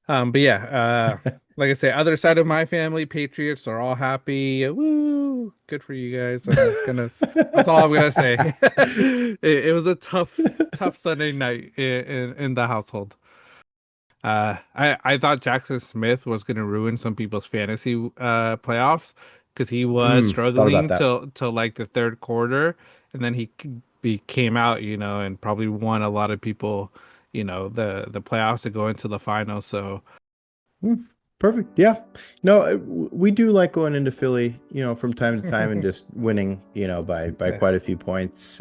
But yeah, like I say, other side of my family, Patriots are all happy. Woo! Good for you guys. That's all I'm gonna say. It was a tough Sunday night in the household. I thought Jackson Smith was gonna ruin some people's fantasy playoffs because he was Thought about struggling that. till like the third quarter, and then he came out, and probably won a lot of people, the playoffs to go into the finals. So. Mm, Perfect. Yeah. No, we do like going into Philly, from time to time and just winning, by Yeah. quite a few points.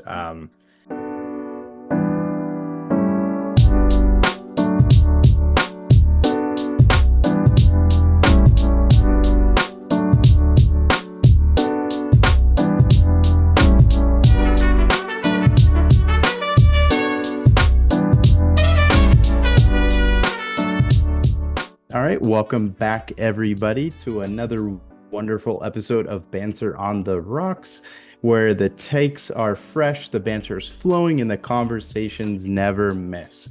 All right, welcome back, everybody, to another wonderful episode of Banter on the Rocks, where the takes are fresh, the banter is flowing, and the conversations never miss.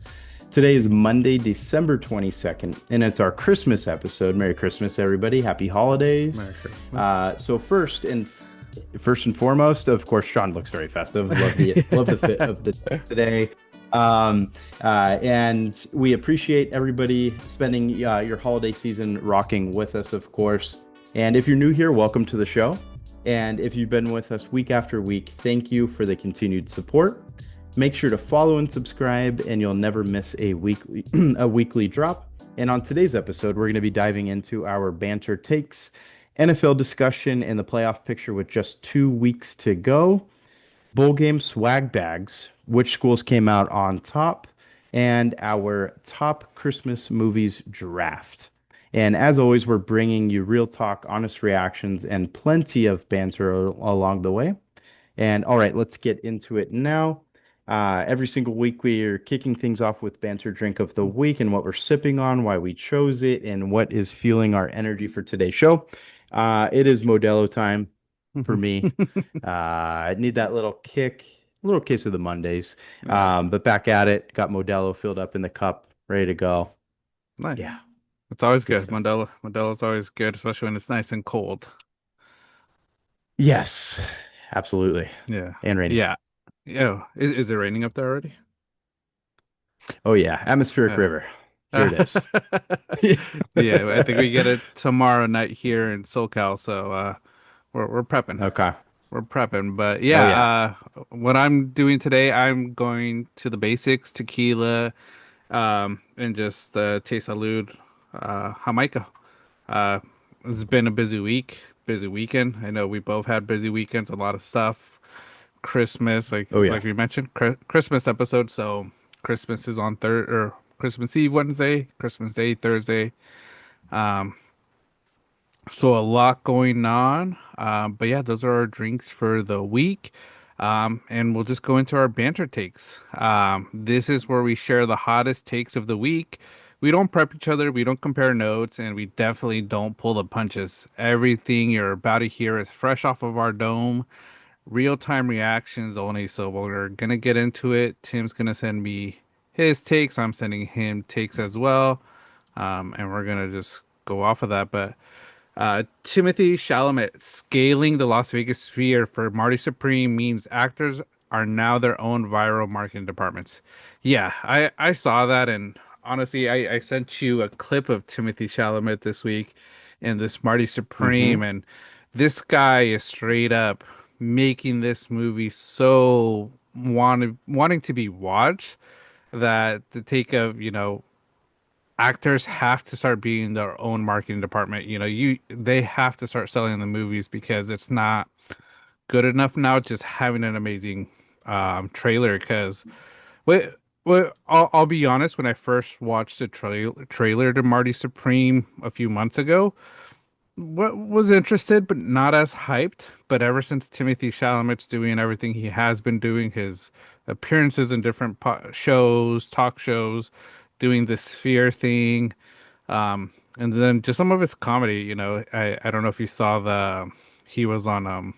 Today is Monday, December 22nd, and it's our Christmas episode. Merry Christmas, everybody. Happy Yes, holidays. Merry Christmas. So first and foremost, of course, Sean looks very festive. Love the fit of the today. And we appreciate everybody spending your holiday season rocking with us, of course. And if you're new here, welcome to the show. And if you've been with us week after week, thank you for the continued support. Make sure to follow and subscribe, and you'll never miss a weekly a weekly drop. And on today's episode, we're going to be diving into our banter takes, NFL discussion, and the playoff picture with just 2 weeks to go, bowl game swag bags, which schools came out on top, and our top Christmas movies draft. And as always, we're bringing you real talk, honest reactions, and plenty of banter along the way. And all right, let's get into it now. Every single week, we are kicking things off with banter drink of the week and what we're sipping on, why we chose it, and what is fueling our energy for today's show. It is Modelo time for me. I need that little kick, little case of the Mondays. Yeah, But back at it, got Modelo filled up in the cup, ready to go. Yeah, nice. It's always good good. stuff. Modelo's always good, especially when it's nice and cold. Yes, absolutely. Yeah. And rainy. Yeah. Yeah. Is it raining up there already? Oh yeah, atmospheric Yeah. river. Here it is. Yeah, I think we get it tomorrow night here in SoCal, so we're prepping. Okay. We're prepping. But Oh yeah, yeah. what I'm doing today, I'm going to the basics, tequila, and just taste salud, Jamaica. Uh, it's been a busy week, busy weekend. I know we both had busy weekends, a lot of stuff. Christmas, like Oh yeah. like we mentioned, Christmas episode. So Christmas is on third or Christmas Eve Wednesday, Christmas Day Thursday. Um, so a lot going on. But yeah, those are our drinks for the week. And we'll just go into our banter takes. This is where we share the hottest takes of the week. We don't prep each other, we don't compare notes, and we definitely don't pull the punches. Everything you're about to hear is fresh off of our dome, real-time reactions only. So we're gonna get into it. Tim's gonna send me his takes. I'm sending him takes as well. And we're gonna just go off of that. But Timothée Chalamet scaling the Las Vegas sphere for Marty Supreme means actors are now their own viral marketing departments. Yeah, I saw that, and honestly, I sent you a clip of Timothée Chalamet this week and this Marty Supreme, Mm-hmm. and this guy is straight up making this movie so wanting to be watched that the take of, actors have to start being their own marketing department. They have to start selling the movies because it's not good enough now just having an amazing trailer. Because what I'll be honest, when I first watched the trailer to Marty Supreme a few months ago, what was interested but not as hyped. But ever since Timothy Chalamet's doing everything he has been doing, his appearances in different shows, talk shows, doing the Sphere thing, and then just some of his comedy, I don't know if you saw he was on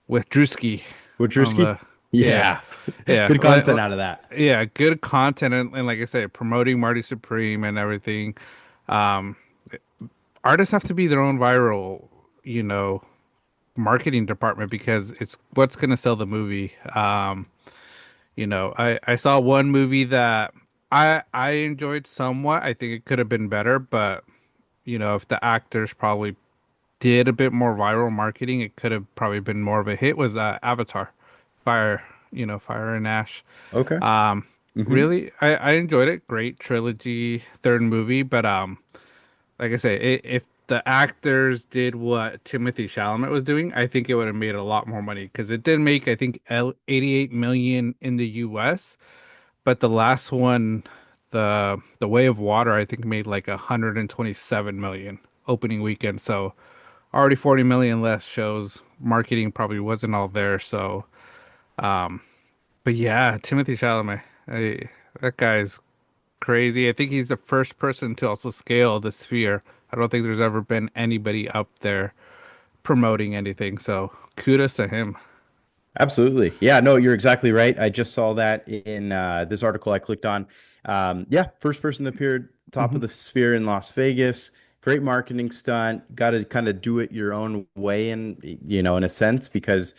with Drewski on the Wojcicki? Yeah, Yeah. yeah, Good content out of that. yeah. Good content and like I said, promoting Marty Supreme and everything. Um, Artists have to be their own viral, you know, marketing department because it's what's gonna sell the movie. I saw one movie that I enjoyed somewhat. I think it could have been better, but if the actors probably did a bit more viral marketing, it could have probably been more of a hit. Was Avatar, Fire, Fire and Ash. Okay. Um, Hmm. really, I enjoyed it. Great trilogy, third movie, but like I say, if the actors did what Timothée Chalamet was doing, I think it would have made a lot more money because it did make, I think, 88 million in the US, but the last one, the Way of Water, I think made like 127 million opening weekend. So already 40 million less shows. Marketing probably wasn't all there. So, but yeah, Timothée Chalamet, that guy's crazy. I think he's the first person to also scale the sphere. I don't think there's ever been anybody up there promoting anything. So kudos to him. Absolutely. Yeah, no, you're exactly right. I just saw that in this article I clicked on. Yeah, first person that appeared top of Hmm. the sphere in Las Vegas. Great marketing stunt. Got to kind of do it your own way in a sense, because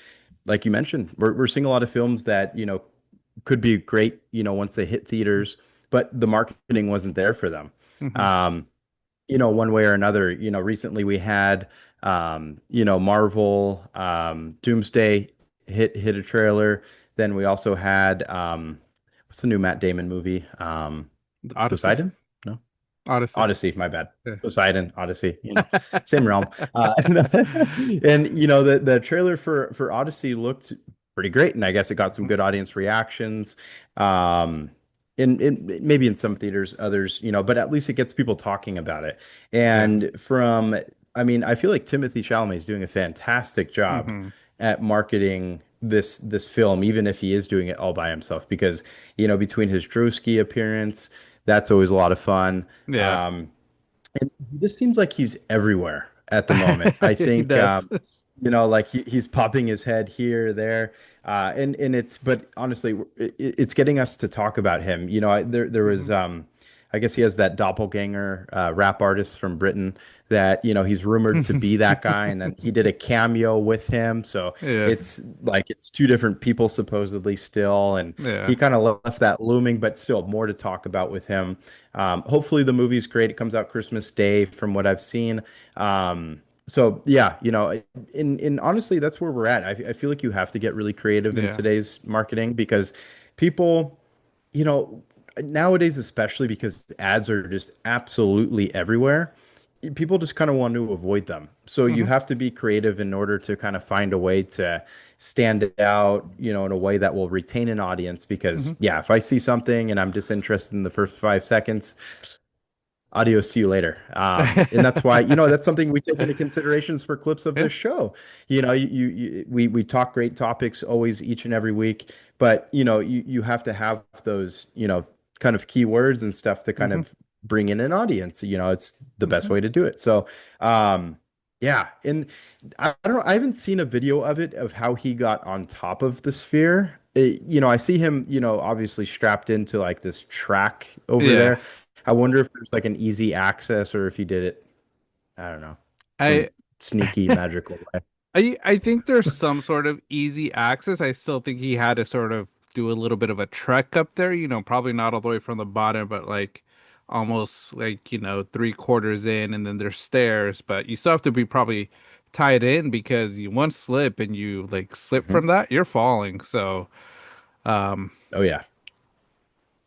like you mentioned, we're seeing a lot of films that, could be great, once they hit theaters, but the marketing wasn't there for them. Hmm. Um, one way or another. Recently we had, Marvel, Doomsday hit a trailer. Then we also had, what's the new Matt Damon movie? Odyssey. Poseidon? No, Odyssey. Odyssey. My bad. Yeah. Poseidon, Odyssey. Same realm. And the trailer for Odyssey looked pretty great, and I guess it got some good audience reactions. Um, in maybe in some theaters, others, but at least it gets people talking about it. Yeah. And I mean, I feel like Timothy Chalamet is doing a fantastic job Hmm. at marketing this film, even if he is doing it all by himself, because between his Drewski appearance, that's always a lot of fun. Yeah. Um, and he just seems like he's everywhere at the moment. I He think, does. like he's popping his head here, there, and but honestly, it's getting us to talk about him. There was, Hmm. I guess he has that doppelganger rap artist from Britain that he's rumored to be that guy, and then he did a cameo with him. So Yeah. it's like it's two different people supposedly still, and Yeah. he kind of left that looming, but still more to talk about with him. Hopefully the movie's great. It comes out Christmas Day from what I've seen. So yeah, in honestly, that's where we're at. I feel like you have to get really creative in Yeah. today's marketing because people, you know, nowadays, especially because ads are just absolutely everywhere, people just kind of want to avoid them. So you Hmm. have to be creative in order to kind of find a way to stand out, in a way that will retain an audience. Because Hmm. yeah, if I see something and I'm disinterested in the first 5 seconds, adios, see you later. And that's why, that's something we take into considerations for clips of Yeah. this show. We talk great topics always each and every week, but you have to have those, kind of keywords and stuff to kind Hmm. of bring in an audience. It's the best Hmm. way to do it. So, yeah, and I don't know. I haven't seen a video of it of how he got on top of the sphere. I see him, obviously strapped into like this track over Yeah. there. I wonder if there's like an easy access or if he did it, I don't know, some I sneaky magical way. I think there's some sort of easy access. I still think he had to sort of do a little bit of a trek up there, probably not all the way from the bottom, but like almost like, three-quarters in and then there's stairs, but you still have to be probably tied in because you one slip and you like slip Mhm. from that, you're falling. So, Oh yeah.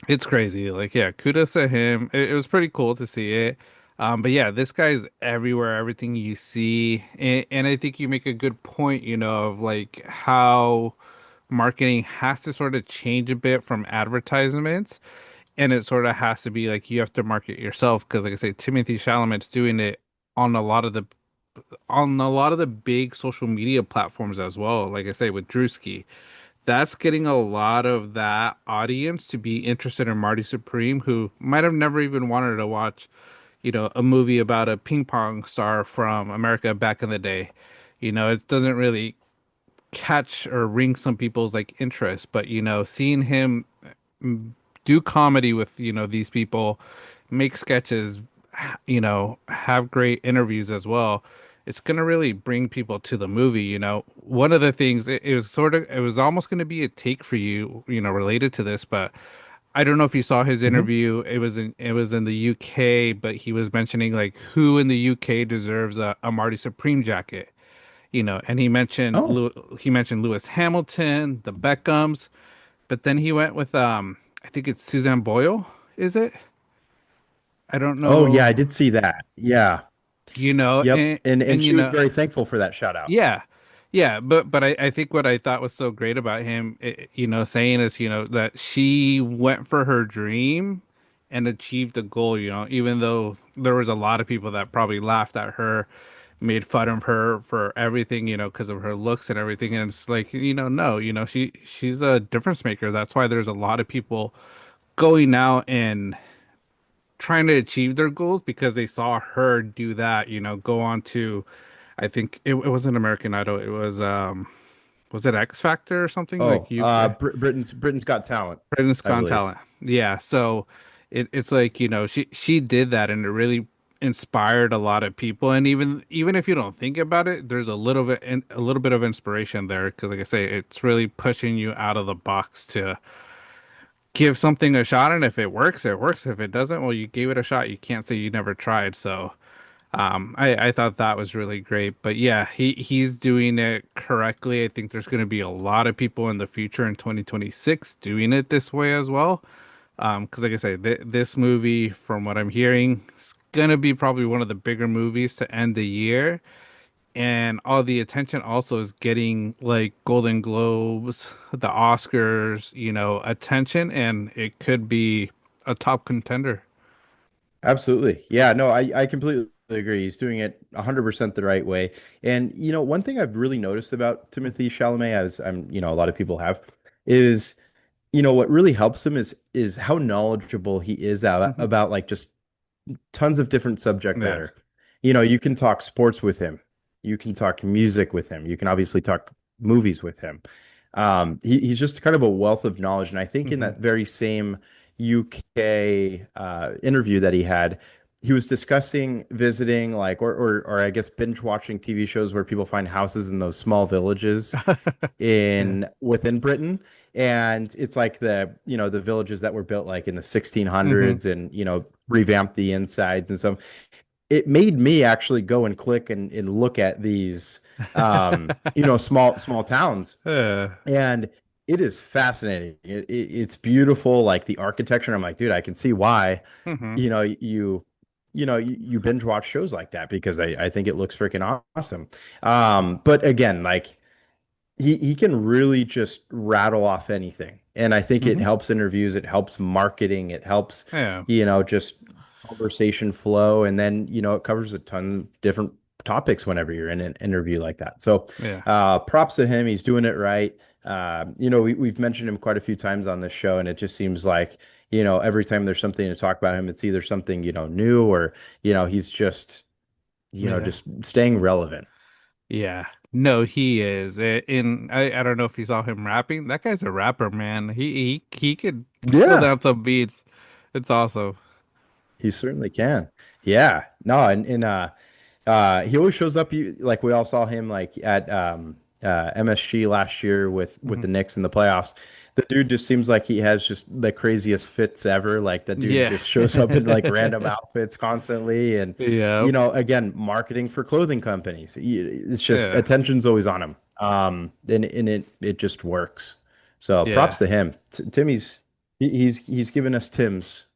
it's crazy. Like, yeah, kudos to him. It was pretty cool to see it. But yeah, this guy's everywhere, everything you see. And I think you make a good point, of like how marketing has to sort of change a bit from advertisements. And it sort of has to be like you have to market yourself. Because like I say, Timothy Chalamet's doing it on a lot of the big social media platforms as well. Like I say, with Drewski, that's getting a lot of that audience to be interested in Marty Supreme, who might have never even wanted to watch, a movie about a ping pong star from America back in the day. It doesn't really catch or ring some people's like interest. But seeing him mm, do comedy with these people, make sketches, have great interviews as well. It's gonna really bring people to the movie. One of the things it was almost gonna be a take for you, related to this, but I don't know if you saw his Mhm. interview. It was in the UK, but he was mentioning like who in the UK deserves a Marty Supreme jacket. And Oh, He mentioned Lewis Hamilton, the Beckhams, but then he went with I think it's Suzanne Boyle, is it? I don't oh yeah, I know, did see that. Yeah. Yep. and And she was you know, very thankful for that shout out. yeah, yeah, but I think what I thought was so great about him, saying is, that she went for her dream and achieved a goal, even though there was a lot of people that probably laughed at her, made fun of her for everything, because of her looks and everything. And it's like, no, she's a difference maker. That's why there's a lot of people going out and trying to achieve their goals because they saw her do that, go on to, I think it wasn't American Idol. Was it X Factor or something like Oh, UK? Britain's Got Talent, Britain's I Got believe. Talent. Yeah. So it's like, she did that and it really inspired a lot of people. And even if you don't think about it, there's a little bit of inspiration there because like I say, it's really pushing you out of the box to give something a shot. And if it works, it works. If it doesn't, well, you gave it a shot. You can't say you never tried. So I thought that was really great. But yeah, he's doing it correctly. I think there's going to be a lot of people in the future in 2026 doing it this way as well. Because like I say, this movie, from what I'm hearing, is gonna be probably one of the bigger movies to end the year. And all the attention also is getting like Golden Globes, the Oscars, attention, and it could be a top contender. Absolutely. Yeah, no, I completely agree. He's doing it 100% the right way. And one thing I've really noticed about Timothy Chalamet, as a lot of people have, is what really helps him is how knowledgeable he is Mhm. about like just tons of different subject Yeah. matter. You can talk sports with him. You can talk music with him. You can obviously talk movies with him. He's just kind of a wealth of knowledge. And I think in Hmm. that very same UK interview that he had, he was discussing visiting like or I guess binge watching TV shows where people find houses in those small villages Yeah. in within Britain. And it's like the villages that were built like in the Hmm. 1600s and, revamped the insides and so it made me actually go and click and look at these, small towns. Uh, And it is fascinating. It's beautiful, like the architecture. And I'm like, dude, I can see why, hmm. you know, you, you binge watch shows like that because I think it looks freaking awesome. But again, like he can really just rattle off anything. And I think it Hmm. helps interviews, it helps marketing, it helps, Yeah. just conversation flow. And then, it covers a ton of different topics whenever you're in an interview like that. So Yeah. props to him. He's doing it right. We've mentioned him quite a few times on this show, and it just seems like, every time there's something to talk about him, it's either something, new or, he's just, Yeah. just staying relevant. Yeah. No, he is. I don't know if you saw him rapping. That guy's a rapper, man. He could throw Yeah. down some beats. It's awesome. He certainly can. Yeah. No, and he always shows up like we all saw him like at MSG last year with Hmm. the Knicks in the playoffs. The dude just seems like he has just the craziest fits ever. Like the dude Yeah. just shows up in like random outfits constantly and Yeah. again, marketing for clothing companies. It's just Yeah. attention's always on him. And it just works. So props Yeah. to him. Timmy's he's given us Tim's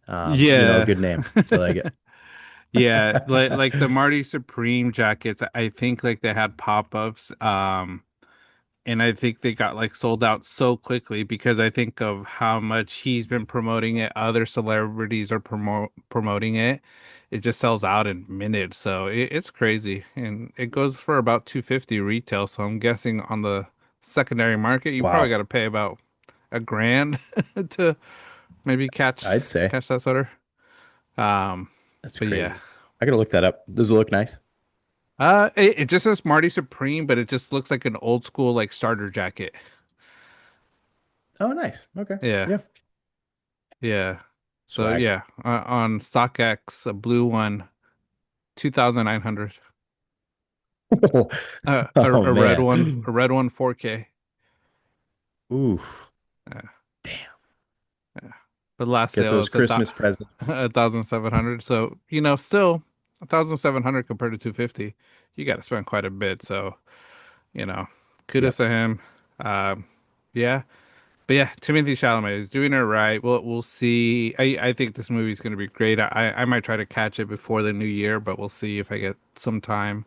Yeah. good name. I like it. Yeah, like the Marty Supreme jackets, I think like they had pop-ups. And I think they got like sold out so quickly because I think of how much he's been promoting it, other celebrities are promoting it. It just sells out in minutes, so it's crazy. And it goes for about 250 retail, so I'm guessing on the secondary market you probably Wow. got to pay about a grand to maybe I'd say catch that sweater. Um that's but yeah. crazy. I gotta look that up. Does it look nice? It just says Marty Supreme, but it just looks like an old school like starter jacket. Oh, nice. Okay. Yeah, Yeah. yeah. So Swag. yeah, on StockX, a blue one, 2,900. Oh man. A red one, 4K. Oof. Yeah, Damn. yeah. But last Get sale those it's Christmas presents. 1,700. So still 1,700 compared to 250. You got to spend quite a bit. So you know, kudos Yep. to him. Um, yeah. But yeah, Timothy Chalamet is doing it right. We'll see. I think this movie's going to be great. I might try to catch it before the new year, but we'll see if I get some time.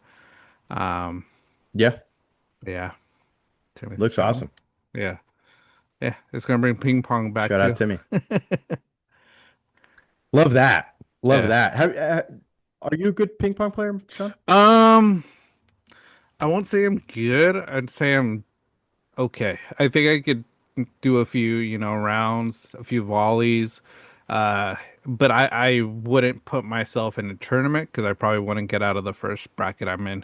Um, Yeah. yeah, Timothy Looks Chalamet. awesome. Yeah, yeah, it's going to bring ping pong back Shout out too. Timmy. Love that. Love Yeah. that. Are you a good ping pong player, Sean? Um, I won't say I'm good. I'd say I'm okay. I think I could do a few, rounds, a few volleys. Uh, but I wouldn't put myself in a tournament because I probably wouldn't get out of the first bracket I'm in.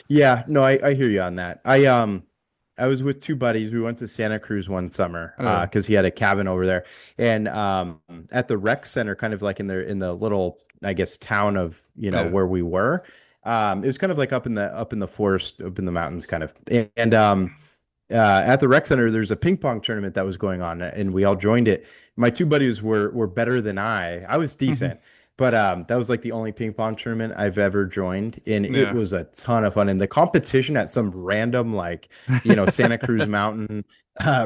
Yeah, no, I hear you on that. I was with two buddies. We went to Santa Cruz one summer Oh, because he had a cabin over there. And at the rec center, kind of like in the little, I guess, town of, yeah. where we were. It was kind of like up in the forest, up in the mountains kind of. And at the rec center, there's a ping pong tournament that was going on, and we all joined it. My two buddies were better than I. I was Hmm. decent, but that was like the only ping pong tournament I've ever joined, and it Yeah. was a ton of fun. And the competition at some random Santa Cruz Mountain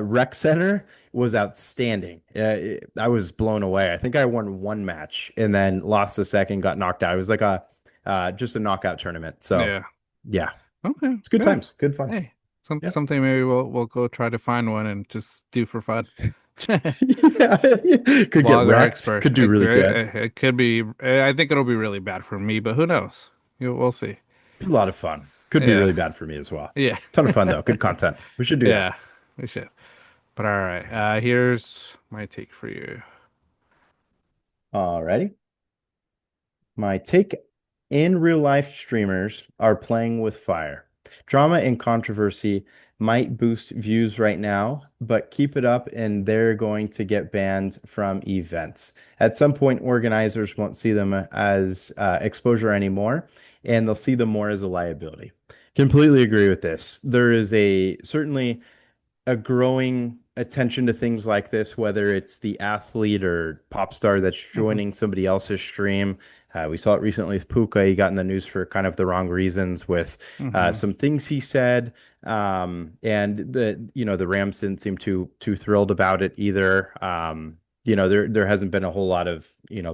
rec center was outstanding. I was blown away. I think I won one match and then lost the second, got knocked out. It was like a just a knockout tournament. So Yeah. yeah, Okay. it's good Yeah. times, good fun. Hey, Yeah. something maybe we'll go try to find one and just do for fun. Yeah, could get Vlog our wrecked. expert. Could do really good. It could be. I think it'll be really bad for me, but who knows? We'll see. Be a lot of fun. Could be Yeah. really bad for me as well. Yeah. Ton of fun though. Good content. We should do that. Yeah. We should. But all right. Here's my take for you. Alrighty. My take: in real life, streamers are playing with fire. Drama and controversy might boost views right now, but keep it up and they're going to get banned from events. At some point, organizers won't see them as exposure anymore, and they'll see them more as a liability. Completely agree with this. There is a certainly a growing attention to things like this, whether it's the athlete or pop star that's Hmm. joining somebody else's stream. We saw it recently with Puka. He got in the news for kind of the wrong reasons with Hmm. some things he said, and the Rams didn't seem too thrilled about it either. There hasn't been a whole lot of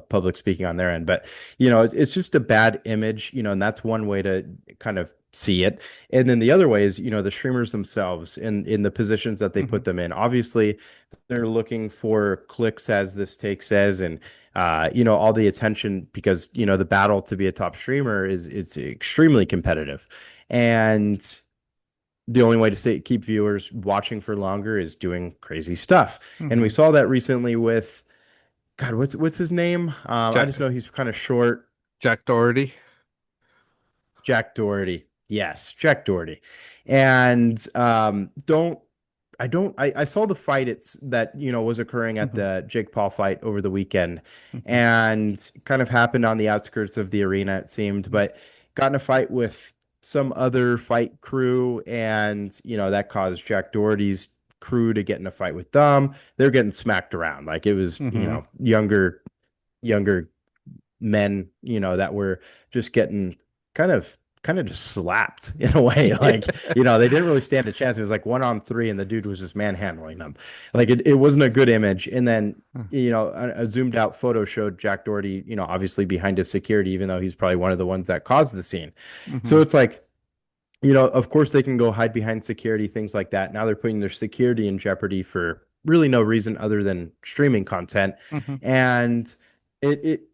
public speaking on their end, but it's just a bad image, and that's one way to kind of see it. And then the other way is, the streamers themselves in the positions that they Hmm. put them in. Obviously, they're looking for clicks, as this take says, and all the attention because the battle to be a top streamer is it's extremely competitive, and the only way to keep viewers watching for longer is doing crazy stuff. And we Hmm. saw that recently with God, what's his name? I Jack just know he's kind of short. Jack Doherty. Jack Doherty. Yes, Jack Doherty. And don't I don't I saw the fight it's that was occurring at Hmm. the Jake Paul fight over the weekend Hmm. and kind of happened on the outskirts of the arena, it seemed, but got in a fight with some other fight crew and that caused Jack Doherty's crew to get in a fight with them. They're getting smacked around. Like it was, Hmm. younger men, that were just getting kind of just slapped in a way. Like, they didn't really stand a chance. It was like 1-on-3 and the dude was just manhandling them. Like it wasn't a good image. And then, a zoomed out photo showed Jack Doherty, obviously behind his security, even though he's probably one of the ones that caused the scene. So Hmm. it's like, of course they can go hide behind security, things like that. Now they're putting their security in jeopardy for really no reason other than streaming content. Hmm. And it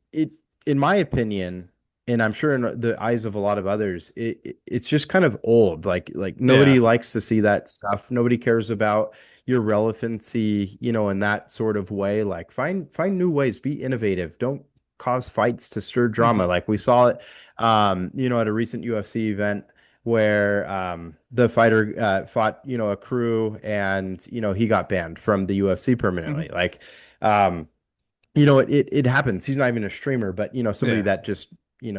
in my opinion, and I'm sure in the eyes of a lot of others, it's just kind of old. Like Yeah. nobody likes to see that stuff. Nobody cares about your relevancy, in that sort of way. Like find new ways, be innovative. Don't cause fights, to stir drama. Hmm. Like we saw it, at a recent UFC event where the fighter fought, a crew, and he got banned from the UFC Hmm. permanently. Like, it happens. He's not even a streamer, but somebody Yeah. that just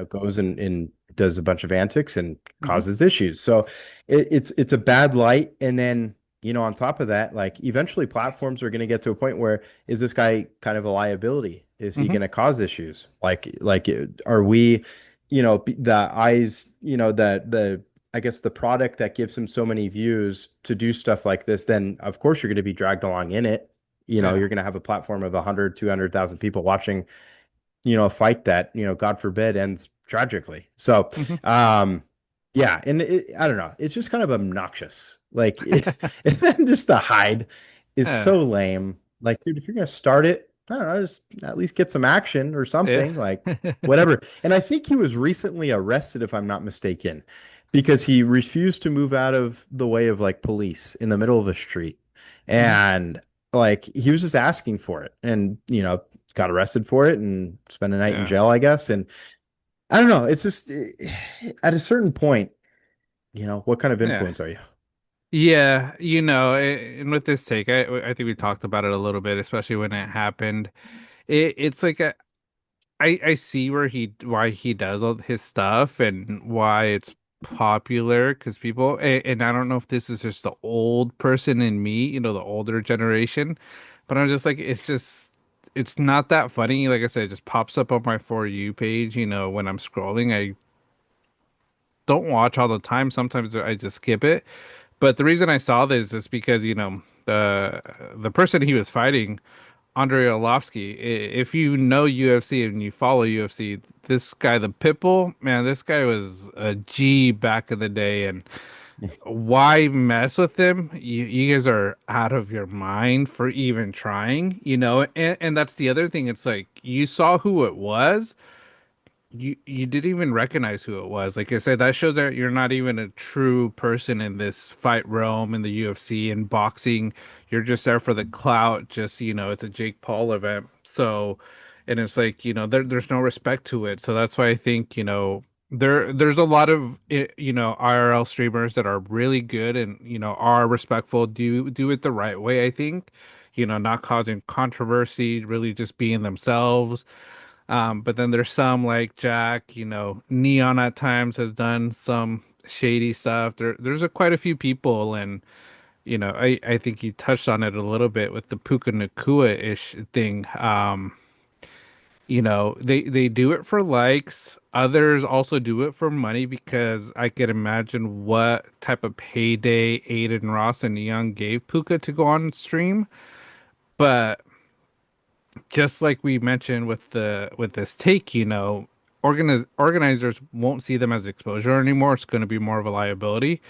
goes and does a bunch of antics and Hmm. causes issues. So it's a bad light. And then on top of that, like eventually platforms are going to get to a point where, is this guy kind of a liability? Is he Hmm. going to cause issues? Are we, the eyes, the I guess the product that gives him so many views to do stuff like this, then of course you're going to be dragged along in it. Yeah. You're going to have a platform of 100, 200,000 people watching, a fight that, God forbid, ends tragically. So, Hmm. um, yeah. And I don't know. It's just kind of obnoxious. Like, and then just the hide is Yeah. so lame. Like, dude, if you're going to start it, I don't know, just at least get some action or Yeah. something, like whatever. And I think he was recently arrested, if I'm not mistaken, because he refused to move out of the way of like police in the middle of a street. Hmm. And like he was just asking for it, and got arrested for it and spent a night in Yeah. jail, I guess. And I don't know, it's just at a certain point, what kind of Yeah. influence are you? Yeah, and with this take, I think we talked about it a little bit, especially when it happened. It's like I see why he does all his stuff and why it's popular because and I don't know if this is just the old person in me, the older generation, but I'm just like it's not that funny. Like I said, it just pops up on my For You page, when I'm scrolling. I don't watch all the time. Sometimes I just skip it. But the reason I saw this is because, the person he was fighting, Andrei Arlovsky, if you know UFC and you follow UFC, this guy, the Pitbull, man, this guy was a G back in the day. And why mess with him? You guys are out of your mind for even trying, and that's the other thing. It's like you saw who it was, you didn't even recognize who it was. Like I said, that shows that you're not even a true person in this fight realm in the UFC and boxing. You're just there for the clout. Just it's a Jake Paul event. So, and it's like there's no respect to it. So that's why I think there's a lot of IRL streamers that are really good and are respectful. Do it the right way. I think not causing controversy, really just being themselves. But then there's some like Jack, Neon at times has done some shady stuff. There's quite a few people, and I think you touched on it a little bit with the Puka Nakua-ish thing. They do it for likes. Others also do it for money because I could imagine what type of payday Aiden Ross and Neon gave Puka to go on stream. But just like we mentioned with this take, organizers won't see them as exposure anymore. It's going to be more of a liability.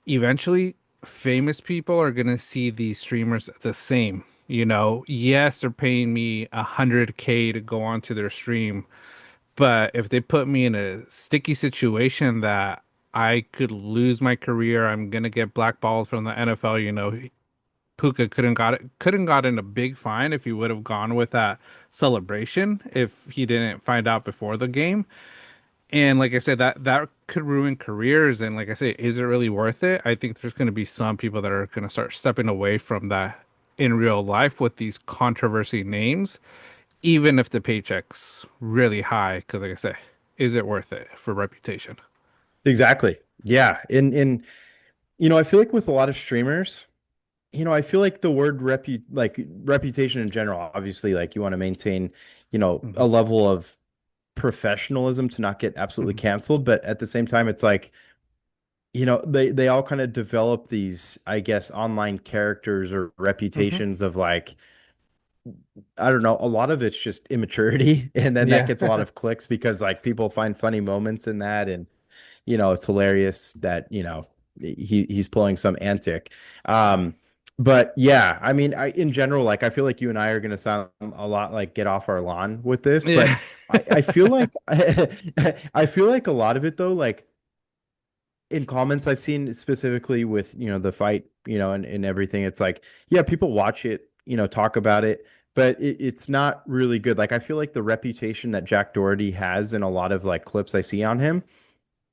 Eventually, famous people are going to see these streamers the same. Yes, they're paying me 100K to go onto their stream, but if they put me in a sticky situation that I could lose my career, I'm gonna get blackballed from the NFL. Puka couldn't gotten a big fine if he would have gone with that celebration if he didn't find out before the game. And like I said, that could ruin careers. And like I say, is it really worth it? I think there's going to be some people that are going to start stepping away from that in real life with these controversy names, even if the paycheck's really high. Because like I say, is it worth it for reputation? Exactly. Yeah. I feel like with a lot of streamers, I feel like the word reputation in general, obviously, like you want to maintain, a Hmm. level of professionalism to not get absolutely Hmm. canceled. But at the same time, it's like, they all kind of develop these, I guess, online characters or Hmm. reputations of like, I don't know, a lot of it's just immaturity. And then that Yeah. gets a lot of clicks because like people find funny moments in that. And it's hilarious that, he's pulling some antic. Um, but yeah, I mean, in general, like I feel like you and I are gonna sound a lot like get off our lawn with this, Yeah. but I feel like I feel like a lot of it though, like in comments I've seen specifically with, the fight, and everything, it's like, yeah, people watch it, talk about it, but it's not really good. Like I feel like the reputation that Jack Doherty has in a lot of like clips I see on him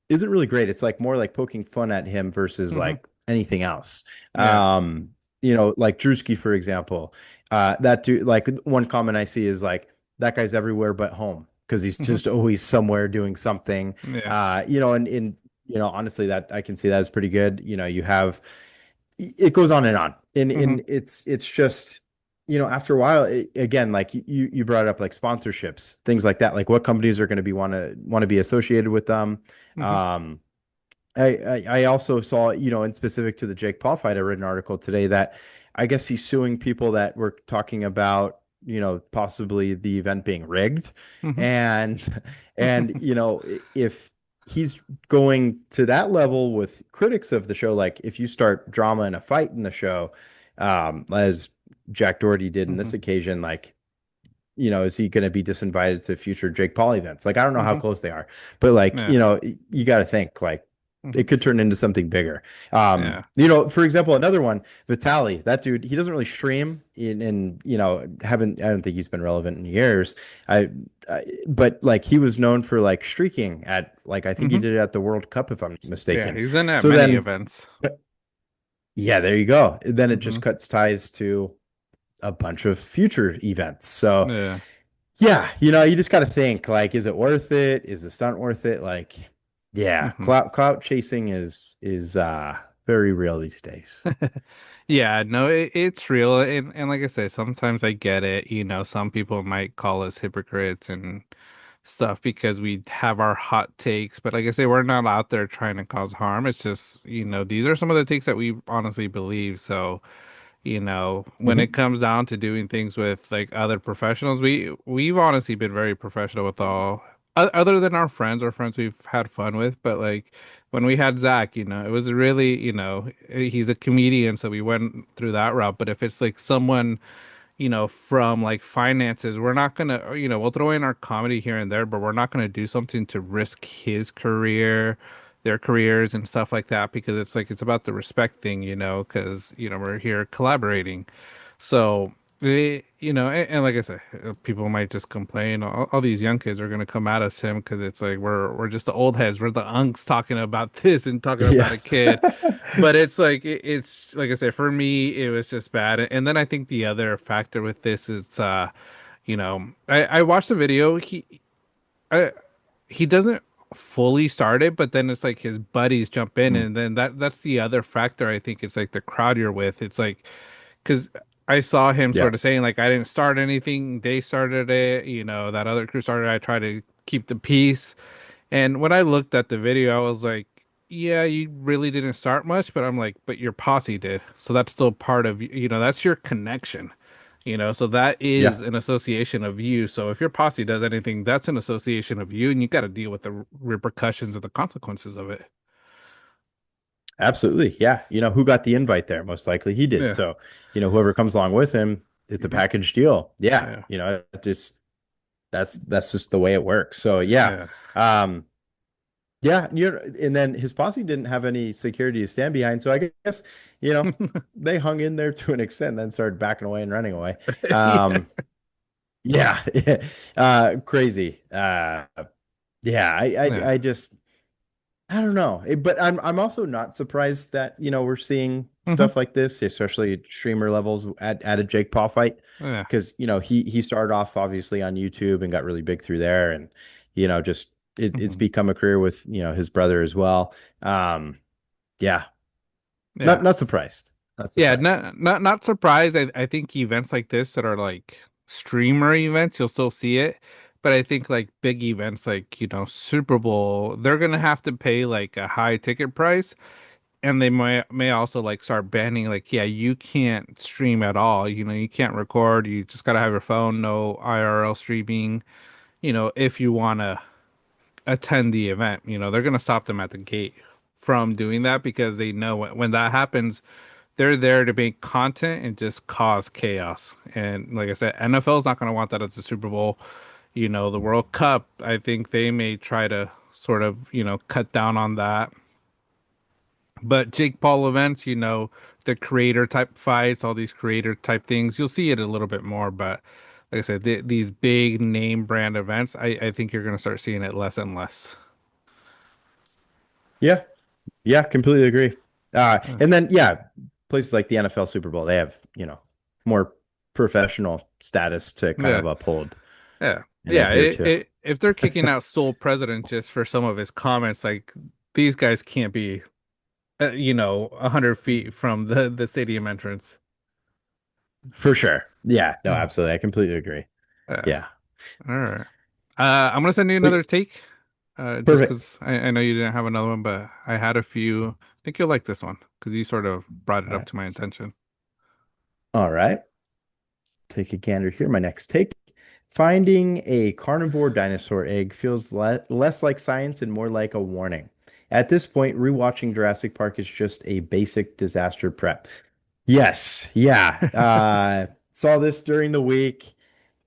isn't really great. It's like more like poking fun at him versus Hmm. like anything else. Yeah. Like Drewski, for example, that dude, like one comment I see is like, that guy's everywhere but home because he's Hmm. just always somewhere doing something. Yeah. Honestly, that I can see that is pretty good. You have it goes on and on. And Hmm. it's just, after a while, again, like you brought up like sponsorships, things like that. Like what companies are going to be want to be associated with them. Hmm. Um, I also saw, in specific to the Jake Paul fight, I read an article today that I guess he's suing people that were talking about, possibly the event being rigged. Hmm. And if he's going to that level with critics of the show, like if you start drama in a fight in the show, as Jack Doherty did in this Hmm. occasion, like, is he going to be disinvited to future Jake Paul events? Like, I don't know how Hmm. close they are, but like, Yeah. you got to think like Hmm. it could turn into something bigger. Yeah. For example, another one, Vitali, that dude, he doesn't really stream I don't think he's been relevant in years. But like he was known for like streaking at like, I think he Hmm. did it at the World Cup, if I'm not Yeah. mistaken. He's in at So many then, events. yeah, there you go. Then it Hmm. just cuts ties to a bunch of future events. So, Yeah. yeah, you just got to think like, is it worth it? Is the stunt worth it? Like, yeah, Hmm. clout chasing is very real these days. Yeah, no, it's real. And like I say, sometimes I get it. Some people might call us hypocrites and stuff because we have our hot takes. But like I say, we're not out there trying to cause harm. It's just, these are some of the takes that we honestly believe. So, when it Hmm. comes down to doing things with like other professionals, we've honestly been very professional with all other than our friends we've had fun with, but like when we had Zach, it was really, he's a comedian, so we went through that route. But if it's like someone, from like finances, we're not gonna, we'll throw in our comedy here and there, but we're not gonna do something to risk his career, their careers and stuff like that because it's like it's about the respect thing, because we're here collaborating. So, and like I said, people might just complain. All these young kids are gonna come at us him because it's like we're just the old heads. We're the unks talking about this and talking about Yeah. a kid. But it's like it's like I said, for me, it was just bad. And then I think the other factor with this is, I watched the video. I, he doesn't fully start it, but then it's like his buddies jump in, Mm. and then that's the other factor. I think it's like the crowd you're with. It's like because I saw him Yeah. sort of saying like I didn't start anything, they started it, that other crew started. I try to keep the peace. And when I looked at the video, I was like, yeah, you really didn't start much, but I'm like, but your posse did. So that's still part of, that's your connection. So that is Yeah. an association of you. So if your posse does anything, that's an association of you, and you got to deal with the repercussions and the consequences of it. Absolutely. Yeah. Who got the invite there? Most likely he did. Yeah. So, whoever comes along with him, it's a Hmm. package deal. Yeah. Yeah. It just that's just the way it works. So, yeah. Yeah. Um, Yeah, and then his posse didn't have any security to stand behind, so I guess, you know, they hung in there to an extent, then started backing away and running away. Yeah. Um, yeah, crazy. Yeah, Yeah. I don't know. But I'm also not surprised that, we're seeing Hmm. stuff like this, especially at streamer levels at a Jake Paul fight, Yeah. because, he started off obviously on YouTube and got really big through there, and, just it's Hmm. become a career with, his brother as well. Um, yeah, not Yeah. not surprised. Not Yeah, surprised. not surprised. I think events like this that are like streamer events, you'll still see it. But I think like big events like, Super Bowl, they're gonna have to pay like a high ticket price. And they may also like start banning like, yeah, you can't stream at all. You can't record. You just gotta have your phone, no IRL streaming, if you wanna attend the event. They're gonna stop them at the gate from doing that because they know when that happens they're there to make content and just cause chaos. And like I said, NFL is not going to want that at the Super Bowl. The World Cup, I think they may try to sort of, cut down on that. But Jake Paul events, the creator type fights, all these creator type things, you'll see it a little bit more. But like I said, these big name brand events, I think you're going to start seeing it less and less. Yeah, yeah, completely agree. Uh, And then yeah, places like the NFL Super Bowl, they have, more professional status to kind yeah, of uphold yeah, and yeah. adhere to. If they're kicking out Soul President just for some of his comments, like these guys can't be, 100 feet from the stadium entrance. For sure. Yeah, no, Mhm. absolutely. I completely agree. Yeah. Yeah. All right. I'm gonna send you But another take, just perfect. because I know you didn't have another one, but I had a few. I think you'll like this one because you sort of brought it All up right. to my attention. All right. Take a gander here. My next take. Finding a carnivore dinosaur egg feels less like science and more like a warning. At this point, rewatching Jurassic Park is just a basic disaster prep. Yes, yeah. Saw this during the week.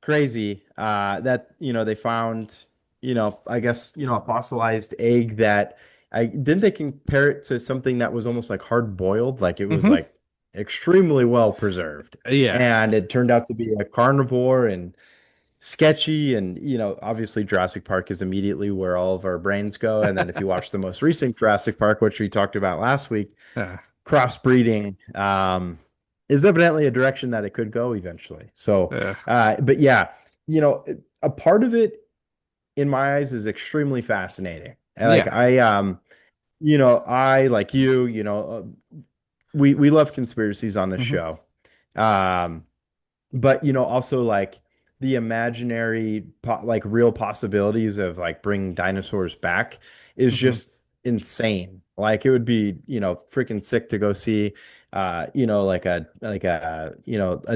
Crazy. That, they found, I guess, a fossilized egg that I didn't they compare it to something that was almost like hard boiled, like it was Hmm. like extremely well preserved. Yeah. And it turned out to be a carnivore and sketchy. And, obviously Jurassic Park is immediately where all of our brains go. And then if you watch the most recent Jurassic Park, which we talked about last week, Yeah. crossbreeding is evidently a direction that it could go eventually. So, Yeah. but yeah, you know, a part of it in my eyes is extremely fascinating. And like Yeah. I like you, we love conspiracies on the Hmm. show. Um, but also like the imaginary like real possibilities of like bringing dinosaurs back is Hmm. just insane. Like it would be freaking sick to go see a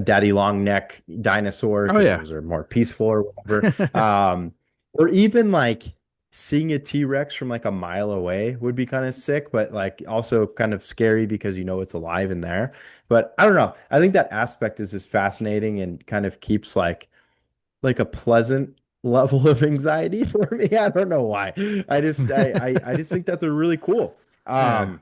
daddy long neck dinosaur Oh because yeah. those are more peaceful or whatever. Or even like seeing a T-Rex from like a mile away would be kind of sick, but like also kind of scary because it's alive in there. But I don't know. I think that aspect is just fascinating and kind of keeps like a pleasant level of anxiety for me. I don't know why. I just think that they're really cool. Yeah.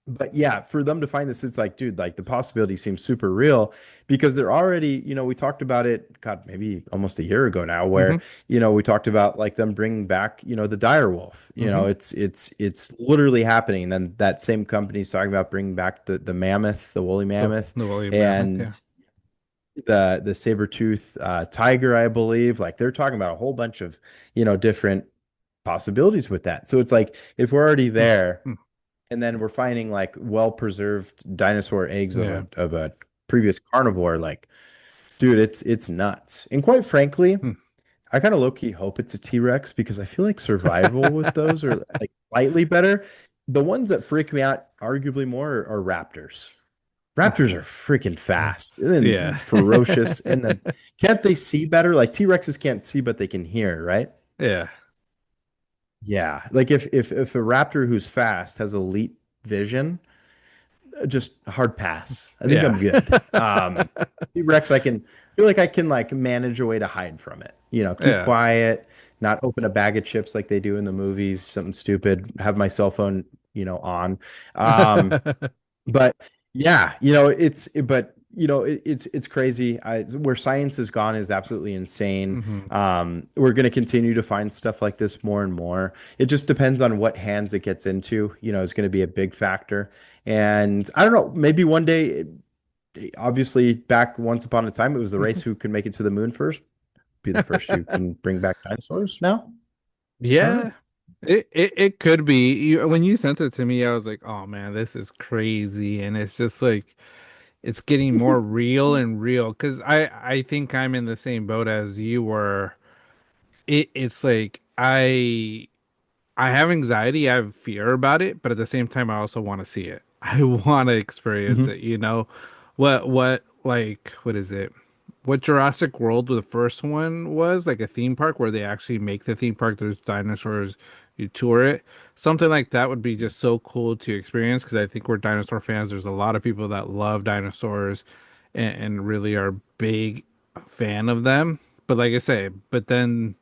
But yeah, for them to find this, it's like, dude, like the possibility seems super real because they're already, we talked about it, God, maybe almost a year ago now, where, Hmm. we talked about like them bringing back, the dire wolf. Hmm. It's literally happening. And then that same company's talking about bringing back the mammoth, the woolly The mammoth, the William Mammoth. Yeah. and the saber-tooth tiger, I believe. Like they're talking about a whole bunch of, different possibilities with that. So it's like if we're already Hmm. there Hmm. and then we're finding like well-preserved dinosaur eggs of Yeah. a previous carnivore, like dude, it's nuts. And quite frankly, Hmm. I kind of low-key hope it's a T-Rex because I feel like survival with those are like slightly better. The ones that freak me out arguably more are raptors. Raptors are freaking fast Yeah. and ferocious. And then can't they see better? Like T-Rexes can't see, but they can hear, right? Yeah. Yeah. Like if a raptor who's fast has elite vision, just hard pass. I think Yeah. I'm good. T-Rex, I can feel like I can like manage a way to hide from it. Keep Yeah. quiet, not open a bag of chips like they do in the movies, something stupid, have my cell phone, on. Um, But yeah, it's crazy. Where science has gone is absolutely insane. Hmm. We're going to continue to find stuff like this more and more. It just depends on what hands it gets into, is going to be a big factor. And I don't know, maybe one day, obviously back once upon a time, it was the race Hmm. who could make it to the moon first, be the first who can bring back dinosaurs now. I don't Yeah, know. it could be. When you sent it to me, I was like, "Oh man, this is crazy," and it's just like it's getting more real and real. Because I think I'm in the same boat as you were. It's like I have anxiety, I have fear about it, but at the same time, I also want to see it. I want to experience Mhm. it, what is it? What Jurassic World, the first one was like a theme park where they actually make the theme park. There's dinosaurs, you tour it. Something like that would be just so cool to experience because I think we're dinosaur fans. There's a lot of people that love dinosaurs and really are big fan of them. But like I say, but then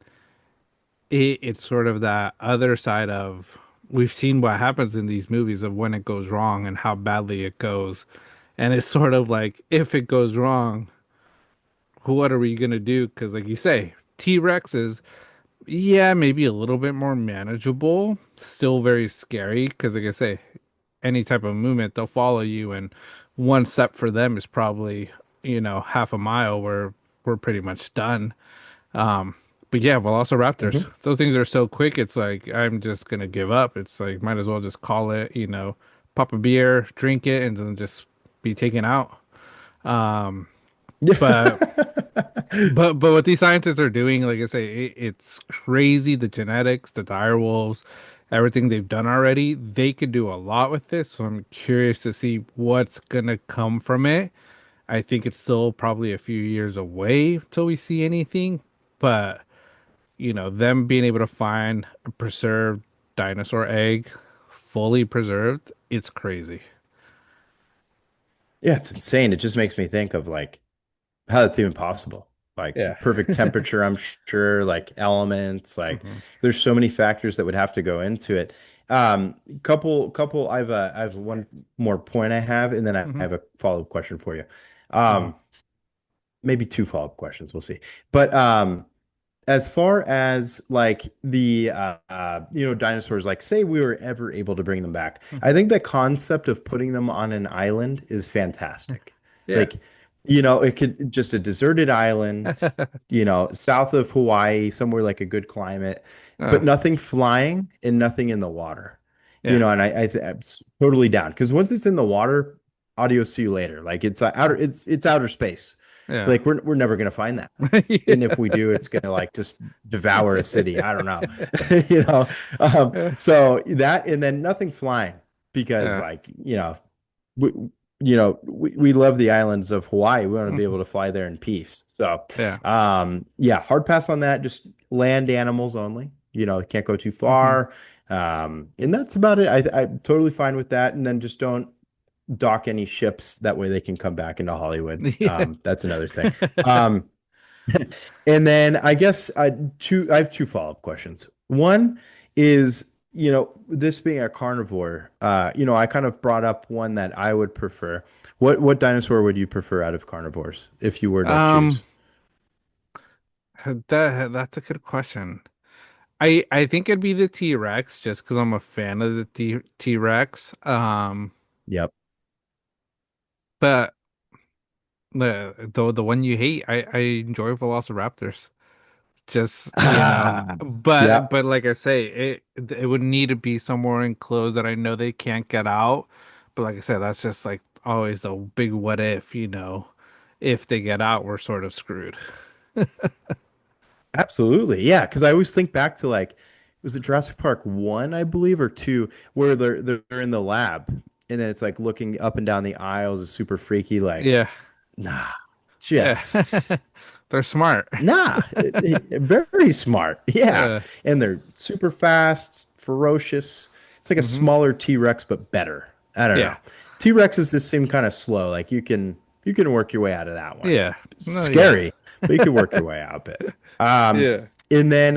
it's sort of that other side of we've seen what happens in these movies of when it goes wrong and how badly it goes. And it's sort of like if it goes wrong, what are we gonna do? Because like you say, T-Rex is yeah, maybe a little bit more manageable, still very scary because like I say, any type of movement, they'll follow you, and one step for them is probably, half a mile where we're pretty much done. Um, but yeah, Velociraptors, Mhm. those things are so quick, it's like I'm just gonna give up. It's like might as well just call it, pop a beer, drink it, and then just be taken out. Um, but but what these scientists are doing, like I say, it's crazy. The genetics, the dire wolves, everything they've done already, they could do a lot with this. So I'm curious to see what's gonna come from it. I think it's still probably a few years away till we see anything, but them being able to find a preserved dinosaur egg, fully preserved, it's crazy. Yeah, it's insane. It just makes me think of like how that's even possible. Like Yeah. perfect temperature, I'm sure, like elements, like Hmm. there's so many factors that would have to go into it. Couple, I have one more point I have, and then I Hmm. have a follow-up question for you. Hmm. Um, maybe two follow-up questions, we'll see. But as far as like the dinosaurs, like say we were ever able to bring them back, I think the concept of putting them on an island is fantastic. Yeah. Like, it could just a deserted island, south of Hawaii, somewhere like a good climate, Uh, but nothing flying and nothing in the water. yeah. And I'm totally down because once it's in the water, adios, see you later. Like it's outer space. Yeah. Like we're never gonna find that, and if we do, it's gonna like just devour a city. I don't know, you know. Yeah. So that, and then nothing flying because, Yeah. like, we, we love the islands of Hawaii. We want to be able Mhm. to fly there in peace. So, Yeah. yeah, hard pass on that. Just land animals only. Can't go too Hmm. far. And that's about it. I'm totally fine with that. And then just don't dock any ships. That way they can come back into Hollywood. Yeah. That's another thing. Um, and then I have two follow-up questions. One is, this being a carnivore, I kind of brought up one that I would prefer. What dinosaur would you prefer out of carnivores if you were to Um, choose? that's a good question. I think it'd be the T-Rex just because I'm a fan of the T-Rex. Yep. But the one you hate, I enjoy Velociraptors. Just, Ah, but yep. but like I say, it would need to be somewhere enclosed that I know they can't get out. But like I said, that's just like always the big what if. If they get out, we're sort of screwed. Absolutely. Yeah, because I always think back to like, was it Jurassic Park 1, I believe, or 2, where they're in the lab and then it's like looking up and down the aisles is super freaky, like, Yeah, nah, yeah. just They're smart. nah. Very smart. Yeah. Uh, And they're super fast, ferocious. It's like a hmm. smaller T-Rex, but better. I don't Yeah, know. T-Rexes just seem kind of slow. Like you can work your way out of that one. yeah. No, yeah, Scary, but you can work your way out a bit. Um, yeah. and then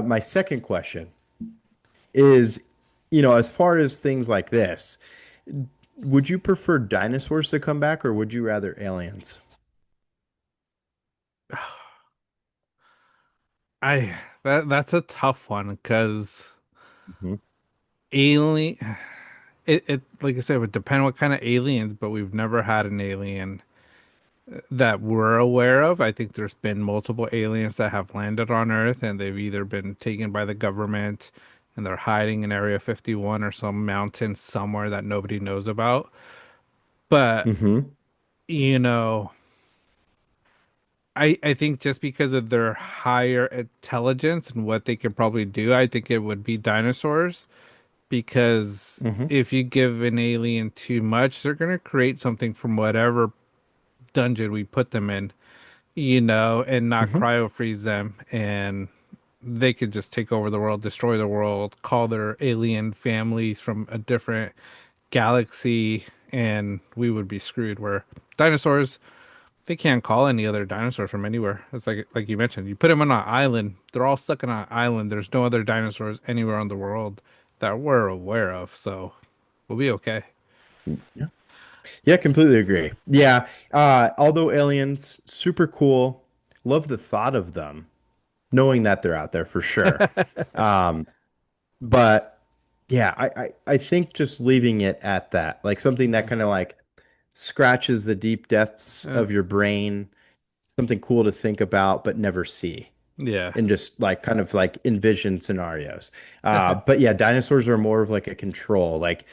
my second question is, as far as things like this, would you prefer dinosaurs to come back or would you rather aliens? That's a tough one because Mhm. alien. It like I said, it would depend what kind of aliens, but we've never had an alien that we're aware of. I think there's been multiple aliens that have landed on Earth and they've either been taken by the government and they're hiding in Area 51 or some mountain somewhere that nobody knows about. But, Mm-hmm. you know, I think just because of their higher intelligence and what they could probably do, I think it would be dinosaurs because Mm-hmm. if you give an alien too much, they're going to create something from whatever dungeon we put them in, and not Mm-hmm. cryo freeze them, and they could just take over the world, destroy the world, call their alien families from a different galaxy, and we would be screwed. Where dinosaurs, they can't call any other dinosaurs from anywhere. It's like you mentioned, you put them on an island, they're all stuck on an island. There's no other dinosaurs anywhere on the world, that we're aware of, so we'll be okay. Yeah. Yeah, completely agree. Yeah. Although aliens, super cool. Love the thought of them, knowing that they're out there for sure. Um, but yeah, I think just leaving it at that, like something that Mhm. kind of like scratches the deep depths Yeah. of your brain, something cool to think about but never see, Yeah. and just like kind of like envision scenarios. But yeah, dinosaurs are more of like a control. Like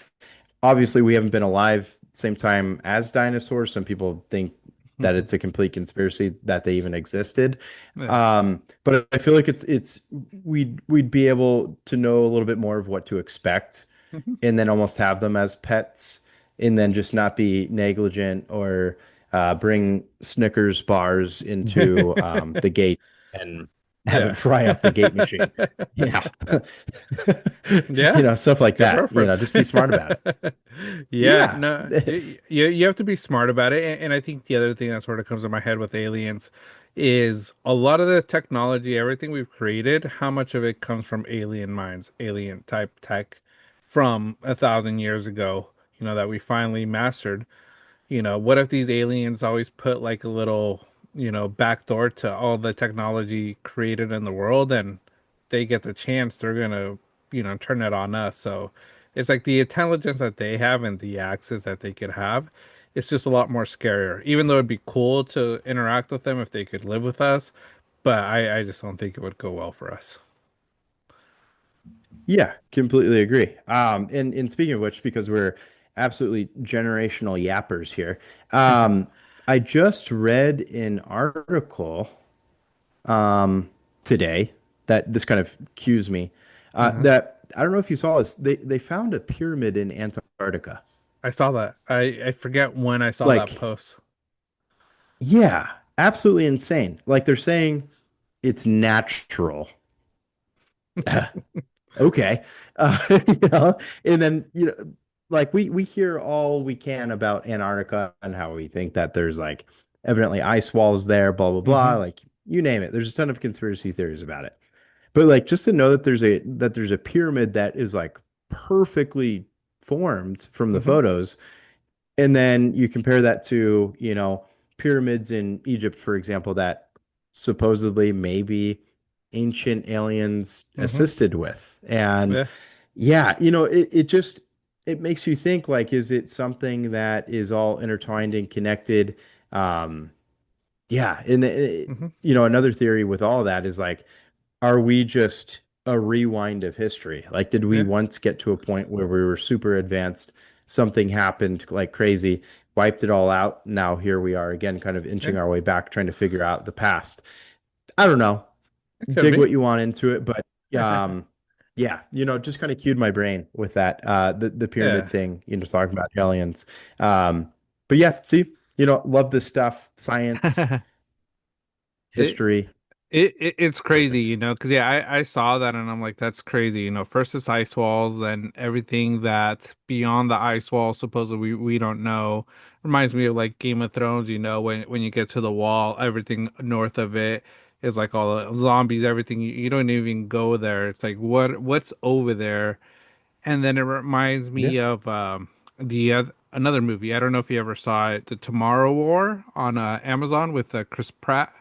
obviously we haven't been alive same time as dinosaurs. Some people think that Mhm. it's a complete conspiracy that they even existed. Yeah. But I feel like it's we'd be able to know a little bit more of what to expect Mhm. and then almost have them as pets and then just not be negligent or bring Snickers bars into the gate and have Yeah. it fry up the gate machine. Yeah. Yeah. Stuff like Good that. reference. Just be smart about it. Yeah, Yeah. no, you have to be smart about it, and I think the other thing that sort of comes to my head with aliens is a lot of the technology, everything we've created, how much of it comes from alien minds, alien type tech from 1,000 years ago, that we finally mastered. What if these aliens always put like a little, back door to all the technology created in the world and they get the chance, they're gonna, turn it on us. So it's like the intelligence that they have and the access that they could have, it's just a lot more scarier. Even though it'd be cool to interact with them if they could live with us, but I just don't think it would go well for us. Yeah, completely agree. And speaking of which, because we're absolutely generational yappers here, I just read an article today that this kind of cues me Uh-huh. that I don't know if you saw this. They found a pyramid in Antarctica. I saw that. I forget when I saw that Like, post. yeah, absolutely insane. Like they're saying it's natural. Okay. You know, and then, like we hear all we can about Antarctica and how we think that there's like evidently ice walls there, blah, blah, blah. Hmm. Like you name it. There's a ton of conspiracy theories about it. But like just to know that there's a pyramid that is like perfectly formed from the Hmm. photos, and then you compare that to, pyramids in Egypt, for example, that supposedly maybe ancient aliens Hmm. assisted with. And Yeah. yeah, it makes you think like, is it something that is all intertwined and connected? Um, yeah, and Hmm. another theory with all that is like, are we just a rewind of history? Like, did we Yeah. once get to a point where we were super advanced? Something happened like crazy, wiped it all out. Now here we are again, kind of Yeah. inching our way back, trying to figure out the past. I don't know. It could Dig be. what you want into it, but yeah, just kind of cued my brain with that the pyramid Yeah. thing, talking about aliens. Um, but yeah, see, love this stuff, science, It, history, it's crazy, perfect. because yeah, I saw that and I'm like, that's crazy. First it's ice walls, then everything that beyond the ice wall, supposedly we don't know. Reminds me of like Game of Thrones, when you get to the wall, everything north of it is like all the zombies, everything. You don't even go there. It's like what's over there? And then it reminds Yeah. me of another movie. I don't know if you ever saw it, The Tomorrow War on Amazon with Chris Pratt.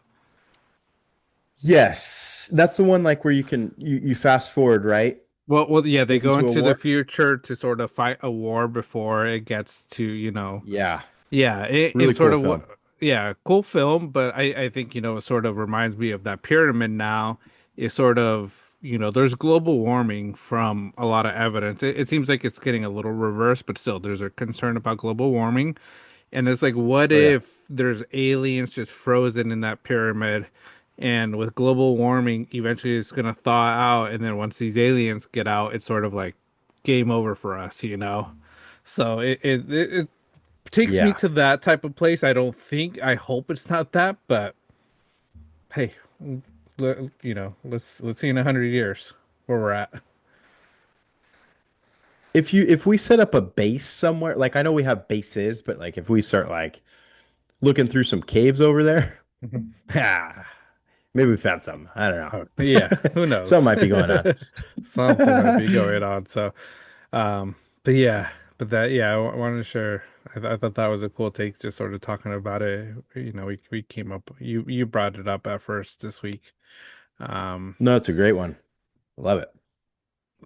Yes, that's the one like where you fast forward, right? Well, yeah, they go Into a into the war. future to sort of fight a war before it gets to, Yeah, yeah, really it's sort cool of what, film. yeah, cool film, but I think, it sort of reminds me of that pyramid now. Is sort of, there's global warming from a lot of evidence. It seems like it's getting a little reversed, but still, there's a concern about global warming. And it's like, what Oh yeah. if there's aliens just frozen in that pyramid? And with global warming, eventually it's gonna thaw out. And then once these aliens get out, it's sort of like game over for us. So it takes me Yeah. to that type of place. I hope it's not that, but hey, let's see in 100 years where we're at. If we set up a base somewhere, like I know we have bases, but like if we start like looking through some caves over there, Mhm. ah, Maybe we found something. I don't Oh, yeah, know. who Something knows? might be going on. Something might be going on. So, but yeah, but that, yeah, I wanted to share. I thought that was a cool take, just sort of talking about it. We came up. You brought it up at first this week. Um, No, it's a great one. Love it.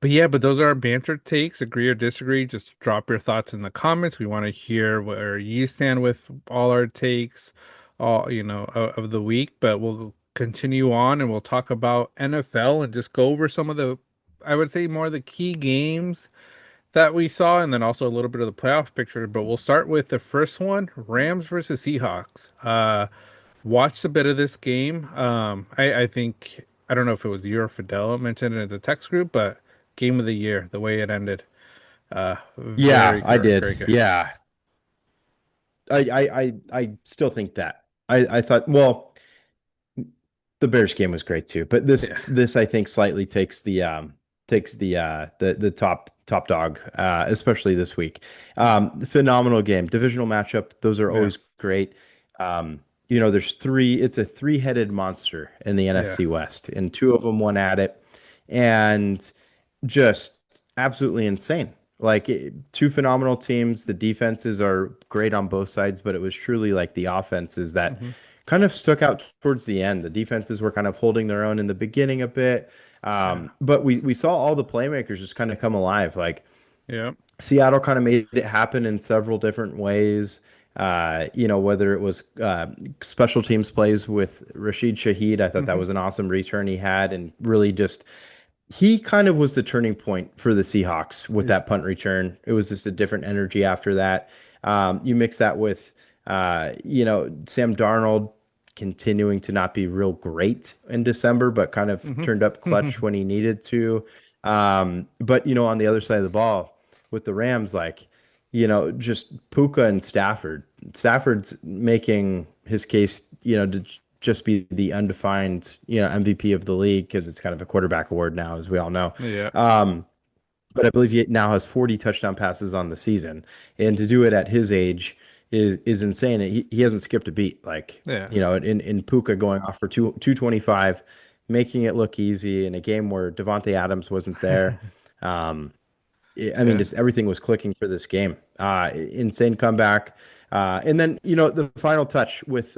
but yeah, but those are our banter takes. Agree or disagree? Just drop your thoughts in the comments. We want to hear where you stand with all our takes, all of the week. But we'll continue on and we'll talk about NFL and just go over some of the, I would say, more of the key games that we saw, and then also a little bit of the playoff picture. But we'll start with the first one: Rams versus Seahawks. Watched a bit of this game. I think I don't know if it was you or Fidel mentioned it in the text group, but game of the year, the way it ended, Yeah, very I good, did. very good. Yeah. I still think that. I thought, well, the Bears game was great too, but this Yeah, this I think slightly takes the top dog, especially this week. Phenomenal game, divisional matchup. Those are yeah, always great. There's three. It's a three-headed monster in the yeah. NFC West, and two of them went at it, and just absolutely insane. Two phenomenal teams. The defenses are great on both sides, but it was truly like the offenses that Hmm. kind of stuck out towards the end. The defenses were kind of holding their own in the beginning a bit. Yeah, But we saw all the playmakers just kind of come alive. Like yeah. Seattle kind of made it happen in several different ways. Whether it was special teams plays with Rashid Shaheed, I thought that Hmm. was an awesome return he had, and really just he kind of was the turning point for the Seahawks with Yeah. that punt return. It was just a different energy after that. You mix that with, Sam Darnold continuing to not be real great in December, but kind of Hmm. turned up clutch when he needed to. But, on the other side of the ball with the Rams, just Puka and Stafford. Stafford's making his case, to just be the undefined, MVP of the league because it's kind of a quarterback award now, as we all know. Yeah, But I believe he now has 40 touchdown passes on the season, and to do it at his age is insane. He hasn't skipped a beat. yeah. In Puka going off for 225, making it look easy in a game where Devontae Adams wasn't there. Um, I mean, Yeah. just everything was clicking for this game. Insane comeback, and then the final touch with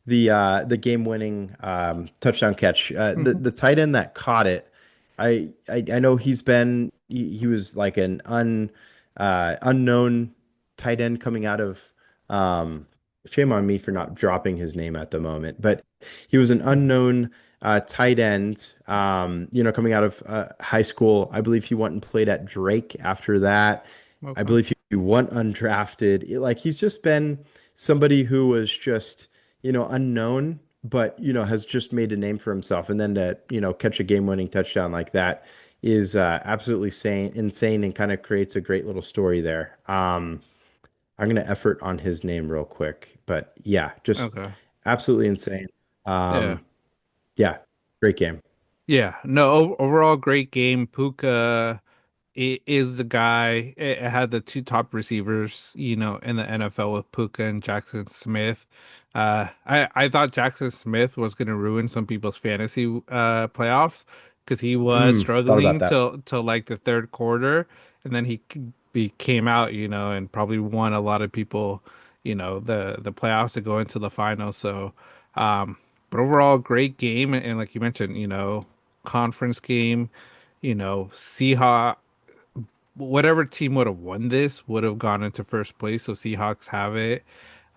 the game-winning touchdown catch. Hmm. The tight end that caught it. I know he was like an unknown tight end coming out of. Um, Shame on me for not dropping his name at the moment, but he was an Hmm. unknown tight end, coming out of high school. I believe he went and played at Drake after that. I Okay. believe he went undrafted. He's just been somebody who was just, unknown, but, has just made a name for himself. And then to, catch a game-winning touchdown like that is absolutely insane and kind of creates a great little story there. I'm going to effort on his name real quick, but yeah, just Okay. absolutely insane. Yeah. Um, yeah, great game. Yeah. No, overall great game. Puka is the guy. It had the two top receivers, in the NFL with Puka and Jackson Smith. I thought Jackson Smith was going to ruin some people's fantasy playoffs because he was Thought about struggling that. till like the third quarter, and then he came out, and probably won a lot of people, the playoffs to go into the finals. So, but overall, great game, and like you mentioned, conference game. Seahawks, whatever team would have won this would have gone into first place. So Seahawks have it.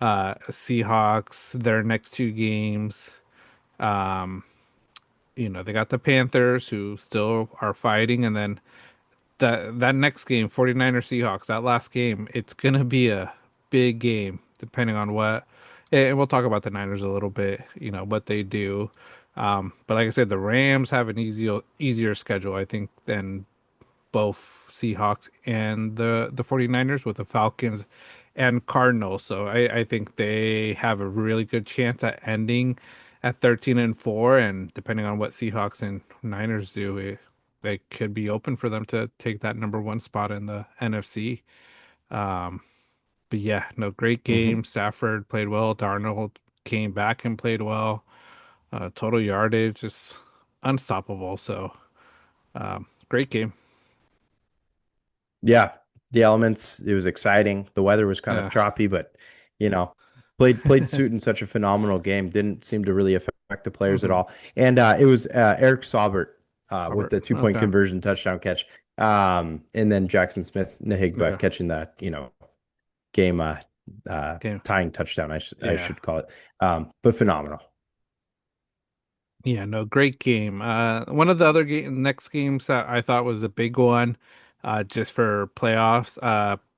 Seahawks, their next two games, um, they got the Panthers who still are fighting, and then that next game, 49ers Seahawks, that last game, it's gonna be a big game depending on what. And we'll talk about the Niners a little bit, what they do. But like I said, the Rams have an easier schedule, I think, than both Seahawks and the 49ers with the Falcons and Cardinals. So I think they have a really good chance at ending at 13-4, and depending on what Seahawks and Niners do, they could be open for them to take that number one spot in the NFC. Um, but yeah, no, great Hmm. game. Stafford played well. Darnold came back and played well. Total yardage is unstoppable. So great game. Yeah, the elements, it was exciting. The weather was kind of Yeah, choppy, but you know, played suit in such a phenomenal game. Didn't seem to really affect the players at hmm all. And it was Eric Saubert with Robert. the 2 point Okay. conversion touchdown catch. And then Jackson Smith Nahigba Yeah. catching that, game Game. tying touchdown, I Yeah. should call it. But phenomenal. Yeah. No, great game. One of the other next games that I thought was a big one, just for playoffs.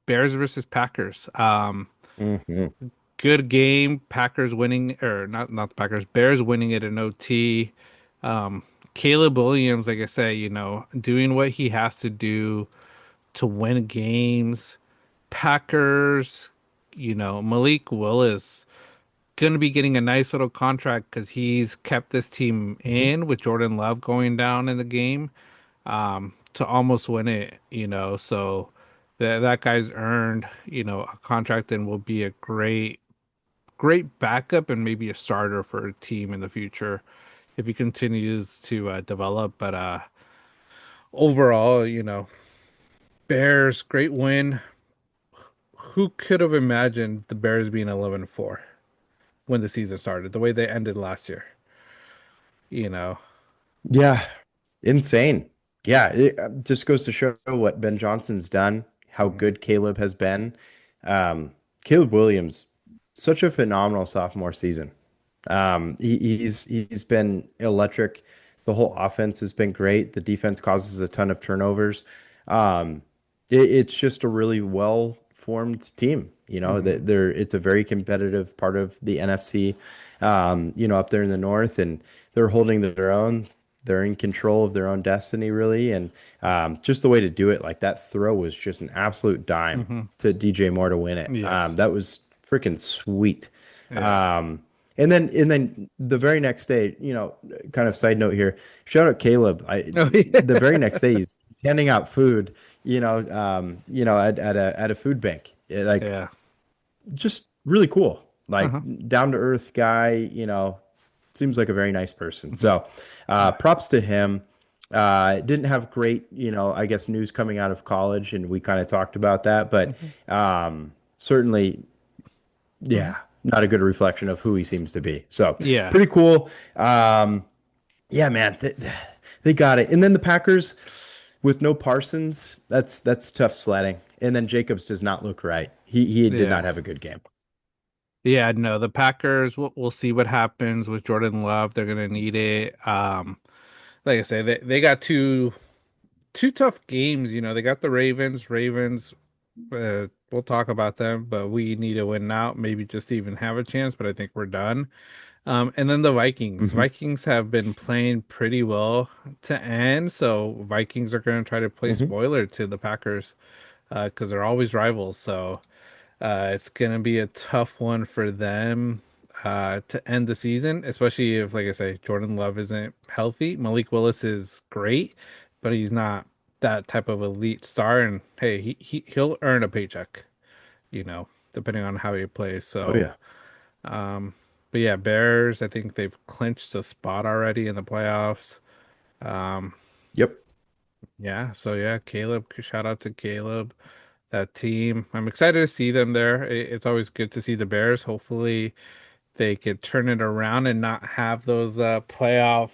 Bears versus Packers. Hmm. Good game. Packers winning, or not the Packers. Bears winning it in OT. Um, Caleb Williams, like I say, doing what he has to do to win games. Packers, Malik Willis gonna be getting a nice little contract because he's kept this team Hmm. in with Jordan Love going down in the game, to almost win it, so that guy's earned, a contract and will be a great backup and maybe a starter for a team in the future if he continues to develop. But overall, Bears, great win. Who could have imagined the Bears being 11-4 when the season started, the way they ended last year? You know, Yeah, insane. Yeah, it just goes to show what Ben Johnson's done, how Mhm. good Caleb has been. Caleb Williams, such a phenomenal sophomore season. He's been electric. The whole offense has been great. The defense causes a ton of turnovers. Um, it's just a really well formed team. Mhm. That it's a very competitive part of the NFC. Up there in the north, and they're holding their own. They're in control of their own destiny, really, and just the way to do it. Like that throw was just an absolute dime Mhm. to DJ Moore to win it. Yes. That was freaking sweet. Yeah. Um, and then the very next day, kind of side note here, shout out Caleb. Oh The very yeah. next day he's handing out food, at a food bank. Like Yeah. just really cool. Like Uh-huh. down to earth guy, seems like a very nice person. Mhm. So Yeah. props to him. Didn't have great, I guess news coming out of college, and we kind of talked about that, but Mhm. certainly Mhm. yeah, not a good reflection of who he seems to be. So Yeah. pretty cool. Yeah, man, they got it. And then the Packers with no Parsons, that's tough sledding. And then Jacobs does not look right. He did not Yeah. have a good game. Yeah, no, the Packers, we'll see what happens with Jordan Love. They're gonna need it. Like I say, they got two tough games. They got the Ravens. Ravens, we'll talk about them, but we need to win out, maybe just to even have a chance. But I think we're done. And then the Vikings. Hmm. Vikings have been playing pretty well to end, so Vikings are going to try to play Hmm. spoiler to the Packers, because they're always rivals. So it's going to be a tough one for them to end the season, especially if, like I say, Jordan Love isn't healthy. Malik Willis is great, but he's not that type of elite star. And hey, he'll earn a paycheck, depending on how he plays. Oh So. yeah. Um, but yeah, Bears, I think they've clinched a spot already in the playoffs. Um, Yep. yeah, so yeah, Caleb, shout out to Caleb, that team. I'm excited to see them there. It's always good to see the Bears. Hopefully they could turn it around and not have those playoff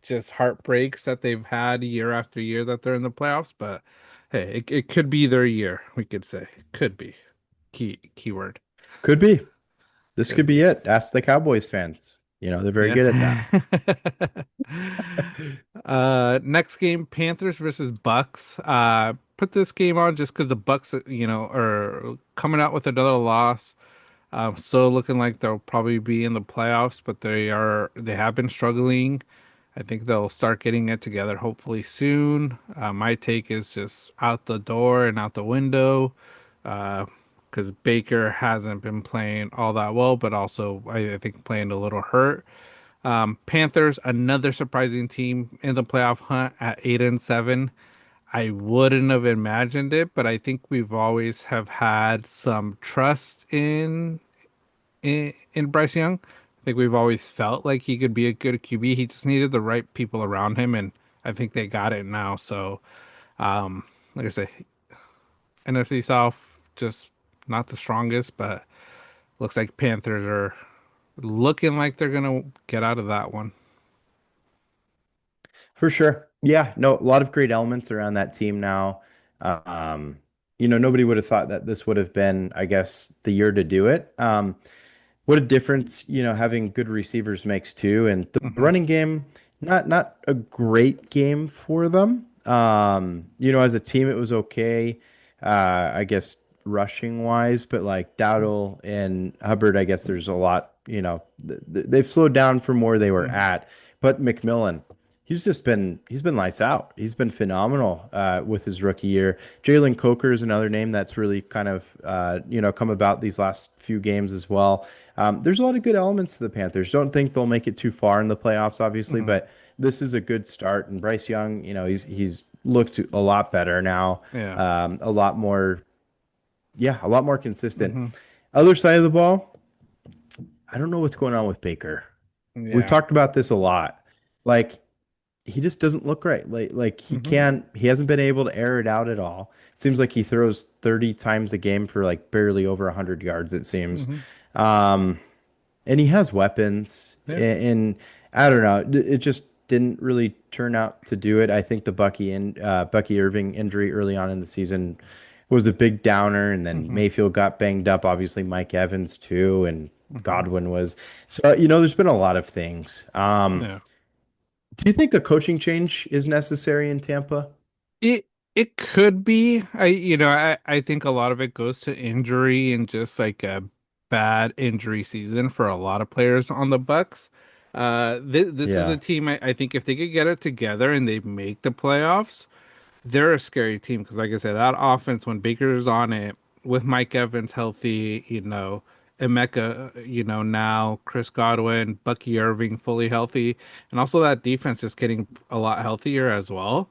just heartbreaks that they've had year after year that they're in the playoffs. But hey, it could be their year, we could say. Could be. Keyword. Could be. This Could could be be. it. Ask the Cowboys fans. They're very good at that. Yeah. Next game, Panthers versus Bucks. Put this game on just because the Bucks, are coming out with another loss. Still looking like they'll probably be in the playoffs, but they have been struggling. I think they'll start getting it together hopefully soon. My take is just out the door and out the window. Because Baker hasn't been playing all that well, but also I think playing a little hurt. Panthers, another surprising team in the playoff hunt at 8-7. I wouldn't have imagined it, but I think we've always have had some trust in Bryce Young. I think we've always felt like he could be a good QB. He just needed the right people around him, and I think they got it now. So, like I say, NFC South just not the strongest, but looks like Panthers are looking like they're gonna get out of that one. For sure. Yeah, no, a lot of great elements around that team now. Um, nobody would have thought that this would have been, I guess, the year to do it. What a difference, having good receivers makes too. And the Hmm. running game, not a great game for them. As a team, it was okay. I guess rushing wise, but like Dowdle and Hubbard, I guess there's a lot, they've slowed down from where they were Hmm. at. But McMillan, he's been lights out. He's been phenomenal with his rookie year. Jalen Coker is another name that's really kind of come about these last few games as well. There's a lot of good elements to the Panthers. Don't think they'll make it too far in the playoffs, obviously, Hmm. but this is a good start. And Bryce Young, he's looked a lot better now. Yeah. A lot more, yeah, a lot more consistent. Hmm. Other side of the ball, I don't know what's going on with Baker. We've Yeah. talked about this a lot. Like he just doesn't look right. Like Hmm. he hasn't been able to air it out at all. Seems like he throws 30 times a game for like barely over 100 yards, it seems. Hmm. Um, and he has weapons Yeah. and I don't know, it just didn't really turn out to do it. I think the Bucky Irving injury early on in the season was a big downer, and then Hmm. Mayfield got banged up, obviously Mike Evans too, and Hmm. Godwin was. So, there's been a lot of things. Yeah. Do you think a coaching change is necessary in Tampa? It it could be. I think a lot of it goes to injury and just like a bad injury season for a lot of players on the Bucks. This is a Yeah. team I think if they could get it together and they make the playoffs, they're a scary team because like I said, that offense when Baker's on it with Mike Evans healthy, Emeka, now Chris Godwin, Bucky Irving fully healthy, and also that defense just getting a lot healthier as well.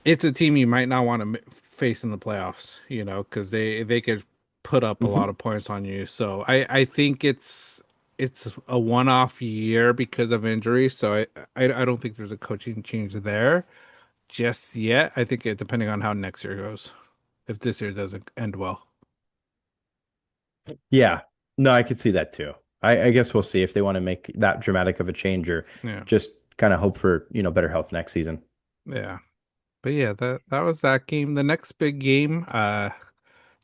It's a team you might not want to face in the playoffs, because they could put up a lot Hmm. of points on you. So I think it's a one-off year because of injury. So I don't think there's a coaching change there just yet. I think it depending on how next year goes, if this year doesn't end well. Yeah. No, I could see that too. I guess we'll see if they want to make that dramatic of a change or Yeah, just kind of hope for, better health next season. yeah. But yeah, that was that game. The next big game,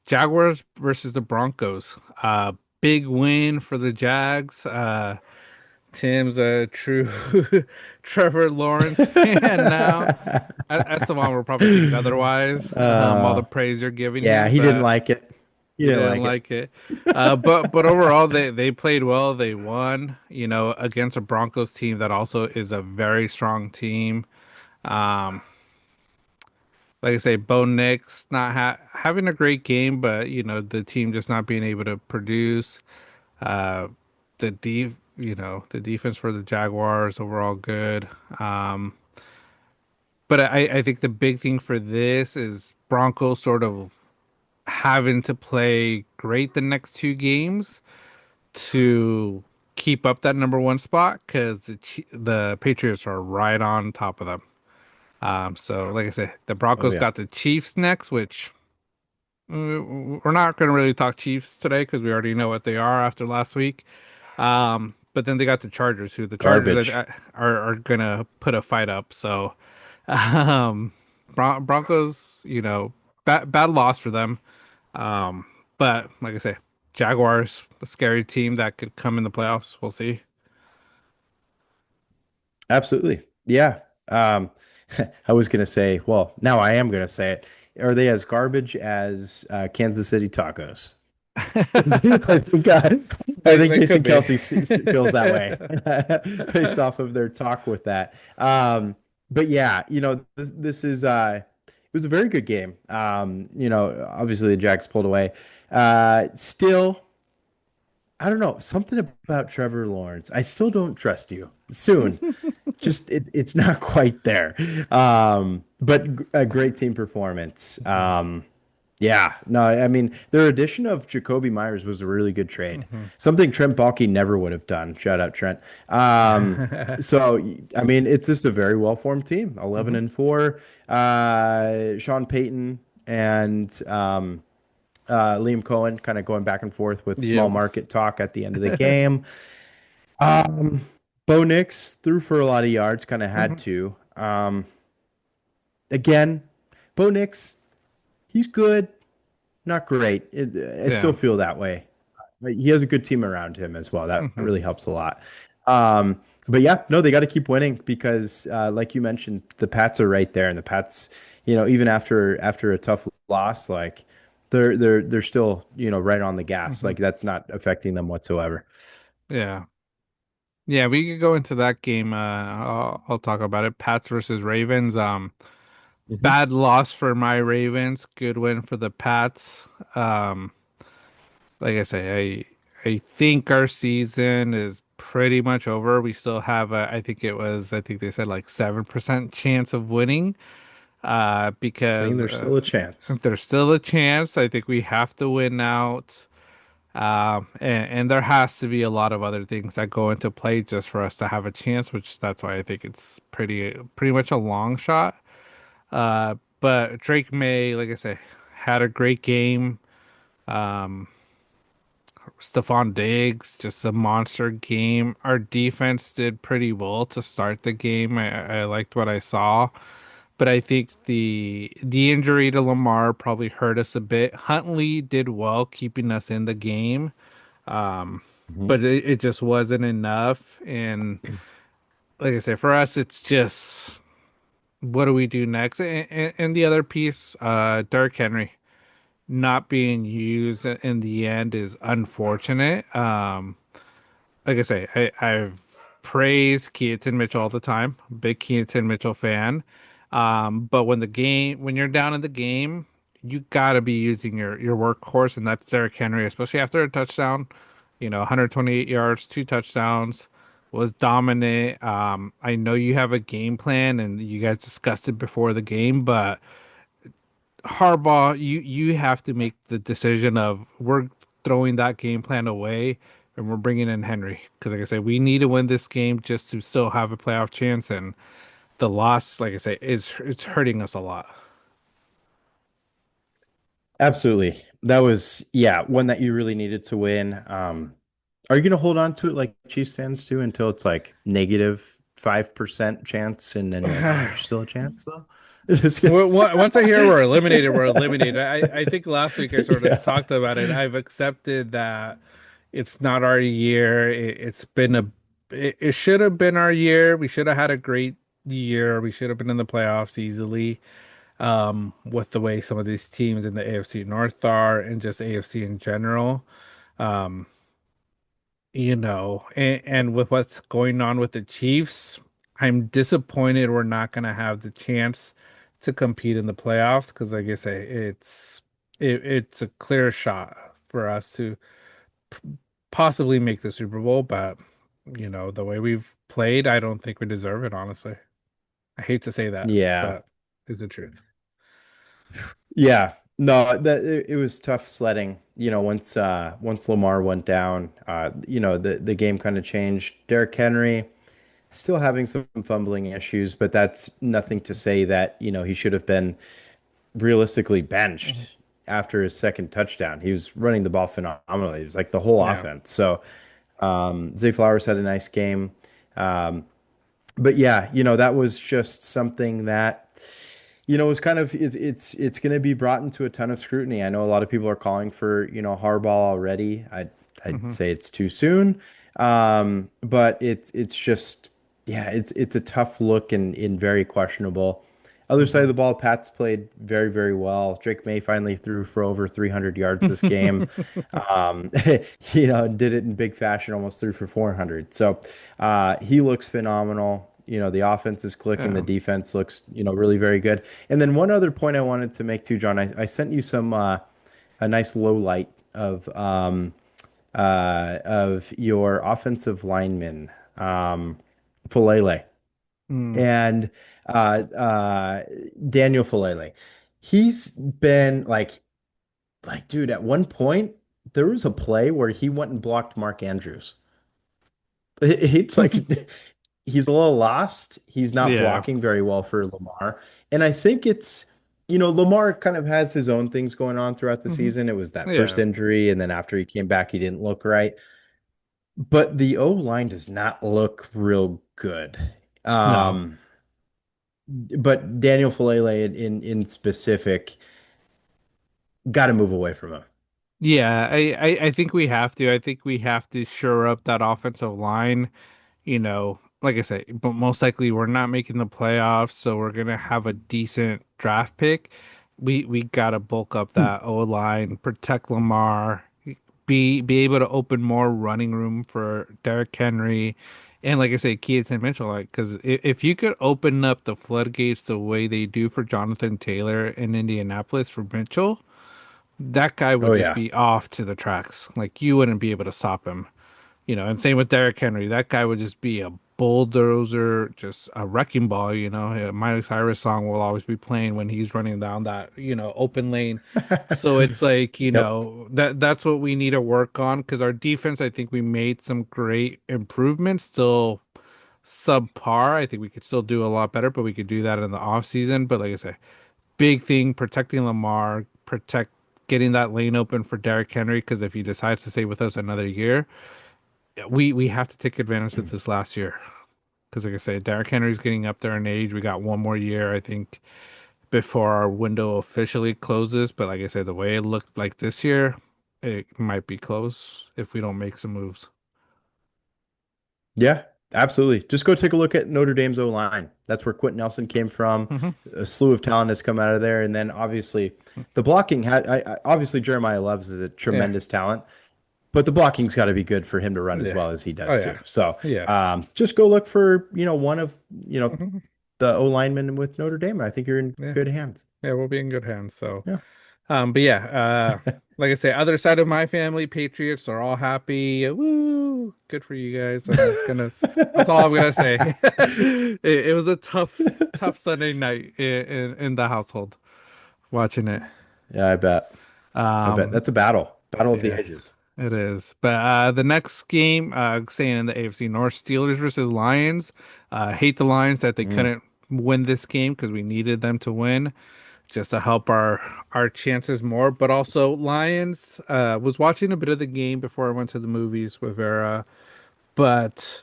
Jaguars versus the Broncos. Big win for the Jags. Tim's a true Trevor Lawrence fan now. Esteban will probably think otherwise, all the Uh, praise you're giving yeah, him, he didn't but like it. He he didn't didn't like it. like it. But overall, they played well. They won, against a Broncos team that also is a very strong team. Um, like I say, Bo Nix not having a great game, but the team just not being able to produce. Uh, the defense for the Jaguars overall good. Um, but I think the big thing for this is Broncos sort of having to play great the next two games to keep up that number one spot because the Patriots are right on top of them. So like I said, the Oh Broncos yeah. got the Chiefs next, which we're not going to really talk Chiefs today because we already know what they are after last week. But then they got the Chargers, who the Chargers Garbage. are gonna put a fight up. So, um, Broncos, bad loss for them. Um, but like I say, Jaguars, a scary team that could come in the playoffs. We'll see. Absolutely. Yeah. Um, I was gonna say, well, now I am gonna say it. Are they as garbage as Kansas City tacos? I think I think They could Jason be. Kelsey feels that way based off of their talk with that. But yeah, this is it was a very good game. Obviously the Jags pulled away. Still, I don't know, something about Trevor Lawrence. I still don't trust you. Soon, just it's not quite there. But a great team performance. Yeah, no, I mean their addition of Jacoby Myers was a really good trade. Hmm. Something Trent Baalke never would have done. Shout out Trent. So I mean it's just a very well-formed team. 11 Hmm. and 4. Sean Payton and Liam Cohen kind of going back and forth with small Yep. market talk at the end of the game. Um, Bo Nix threw for a lot of yards, kind of had Hmm. to. Again, Bo Nix, he's good, not great. I still Yeah. feel that way. But he has a good team around him as well. That Hmm. really helps a lot. But yeah, no, they got to keep winning because, like you mentioned, the Pats are right there, and the Pats, even after a tough loss, like they're still right on the gas. Hmm. Like that's not affecting them whatsoever. Yeah. Yeah, we could go into that game. I'll talk about it. Pats versus Ravens. Mhm. Bad loss for my Ravens. Good win for the Pats. Um, like I say, I think our season is pretty much over. We still have I think they said like 7% chance of winning. Saying Because there's still a chance. there's still a chance. I think we have to win out. And there has to be a lot of other things that go into play just for us to have a chance, which that's why I think it's pretty much a long shot. But Drake May, like I say, had a great game. Um, Stephon Diggs, just a monster game. Our defense did pretty well to start the game. I liked what I saw, but I think the injury to Lamar probably hurt us a bit. Huntley did well keeping us in the game. Um, Mhm. but it just wasn't enough. And like I said, for us, it's just what do we do next? And the other piece, Derrick Henry not being used in the end is unfortunate. Like I say, I've praised Keaton Mitchell all the time. Big Keaton Mitchell fan. But when you're down in the game, you gotta be using your workhorse, and that's Derrick Henry, especially after a touchdown. 128 yards, two touchdowns, was dominant. I know you have a game plan, and you guys discussed it before the game, but Harbaugh, you have to make the decision of we're throwing that game plan away and we're bringing in Henry because, like I said, we need to win this game just to still have a playoff chance. And the loss, like I say, is it's hurting us a lot. Absolutely. That was, yeah, one that you really needed to win. Are you going to hold on to it like Chiefs fans do until it's like negative 5% chance and then you're like, oh, there's still a chance though? Just kidding. Once I hear we're eliminated, we're eliminated. I think last week I sort of Yeah. talked about it. I've accepted that it's not our year. It should have been our year. We should have had a great year. We should have been in the playoffs easily. With the way some of these teams in the AFC North are and just AFC in general. Um, and with what's going on with the Chiefs, I'm disappointed we're not going to have the chance to compete in the playoffs because, like I say, it's a clear shot for us to possibly make the Super Bowl, but the way we've played, I don't think we deserve it, honestly. I hate to say that, Yeah. but it's the truth. Yeah. No, it was tough sledding. Once Lamar went down, the game kind of changed. Derrick Henry still having some fumbling issues, but that's nothing to say that, he should have been realistically Mhm. benched after his second touchdown. He was running the ball phenomenally. It was like the whole Yeah. offense. So Zay Flowers had a nice game. But yeah, that was just something that, was kind of it's going to be brought into a ton of scrutiny. I know a lot of people are calling for, Harbaugh already. I'd Hmm. say it's too soon. But it's just yeah, it's a tough look and very questionable. Other side of Hmm. the ball, Pats played very, very well. Drake May finally threw for over 300 yards this game. Um, did it in big fashion, almost threw for 400. So he looks phenomenal. The offense is clicking, the Yeah. defense looks, really very good. And then one other point I wanted to make too, John, I sent you some a nice low light of your offensive lineman, Falele Mm. and Daniel Falele. He's been like. like, dude, at one point there was a play where he went and blocked Mark Andrews. It's like he's a little lost. He's not Yeah. blocking very well for Lamar. And I think it's, Lamar kind of has his own things going on throughout the Hmm. season. It was that first Yeah. injury, and then after he came back, he didn't look right. But the O line does not look real good. No. Um, but Daniel Falele in specific, got to move away from him. Yeah, I think we have to. I think we have to shore up that offensive line. Like I say, but most likely we're not making the playoffs, so we're gonna have a decent draft pick. We gotta bulk up Hmm. that O line, protect Lamar, be able to open more running room for Derrick Henry, and like I say, Keaton Mitchell. Like, because if you could open up the floodgates the way they do for Jonathan Taylor in Indianapolis for Mitchell, that guy would Oh just yeah. be off to the tracks. Like you wouldn't be able to stop him. And same with Derrick Henry. That guy would just be a bulldozer, just a wrecking ball. Miley Cyrus song will always be playing when he's running down that, open lane. So it's like, Yep. that's what we need to work on because our defense, I think we made some great improvements, still subpar. I think we could still do a lot better, but we could do that in the off season. But like I say, big thing, protecting Lamar, getting that lane open for Derrick Henry because if he decides to stay with us another year, we have to take advantage of this last year because, like I said, Derrick Henry's getting up there in age. We got one more year, I think, before our window officially closes. But like I said, the way it looked like this year, it might be close if we don't make some moves. Yeah, absolutely. Just go take a look at Notre Dame's O line. That's where Quentin Nelson came from. Hmm. A slew of talent has come out of there, and then obviously the blocking had. Obviously Jeremiah Loves is a Yeah, tremendous talent, but the blocking's got to be good for him to run as yeah, well as he oh does too. yeah, So yeah. just go look for one of Hmm. the O linemen with Notre Dame. I think you're in Yeah, good hands. yeah. We'll be in good hands. So. Yeah. But yeah, like I say, other side of my family, Patriots are all happy. Woo! Good for you guys. That's all I'm gonna say. It was a tough Sunday night in the household watching it. Yeah, I bet. I bet Um, that's a battle of the yeah, ages. it is. But the next game, saying in the AFC North, Steelers versus Lions. Hate the Lions that they Mm. couldn't win this game because we needed them to win just to help our chances more. But also Lions, was watching a bit of the game before I went to the movies with Vera, but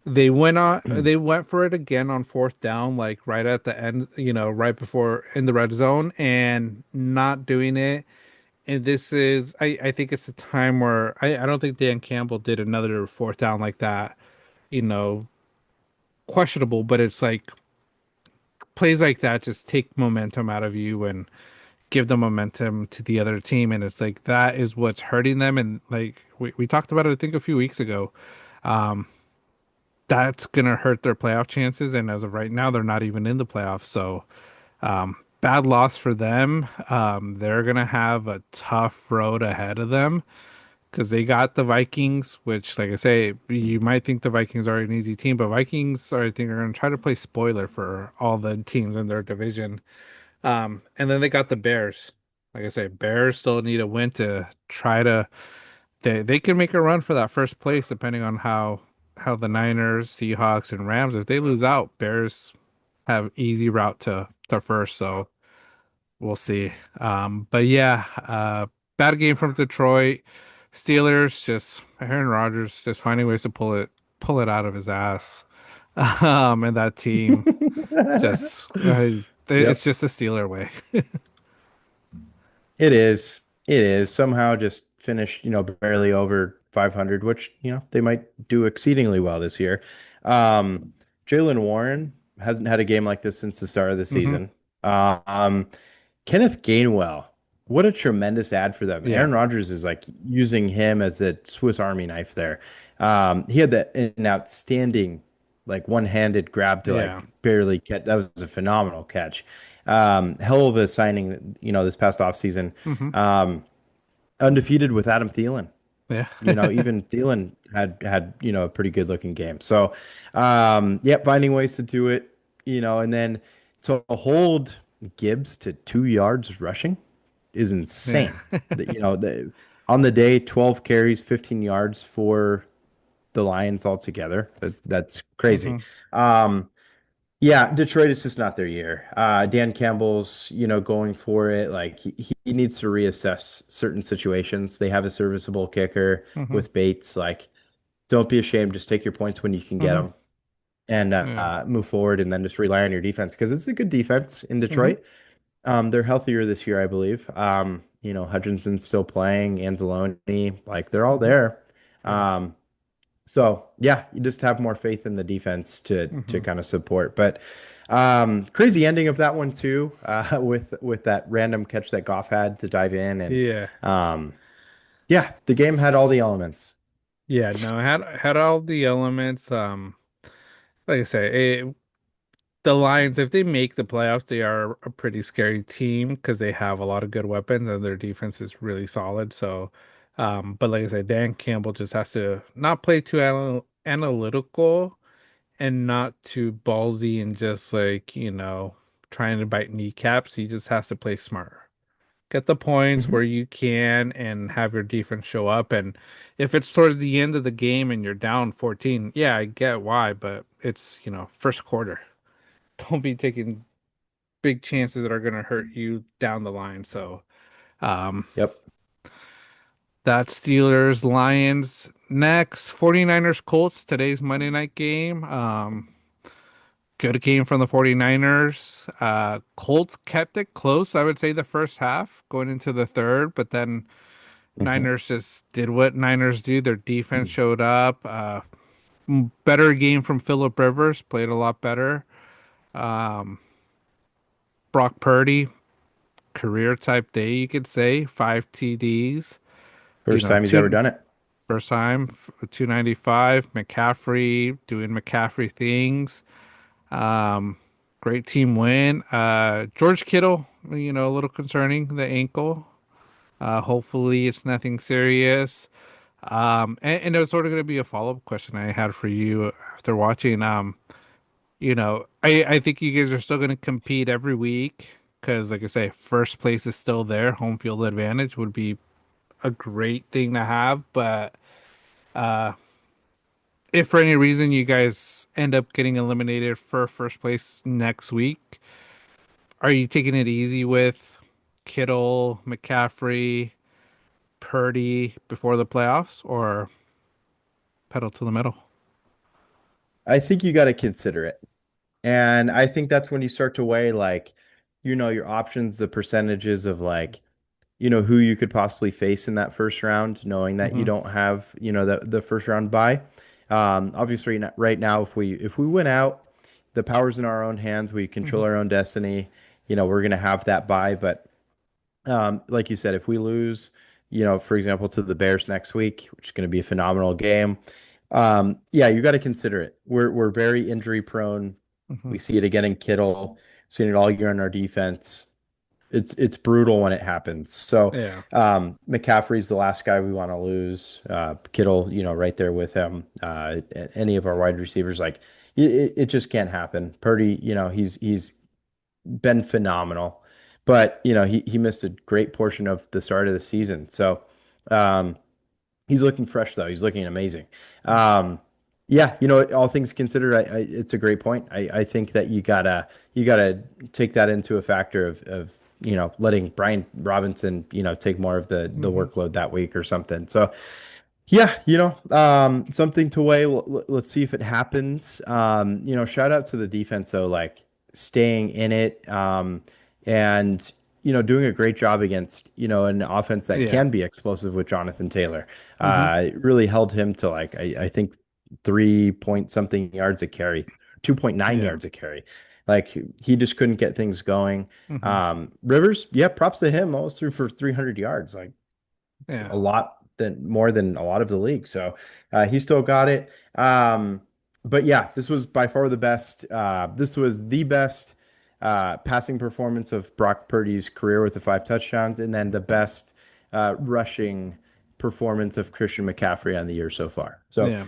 they went for it again on fourth down, like right at the end, right before in the red zone and not doing it. And this is I think it's a time where I don't think Dan Campbell did another fourth down like that, you know, questionable, but it's like plays like that just take momentum out of you and give the momentum to the other team. And it's like that is what's hurting them. And like we talked about it, I think a few weeks ago. Um, that's gonna hurt their playoff chances. And as of right now, they're not even in the playoffs. So bad loss for them. They're gonna have a tough road ahead of them because they got the Vikings, which, like I say, you might think the Vikings are an easy team, but Vikings are, I think, are going to try to play spoiler for all the teams in their division. And then they got the Bears. Like I say, Bears still need a win to try to. They can make a run for that first place depending on how the Niners, Seahawks, and Rams. If they lose out, Bears have easy route to first. So we'll see. But yeah, bad game from Detroit. Steelers just Aaron Rodgers just finding ways to pull it out of his ass. And that team just it's Yep. just a Steeler way. It is. It is. Somehow just finished, barely over 500, which, they might do exceedingly well this year. Um, Jalen Warren hasn't had a game like this since the start of the Hmm. season. Um, Kenneth Gainwell, what a tremendous ad for them. Yeah, Aaron Rodgers is like using him as a Swiss Army knife there. He had an outstanding, like one-handed grab to yeah. like barely catch. That was a phenomenal catch. Hell of a signing, this past offseason. Hmm. Um, undefeated with Adam Thielen. Yeah. Even Thielen had, a pretty good looking game. So, yeah, finding ways to do it, and then to hold Gibbs to 2 yards rushing. is Yeah. insane. On the day, 12 carries, 15 yards for the Lions altogether. That's crazy. hmm Um, yeah, Detroit is just not their year. Dan Campbell's, going for it. Like he needs to reassess certain situations. They have a serviceable kicker hmm with Bates. Like, don't be ashamed. Just take your points when you can get hmm them and Yeah. move forward, and then just rely on your defense because it's a good defense in hmm Detroit. They're healthier this year, I believe. Hutchinson's still playing, Anzalone, like they're all hmm there. Yeah. Um, so yeah, you just have more faith in the defense to hmm kind of support. But crazy ending of that one too, with that random catch that Goff had to dive in, and Yeah. um, yeah, the game had all the elements. Yeah. No, it had all the elements. Like I say, the Lions, if they make the playoffs, they are a pretty scary team because they have a lot of good weapons and their defense is really solid. So, but like I said, Dan Campbell just has to not play too analytical and not too ballsy and just like, trying to bite kneecaps. He just has to play smarter. Get the points Mhm. where you can and have your defense show up. And if it's towards the end of the game and you're down 14, yeah, I get why, but it's, first quarter. Don't be taking big chances that are going to hurt you down the line. So, um, Yep. that's Steelers, Lions. Next, 49ers, Colts, today's Monday night game. Good game from the 49ers. Colts kept it close, I would say, the first half going into the third, but then Mhm. Niners just did what Niners do. Their defense showed up. Better game from Phillip Rivers, played a lot better. Um, Brock Purdy, career type day, you could say. Five TDs. First time he's ever Two done it. first time, 295. McCaffrey doing McCaffrey things. Um, Great team win. George Kittle, a little concerning, the ankle. Hopefully it's nothing serious. And it was sort of going to be a follow-up question I had for you after watching. I think you guys are still going to compete every week because, like I say, first place is still there. Home field advantage would be a great thing to have. But if for any reason you guys end up getting eliminated for first place next week, are you taking it easy with Kittle, McCaffrey, Purdy before the playoffs, or pedal to the metal? I think you got to consider it. And I think that's when you start to weigh like, your options, the percentages of like, who you could possibly face in that first round, knowing that you hmm don't have, the first round bye. Obviously, right now, if we win out, the power's in our own hands. We control hmm our own destiny. We're gonna have that bye. But like you said, if we lose, for example, to the Bears next week, which is going to be a phenomenal game, yeah, you got to consider it. We're very injury prone. hmm We see it again in Kittle, seen it all year on our defense. It's brutal when it happens. So Yeah. McCaffrey's the last guy we want to lose. Kittle, right there with him. Any of our wide receivers, like it just can't happen. Purdy, he's been phenomenal, but he missed a great portion of the start of the season. So um, he's looking fresh though. He's looking amazing. Um, yeah, all things considered, it's a great point. I think that you gotta take that into a factor of letting Brian Robinson take more of the hmm workload that week or something. So yeah, something to weigh. Let's see if it happens. Shout out to the defense though, like staying in it, and doing a great job against an offense that Yeah. can be explosive with Jonathan Taylor. hmm It really held him to like I think 3 point something yards a carry, 2.9 Yeah. yards a carry. Like he just couldn't get things going. hmm Rivers, yeah, props to him. Almost threw for 300 yards. Like it's Yeah. a lot than more than a lot of the league. So he still got it. But yeah, this was by far the best. This was the best passing performance of Brock Purdy's career with the 5 touchdowns, and then the best rushing performance of Christian McCaffrey on the year so far. So Yeah.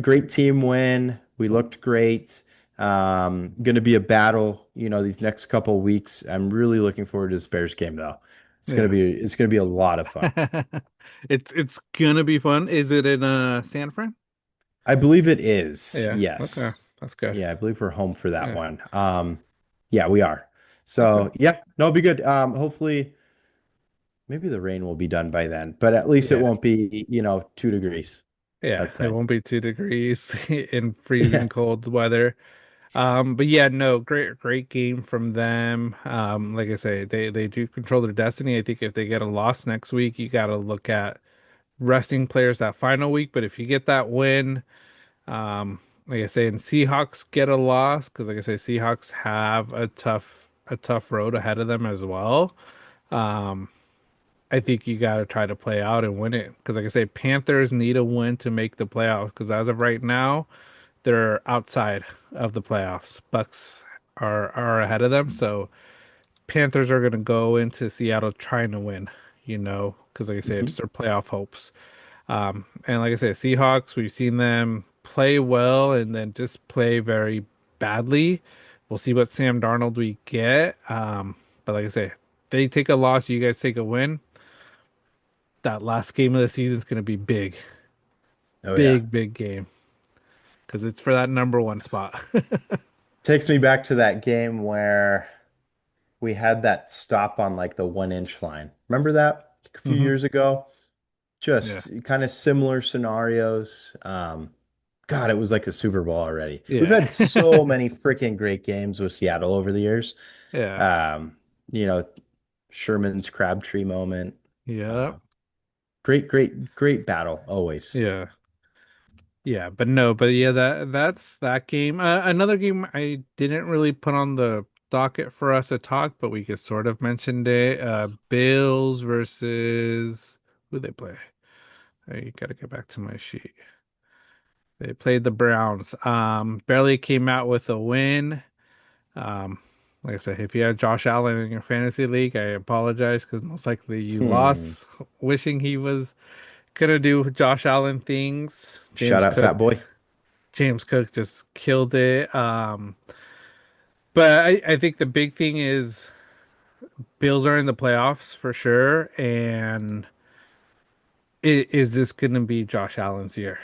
great team win. We looked great. Going to be a battle, these next couple weeks. I'm really looking forward to this Bears game, though. Yeah. It's gonna be a lot of fun. It's gonna be fun. Is it in San Fran? I believe it is. Yeah. Okay. Yes. That's good. Yeah, I believe we're home for that Yeah. one. Yeah, we are. Okay. So yeah, no, it'll be good. Hopefully maybe the rain will be done by then, but at least it Yeah. won't be, 2 degrees. Yeah. That's It it. won't be 2 degrees in freezing Yeah. cold weather. But yeah, no, great game from them. Like I say, they do control their destiny. I think if they get a loss next week, you got to look at resting players that final week. But if you get that win, like I say, and Seahawks get a loss because, like I say, Seahawks have a tough road ahead of them as well. Um, I think you got to try to play out and win it because, like I say, Panthers need a win to make the playoffs because as of right now, they're outside of the playoffs. Bucks are ahead of them, so Panthers are going to go into Seattle trying to win. Because like I say, it's Mhm. their playoff hopes. And like I said, Seahawks, we've seen them play well and then just play very badly. We'll see what Sam Darnold we get. But like I say, they take a loss, you guys take a win. That last game of the season is going to be big, Oh yeah. big game because it's for that number one spot. Takes me back to that game where we had that stop on like the 1 inch line. Remember that a few Hmm. years ago? Yeah, Just kind of similar scenarios. God, it was like the Super Bowl already. We've yeah, had so many freaking great games with Seattle over the years. yeah, Um, you know, Sherman's Crabtree moment. yeah, Uh, great battle always. yeah. Yeah, but no, but yeah, that's that game. Another game I didn't really put on the docket for us to talk, but we could sort of mention it. Bills versus who they play. I gotta get back to my sheet. They played the Browns. Barely came out with a win. Um, like I said, if you had Josh Allen in your fantasy league, I apologize because most likely you Hmm. lost. Wishing he was gonna do Josh Allen things. Shout out, Fat Boy. James Cook just killed it. But I think the big thing is Bills are in the playoffs for sure. And is this going to be Josh Allen's year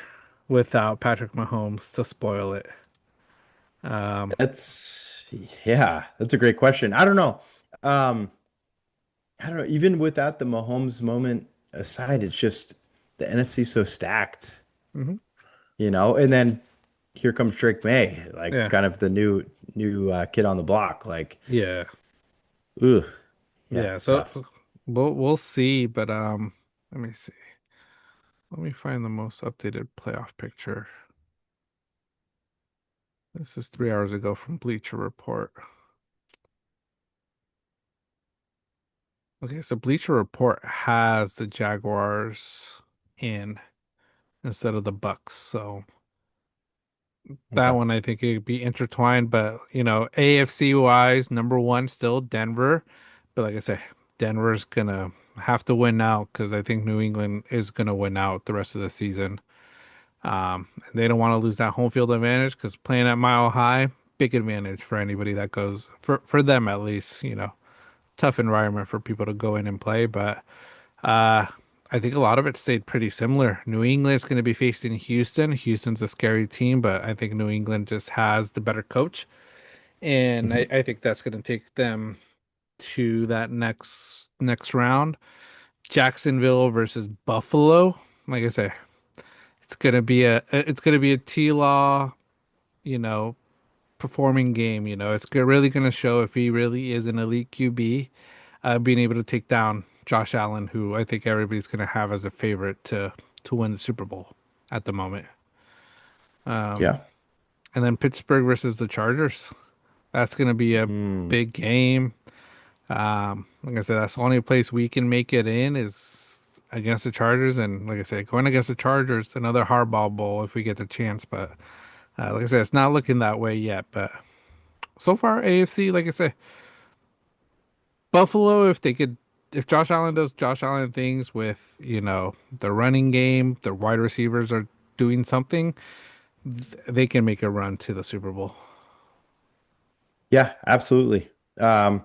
without Patrick Mahomes to spoil it? Um, That's yeah, that's a great question. I don't know. Um, I don't know. Even without the Mahomes moment aside, it's just the NFC so stacked, mhm. And then here comes Drake May, like Yeah, kind of the new kid on the block. Like, yeah, ugh, yeah, yeah. it's So tough. we'll see. But let me see. Let me find the most updated playoff picture. This is 3 hours ago from Bleacher Report. Okay, so Bleacher Report has the Jaguars in instead of the Bucks. So that Okay. one I think it would be intertwined, but AFC wise, number one still Denver. But like I say, Denver's gonna have to win out because I think New England is gonna win out the rest of the season. They don't want to lose that home field advantage because playing at Mile High, big advantage for anybody that goes for them at least. Tough environment for people to go in and play, but uh, I think a lot of it stayed pretty similar. New England's going to be facing Houston. Houston's a scary team, but I think New England just has the better coach. And I, Mhm. I think that's going to take them to that next round. Jacksonville versus Buffalo. Like I say, it's gonna be a T-Law, you know, performing game. It's really gonna show if he really is an elite QB, being able to take down Josh Allen, who I think everybody's going to have as a favorite to win the Super Bowl at the moment. Yeah. And then Pittsburgh versus the Chargers. That's going to be a Mm. big game. Like I said, that's the only place we can make it in is against the Chargers. And like I said, going against the Chargers, another hardball bowl if we get the chance. But like I said, it's not looking that way yet. But so far, AFC, like I said, Buffalo, if Josh Allen does Josh Allen things with, the running game, the wide receivers are doing something, they can make a run to the Super Bowl. Yeah, absolutely. Um,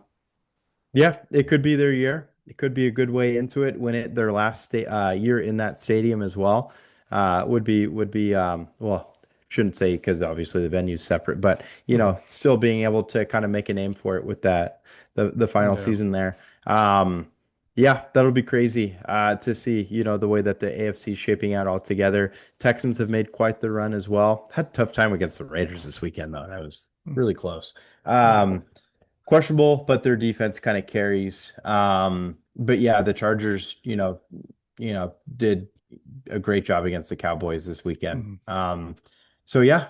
yeah, it could be their year. It could be a good way into it. Win it their last year in that stadium as well. Would be well, shouldn't say because obviously the venue's separate, but Hmm. still being able to kind of make a name for it with that the final Yeah. season there. Um, yeah, that'll be crazy to see, the way that the AFC is shaping out altogether. Texans have made quite the run as well. Had a tough time against the Raiders this weekend though. That was really close. Yeah. Questionable, but their defense kind of carries. But yeah, the Chargers, did a great job against the Cowboys this weekend. Hmm. So yeah,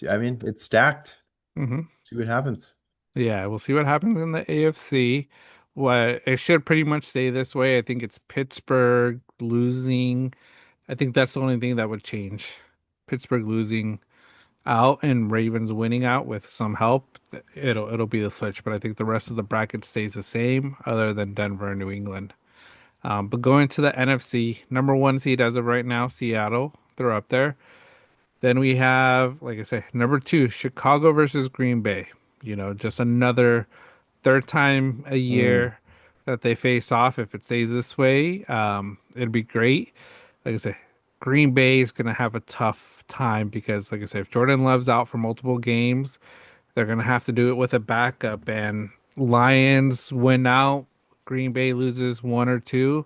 I mean, it's stacked. Hmm. See what happens. Yeah, we'll see what happens in the AFC. What it should pretty much stay this way. I think it's Pittsburgh losing. I think that's the only thing that would change. Pittsburgh losing out and Ravens winning out with some help. It'll be the switch, but I think the rest of the bracket stays the same, other than Denver and New England. But going to the NFC, number one seed as of right now, Seattle. They're up there. Then we have, like I say, number two, Chicago versus Green Bay. Just another third time a Mm. year that they face off. If it stays this way, it'd be great. Like I say, Green Bay is gonna have a tough time because, like I say, if Jordan Love's out for multiple games, they're gonna have to do it with a backup. And Lions win out, Green Bay loses one or two.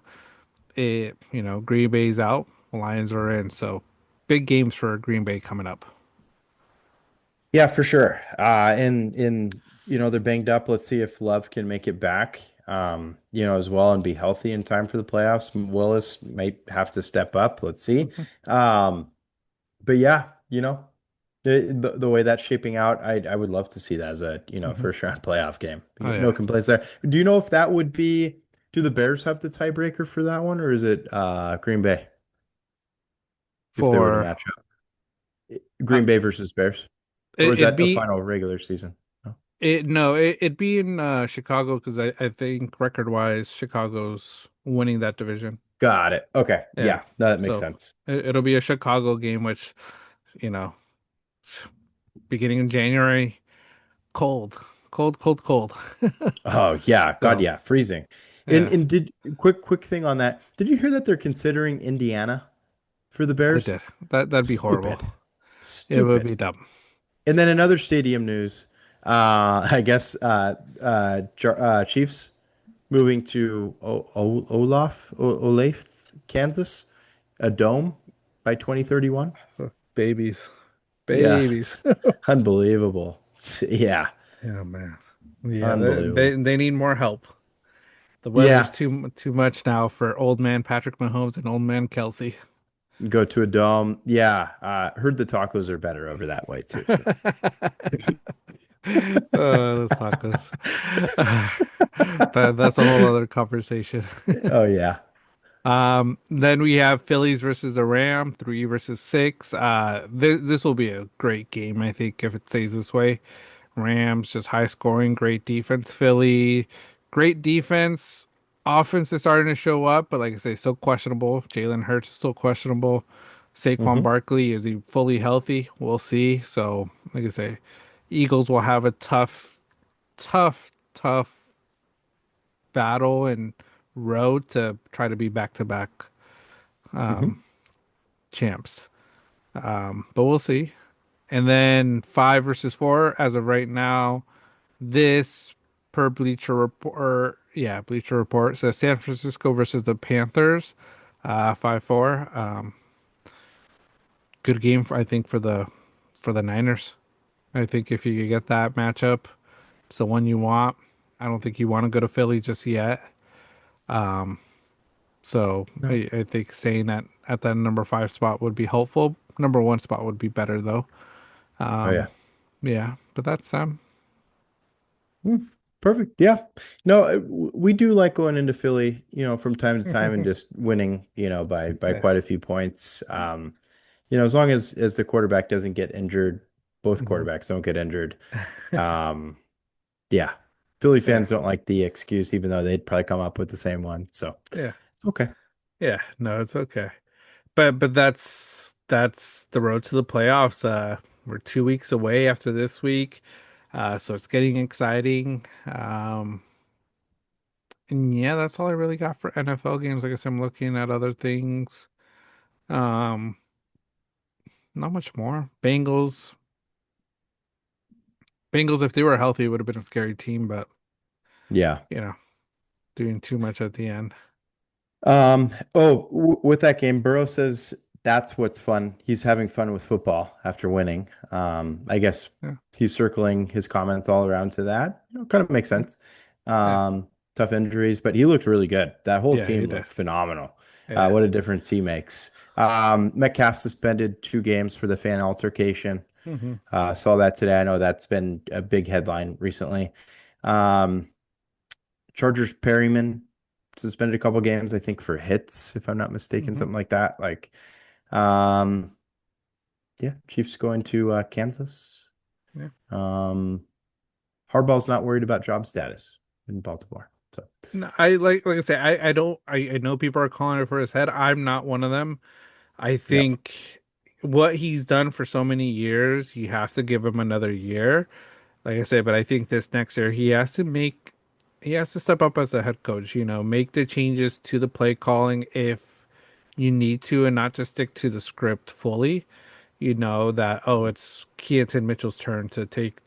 Green Bay's out, Lions are in. So big games for Green Bay coming up. Yeah, for sure. And they're banged up. Let's see if Love can make it back, as well and be healthy in time for the playoffs. Willis might have to step up. Let's see. Um, but yeah, the way that's shaping out, I would love to see that as a, Mhm. first round playoff game. Oh No yeah, complaints there. Do you know if that would be, do the Bears have the tiebreaker for that one, or is it Green Bay if they were to for match up? uh, Green Bay versus Bears, or is it'd that a be final regular season? No. it no it'd be in Chicago because I think record wise Chicago's winning that division. Got it. Okay. Yeah, Yeah, that makes so sense. it'll be a Chicago game, which you know beginning in January, cold, cold, cold, cold. Oh yeah, God, So yeah, freezing. And yeah, and did quick thing on that. Did you hear that they're considering Indiana for the I Bears? did that'd be horrible. Stupid. It would Stupid. be dumb. And then another stadium news. I guess Chiefs moving to Olathe, Kansas, a dome by 2031. Babies, Yeah, babies. it's unbelievable. Yeah, Yeah, man. Yeah, they unbelievable. they need more help. The weather's Yeah, too much now for old man Patrick Mahomes and old man Kelsey. go to a dome. Yeah, heard the tacos are better over that way too. So. Those tacos. That's a whole other conversation. Oh yeah. Then we have Phillies versus the Ram, 3 versus 6. This will be a great game, I think, if it stays this way. Rams just high scoring, great defense. Philly, great defense. Offense is starting to show up, but like I say, still questionable. Jalen Hurts is still questionable. Saquon Hmm. Barkley, is he fully healthy? We'll see. So, like I say, Eagles will have a tough battle and road to try to be back to back Hmm. champs. But we'll see. And then 5 versus 4 as of right now. This per Bleacher Report, yeah, Bleacher Report says San Francisco versus the Panthers, 5-4. Good game I think for the Niners. I think if you could get that matchup, it's the one you want. I don't think you want to go to Philly just yet. So No. I think staying at that number 5 spot would be helpful. Number 1 spot would be better though. Oh yeah. Yeah, but that's Mm, perfect. Yeah. No, we do like going into Philly, from time to time and just winning, by yeah. quite a few points. As long as the quarterback doesn't get injured, both Mhm. quarterbacks don't get injured. Um, yeah. Philly Yeah. fans don't like the excuse, even though they'd probably come up with the same one. So Yeah. it's okay. Yeah. No, it's okay. But that's the road to the playoffs. We're 2 weeks away after this week. So it's getting exciting. And yeah, that's all I really got for NFL games. I guess I'm looking at other things. Um, Not much more. Bengals, if they were healthy, would have been a scary team, but Yeah. you know, doing too much at the end. With that game, Burrow says that's what's fun. He's having fun with football after winning. I guess Yeah, he's circling his comments all around to that. Kind of makes yeah, sense. yeah, Tough injuries, but he looked really good. That whole yeah. He team did. looked phenomenal. Yeah. What a difference he makes. Metcalf suspended 2 games for the fan altercation. Hmm. Saw that today. I know that's been a big headline recently. Um, Chargers Perryman suspended a couple games, I think, for hits, if I'm not mistaken, Hmm. something like that. Um, yeah, Chiefs going to Kansas. Yeah. Um, Harbaugh's not worried about job status in Baltimore. So, No, I like I say, I don't I know people are calling it for his head. I'm not one of them. I yep, think what he's done for so many years, you have to give him another year. Like I said, but I think this next year he has to step up as a head coach, make the changes to the play calling if you need to and not just stick to the script fully. That it's Keaton Mitchell's turn to take,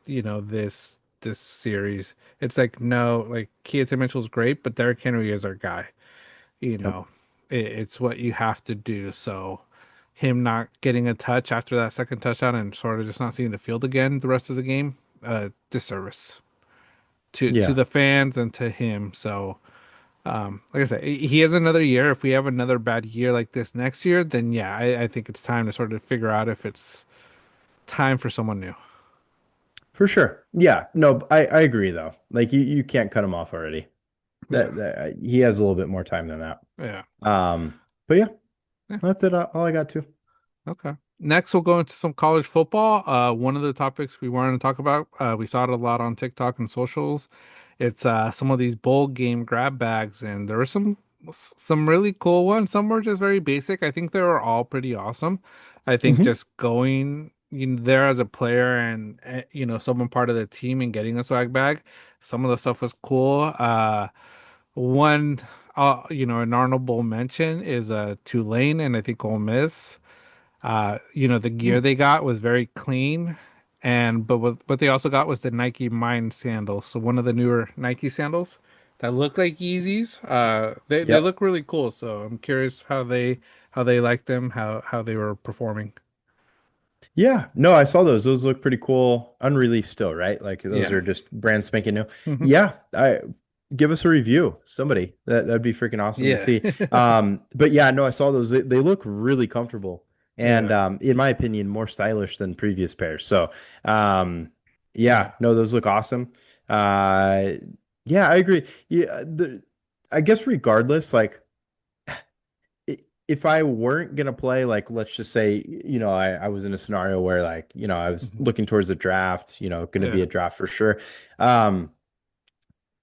this series. It's like no, like Keaton Mitchell's great, but Derrick Henry is our guy. You yep, know, it's what you have to do. So him not getting a touch after that second touchdown and sort of just not seeing the field again the rest of the game, disservice to yeah, the fans and to him. So, like I said, he has another year. If we have another bad year like this next year, then yeah, I think it's time to sort of figure out if it's time for someone new. for sure. Yeah, no, I agree though. Like you can't cut him off already. Yeah, That he has a little bit more time than that. yeah, But yeah, yeah. that's it. All I got too. Okay. Next, we'll go into some college football. One of the topics we wanted to talk about, we saw it a lot on TikTok and socials. It's some of these bowl game grab bags, and there were some really cool ones. Some were just very basic. I think they were all pretty awesome. I think Hmm. just going there as a player and someone part of the team and getting a swag bag, some of the stuff was cool. One, an honorable mention is Tulane and I think Ole Miss. The gear they got was very clean, and but what they also got was the Nike Mind sandals. So one of the newer Nike sandals that look like Yeezys. They Yep. look really cool. So I'm curious how they liked them, how they were performing. Yeah, no, I saw those. Those look pretty cool. Unreleased still, right? Like those Yeah. are just brand spanking new. Hmm. Yeah, I give us a review. Somebody. That'd be freaking awesome to Yeah. see. But yeah, no, I saw those. They look really comfortable and Yeah. in my opinion, more stylish than previous pairs. So Yeah. yeah, no, those look awesome. Uh yeah, I agree. Yeah, I guess regardless, like if I weren't gonna play, like let's just say, I was in a scenario where like, I was Mhm. looking towards the draft, gonna be Yeah. a draft for sure. Um,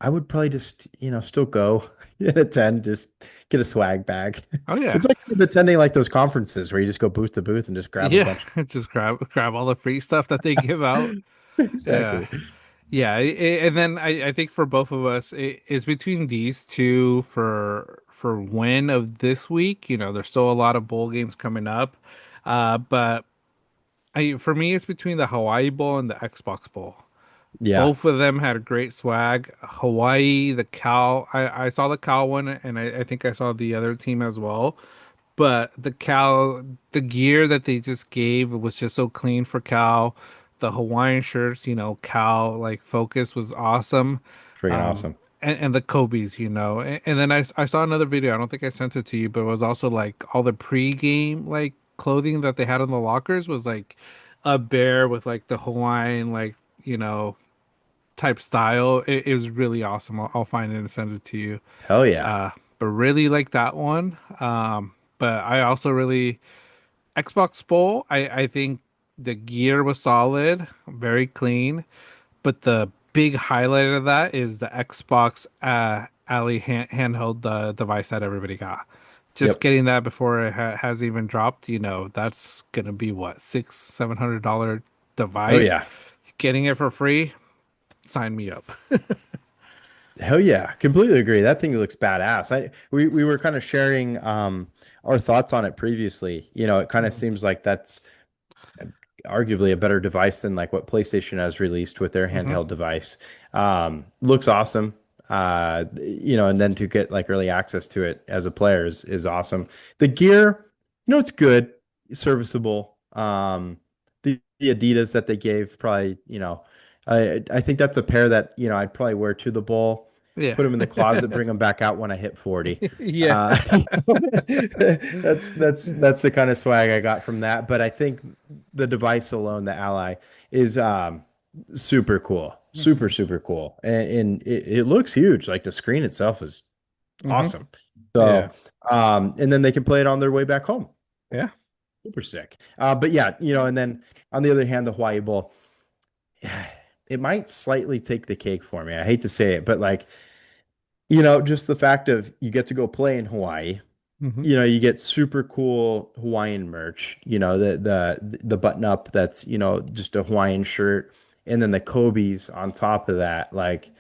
I would probably just, still go and attend, just get a swag bag. Oh yeah. It's like attending like those conferences where you just go booth to booth and just grab a Yeah. bunch. Just grab all the free stuff that they give out. Yeah. Exactly. Yeah, and then I think for both of us, it's between these two for win of this week. There's still a lot of bowl games coming up, but for me, it's between the Hawaii Bowl and the Xbox Bowl. Yeah, Both of them had a great swag. Hawaii, the Cal, I saw the Cal one, and I think I saw the other team as well. But the gear that they just gave was just so clean for Cal. The Hawaiian shirts, Cal like focus was awesome. freaking awesome. And the Kobe's, and then I saw another video. I don't think I sent it to you, but it was also like all the pre-game like clothing that they had in the lockers was like a bear with like the Hawaiian like you know type style. It was really awesome. I'll find it and send it to you. Hell yeah. But really like that one. But I also really Xbox Bowl. I think the gear was solid, very clean. But the big highlight of that is the Xbox Alley handheld device that everybody got. Just Yep. getting that before it has even dropped, that's gonna be what, $600-700 Oh device. yeah. Getting it for free, sign me up. Hell yeah, completely agree. That thing looks badass. We were kind of sharing our thoughts on it previously. It kind of Mhm. seems like that's arguably a better device than like what PlayStation has released with their Mhm. handheld device. Looks awesome. And then to get like early access to it as a player is awesome. The gear, it's good, serviceable. The Adidas that they gave probably, I think that's a pair that, I'd probably wear to the bowl, Yeah. put them in the closet, bring them back out when I hit 40. Yeah. Uh, that's the kind of swag I got from that. But I think the device alone, the Ally, is super cool, super Mhm. super cool, and it looks huge. Like the screen itself is Mhm. awesome. Yeah. So, and then they can play it on their way back home. Yeah. Super sick. But yeah, and then on the other hand, the Hawaii Bowl, it might slightly take the cake for me. I hate to say it, but like, just the fact of you get to go play in Hawaii. Mhm. You get super cool Hawaiian merch, the button up that's, just a Hawaiian shirt, and then the Kobe's on top of that, like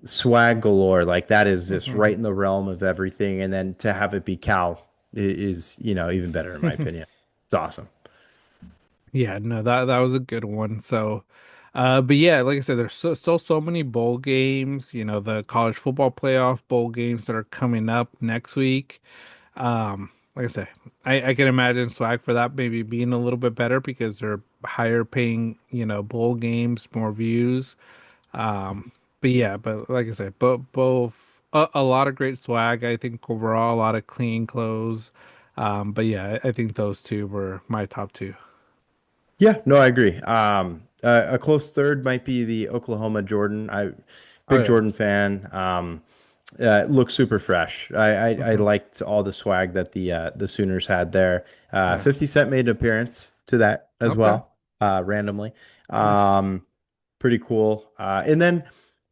swag galore. Like that is just Mhm. right in the realm of everything. And then to have it be Cal is, even better in my opinion. It's awesome. Yeah, no, that was a good one. So, but yeah, like I said, there's still so many bowl games, the college football playoff bowl games that are coming up next week. Like I say, I can imagine swag for that maybe being a little bit better because they're higher paying, bowl games, more views. Um, but yeah, but like I said, both a lot of great swag. I think overall, a lot of clean clothes. But yeah, I think those two were my top two. Yeah, no, I agree. A close third might be the Oklahoma Jordan. Oh Big yeah. Jordan fan. It looks super fresh. I Hmm. liked all the swag that the Sooners had there. Yeah. 50 Cent made an appearance to that as Okay. well, randomly. Nice. Um, Pretty cool. And then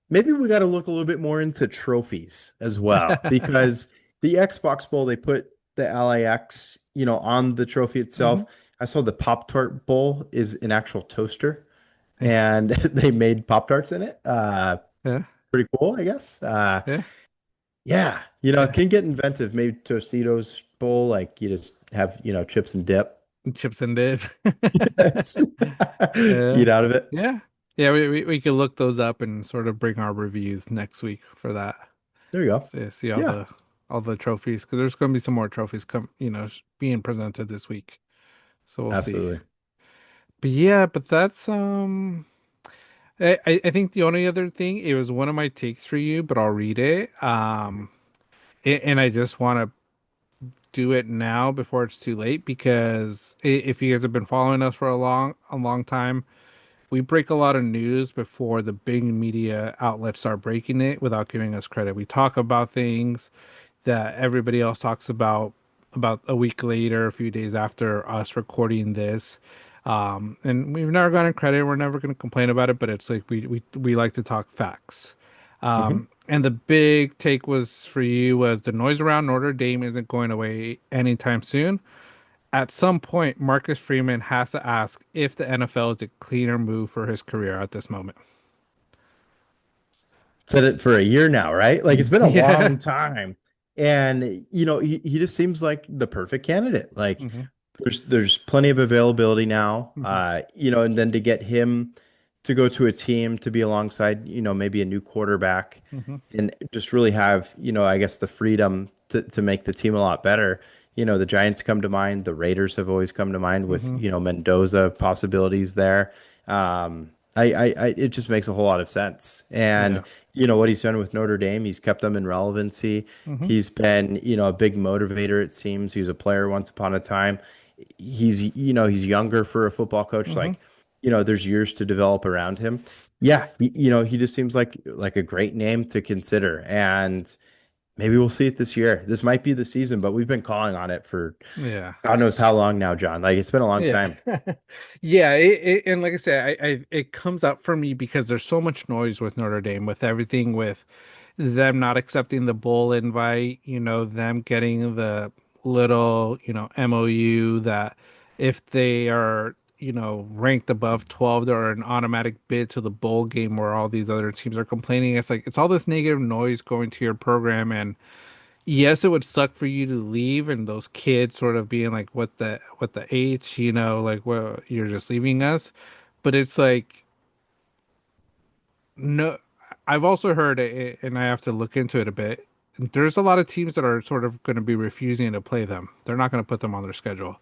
maybe we got to look a little bit more into trophies as well, because the Xbox Bowl, they put the LAX, on the trophy Hmm. itself. I saw the Pop Tart Bowl is an actual toaster, and they made Pop Tarts in it. Yeah. Pretty cool, I guess. Yeah. Yeah, it Yeah. can get inventive. Maybe Tostitos Bowl, like you just have, chips and dip. Chips and dip. Yes. Yeah. Eat out of it. Yeah. Yeah, we could look those up and sort of bring our reviews next week for that. There you go. See Yeah, all the trophies because there's going to be some more trophies being presented this week. So we'll see. absolutely. But yeah, but that's I think the only other thing it was one of my takes for you, but I'll read it. And I just want to do it now before it's too late because if you guys have been following us for a long time, we break a lot of news before the big media outlets start breaking it without giving us credit. We talk about things that everybody else talks about a week later, a few days after us recording this. And we've never gotten credit. We're never going to complain about it, but it's like we like to talk facts. Hmm. And the big take was for you was the noise around Notre Dame isn't going away anytime soon. At some point, Marcus Freeman has to ask if the NFL is a cleaner move for his career at this moment. Said it for a year now, right? Like it's been a Yeah. long time. And he just seems like the perfect candidate. Like Hmm. there's plenty of availability now. Hmm. And then to get him to go to a team to be alongside, maybe a new quarterback Hmm. and just really have, I guess the freedom to make the team a lot better. The Giants come to mind, the Raiders have always come to mind with, Hmm. Mendoza possibilities there. It just makes a whole lot of sense. And Yeah. what he's done with Notre Dame, he's kept them in relevancy. Hmm. He's been, a big motivator, it seems. He was a player once upon a time. He's younger for a football coach. Hmm. Like, there's years to develop around him. Yeah, he just seems like a great name to consider. And maybe we'll see it this year. This might be the season, but we've been calling on it for Yeah. God knows how long now, John. Like it's been a long Yeah. time. Yeah, and like I said, it comes up for me because there's so much noise with Notre Dame, with everything with them not accepting the bowl invite, them getting the little, MOU that if they are ranked above 12, they're an automatic bid to the bowl game where all these other teams are complaining. It's like it's all this negative noise going to your program, and yes, it would suck for you to leave and those kids sort of being like, what the H, like, well, you're just leaving us. But it's like, no, I've also heard it, and I have to look into it a bit. There's a lot of teams that are sort of going to be refusing to play them. They're not going to put them on their schedule.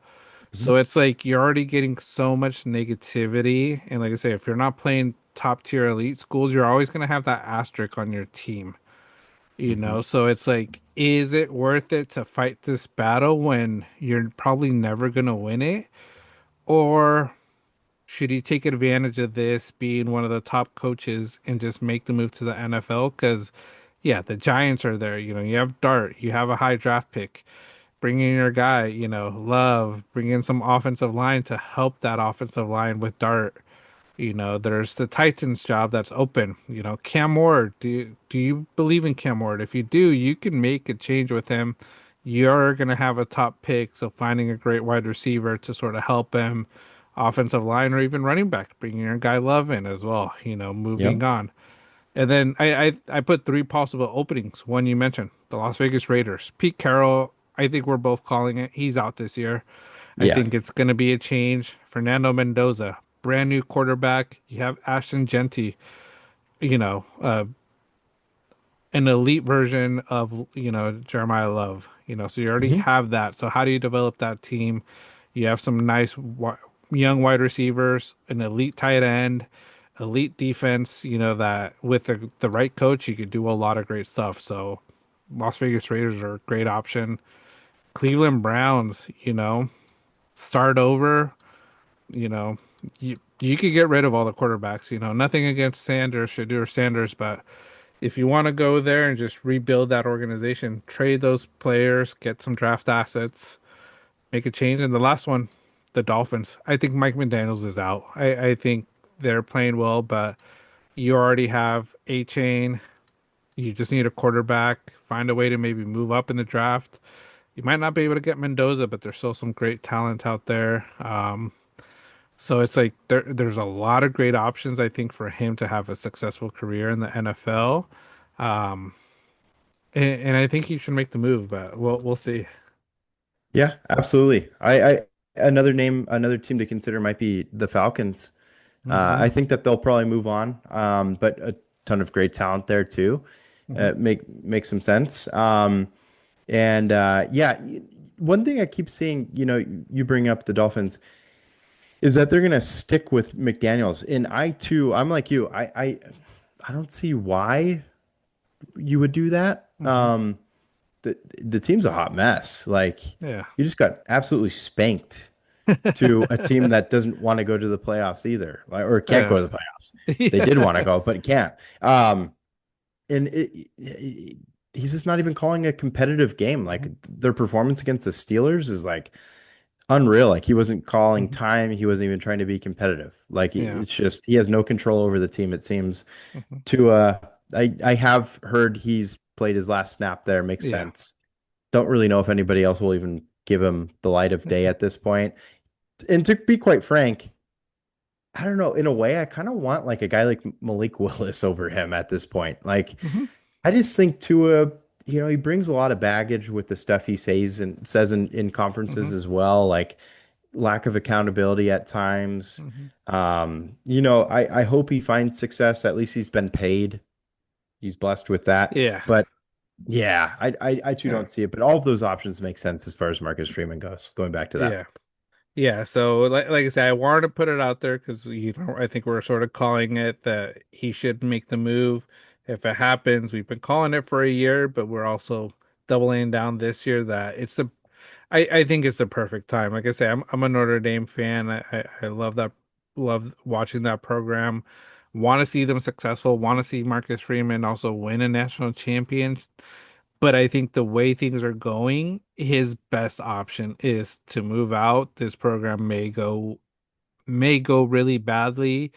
Mhm. So it's like you're already getting so much negativity. And like I say, if you're not playing top tier elite schools, you're always going to have that asterisk on your team. Mhm. So it's like, is it worth it to fight this battle when you're probably never going to win it? Or should he take advantage of this being one of the top coaches and just make the move to the NFL? Because, yeah, the Giants are there. You have Dart, you have a high draft pick. Bring in your guy, Love, bring in some offensive line to help that offensive line with Dart. There's the Titans job that's open. Cam Ward. Do you believe in Cam Ward? If you do, you can make a change with him. You're gonna have a top pick, so finding a great wide receiver to sort of help him, offensive line or even running back, bringing your guy Love in as well. Moving Yep. on. And then I put three possible openings. One you mentioned, the Las Vegas Raiders. Pete Carroll, I think we're both calling it. He's out this year. I Yeah. think it's going to be a change. Fernando Mendoza, brand new quarterback. You have Ashton Genty, you know, uh, an elite version of, Jeremiah Love, so you already Mhm. have that. So how do you develop that team? You have some nice young wide receivers, an elite tight end, elite defense, that with the right coach, you could do a lot of great stuff. So Las Vegas Raiders are a great option. Cleveland Browns, start over. you know, you could get rid of all the quarterbacks. Nothing against Sanders, Shadur Sanders, but if you want to go there and just rebuild that organization, trade those players, get some draft assets, make a change. And the last one, the Dolphins. I think Mike McDaniels is out. I think they're playing well, but you already have A Chain. You just need a quarterback. Find a way to maybe move up in the draft. You might not be able to get Mendoza, but there's still some great talent out there. So it's like there's a lot of great options, I think, for him to have a successful career in the NFL. Um, and I think he should make the move, but we'll see. Yeah, absolutely. Another name, another team to consider might be the Falcons. Hmm. I think that they'll probably move on, but a ton of great talent there too. Hmm. Make some sense. And yeah, one thing I keep seeing, you bring up the Dolphins, is that they're gonna stick with McDaniels. And I too, I'm like you. I don't see why you would do that. Hmm. The team's a hot mess. Like Yeah. you just got absolutely spanked to a team that doesn't want to go to the playoffs either, like, or can't go Yeah. to the playoffs. They did want to Yeah. go, but can't. And he's just not even calling a competitive game. Like Hmm. their performance against the Steelers is like unreal. Like he wasn't calling Hmm. time. He wasn't even trying to be competitive. Like Yeah. it's just he has no control over the team. It seems Hmm. to I have heard he's played his last snap there. Makes Yeah. sense. Don't really know if anybody else will even give him the light of day Hmm. at this point. And to be quite frank, I don't know. In a way, I kind of want like a guy like Malik Willis over him at this point. Like, Hmm. I just think Tua, he brings a lot of baggage with the stuff he says in conferences Hmm. as well. Like lack of accountability at times. Hmm. I hope he finds success. At least he's been paid. He's blessed with that. Yeah. But yeah, I too Yeah. don't see it. But all of those options make sense as far as Marcus Freeman goes. Going back to that. Yeah. Yeah, so like I said, I wanted to put it out there because I think we're sort of calling it that he should make the move. If it happens, we've been calling it for a year, but we're also doubling down this year that I think it's the perfect time. Like I say, I'm a Notre Dame fan. I love watching that program. Want to see them successful. Want to see Marcus Freeman also win a national champion. But I think the way things are going, his best option is to move out. This program may go really badly,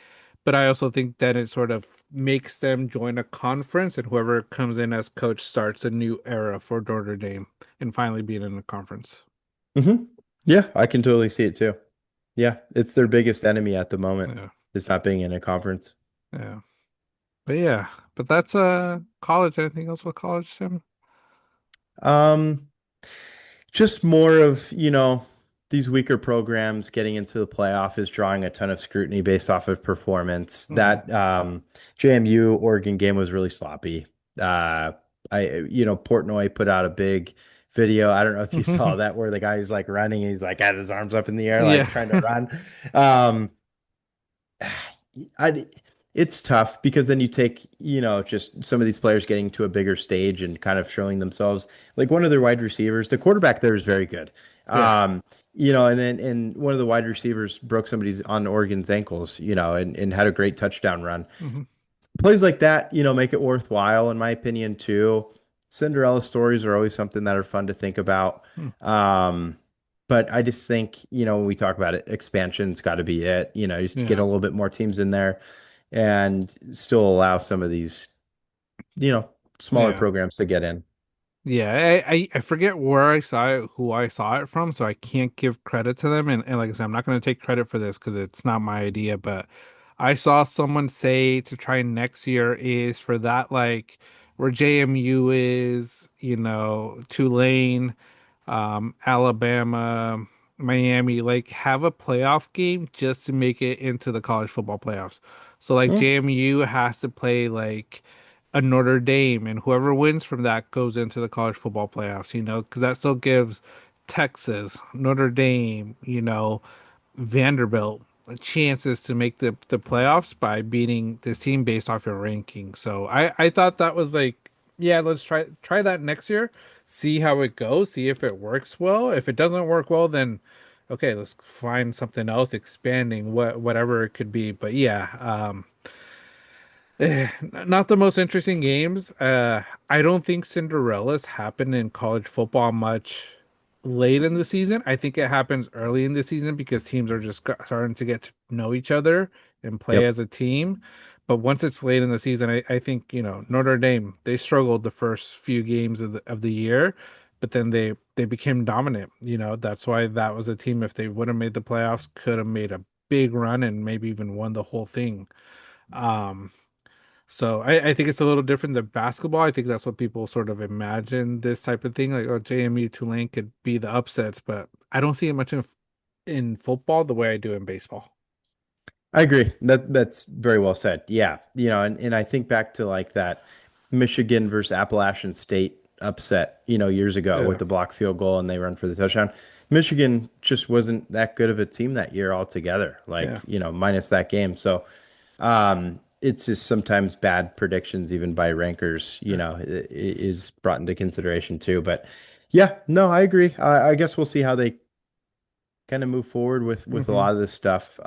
but I also think that it sort of makes them join a conference, and whoever comes in as coach starts a new era for Notre Dame and finally being in the conference. Hmm. Yeah, I can totally see it too. Yeah, it's their biggest enemy at the moment, Yeah, is not being in a conference. yeah. But yeah, but that's college. Anything else with college, Sim? Um, just more of, these weaker programs getting into the playoff is drawing a ton of scrutiny based off of performance. Hmm. That JMU Oregon game was really sloppy. Portnoy put out a big video. I don't know if you saw that where the guy's like running and he's like had his arms up in the air, Yeah, like trying to run. Um, I it's tough because then you take, just some of these players getting to a bigger stage and kind of showing themselves. Like one of their wide receivers, the quarterback there is very good. yeah. And one of the wide receivers broke somebody's on Oregon's ankles, and had a great touchdown run. Hmm. Plays like that, make it worthwhile, in my opinion, too. Cinderella stories are always something that are fun to think about. Um, but I just think, when we talk about it, expansion's got to be it. Just get a Yeah, little bit more teams in there and still allow some of these, you know, smaller yeah. programs to get in. Yeah, I forget where I saw it, who I saw it from, so I can't give credit to them. And like I said, I'm not going to take credit for this because it's not my idea. But I saw someone say to try next year is for that, like where JMU is, Tulane, Alabama, Miami, like have a playoff game just to make it into the college football playoffs. So like Hmm. JMU has to play like a Notre Dame, and whoever wins from that goes into the college football playoffs, because that still gives Texas, Notre Dame, Vanderbilt chances to make the playoffs by beating this team based off your ranking. So I thought that was like, yeah, let's try that next year, see how it goes, see if it works well. If it doesn't work well, then okay, let's find something else, expanding whatever it could be. But yeah, not the most interesting games. I don't think Cinderellas happen in college football much late in the season. I think it happens early in the season because teams are just starting to get to know each other and play Yep. as a team. But once it's late in the season, I think, Notre Dame, they struggled the first few games of the year, but then they became dominant. That's why that was a team, if they would have made the playoffs, could have made a big run and maybe even won the whole thing. Um, so I think it's a little different than basketball. I think that's what people sort of imagine this type of thing, like oh JMU Tulane could be the upsets, but I don't see it much in football the way I do in baseball. I agree. That's very well said. Yeah. And I think back to like that Michigan versus Appalachian State upset, years ago with Yeah, the block field goal and they run for the touchdown. Michigan just wasn't that good of a team that year altogether, yeah, like, minus that game. So it's just sometimes bad predictions, even by rankers, yeah. is brought into consideration too. But yeah, no, I agree. I guess we'll see how they kind of move forward with a Hmm. lot of this stuff.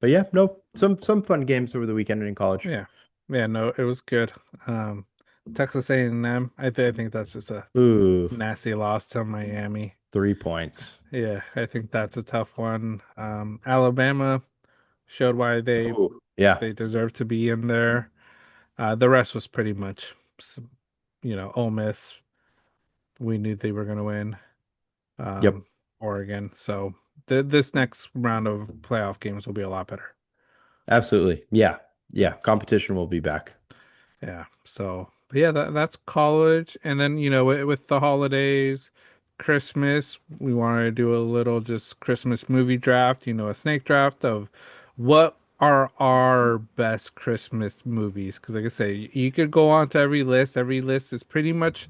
But yeah, no, some fun games over the weekend in college. Yeah, yeah. No, it was good. Um, Texas A&M. I think that's just a Ooh, nasty loss to Miami. 3 points. Yeah, I think that's a tough one. Alabama showed why they Ooh, yeah, they deserve to be in there. The rest was pretty much, Ole Miss. We knew they were going to win. yep, Um, Oregon. So this next round of playoff games will be a lot better. absolutely. Yeah, yeah. Competition will be back. Yeah. So, but yeah, that's college. And then, with the holidays, Christmas, we want to do a little just Christmas movie draft, a snake draft of what are our best Christmas movies. Because, like I say, you could go on to every list. Every list is pretty much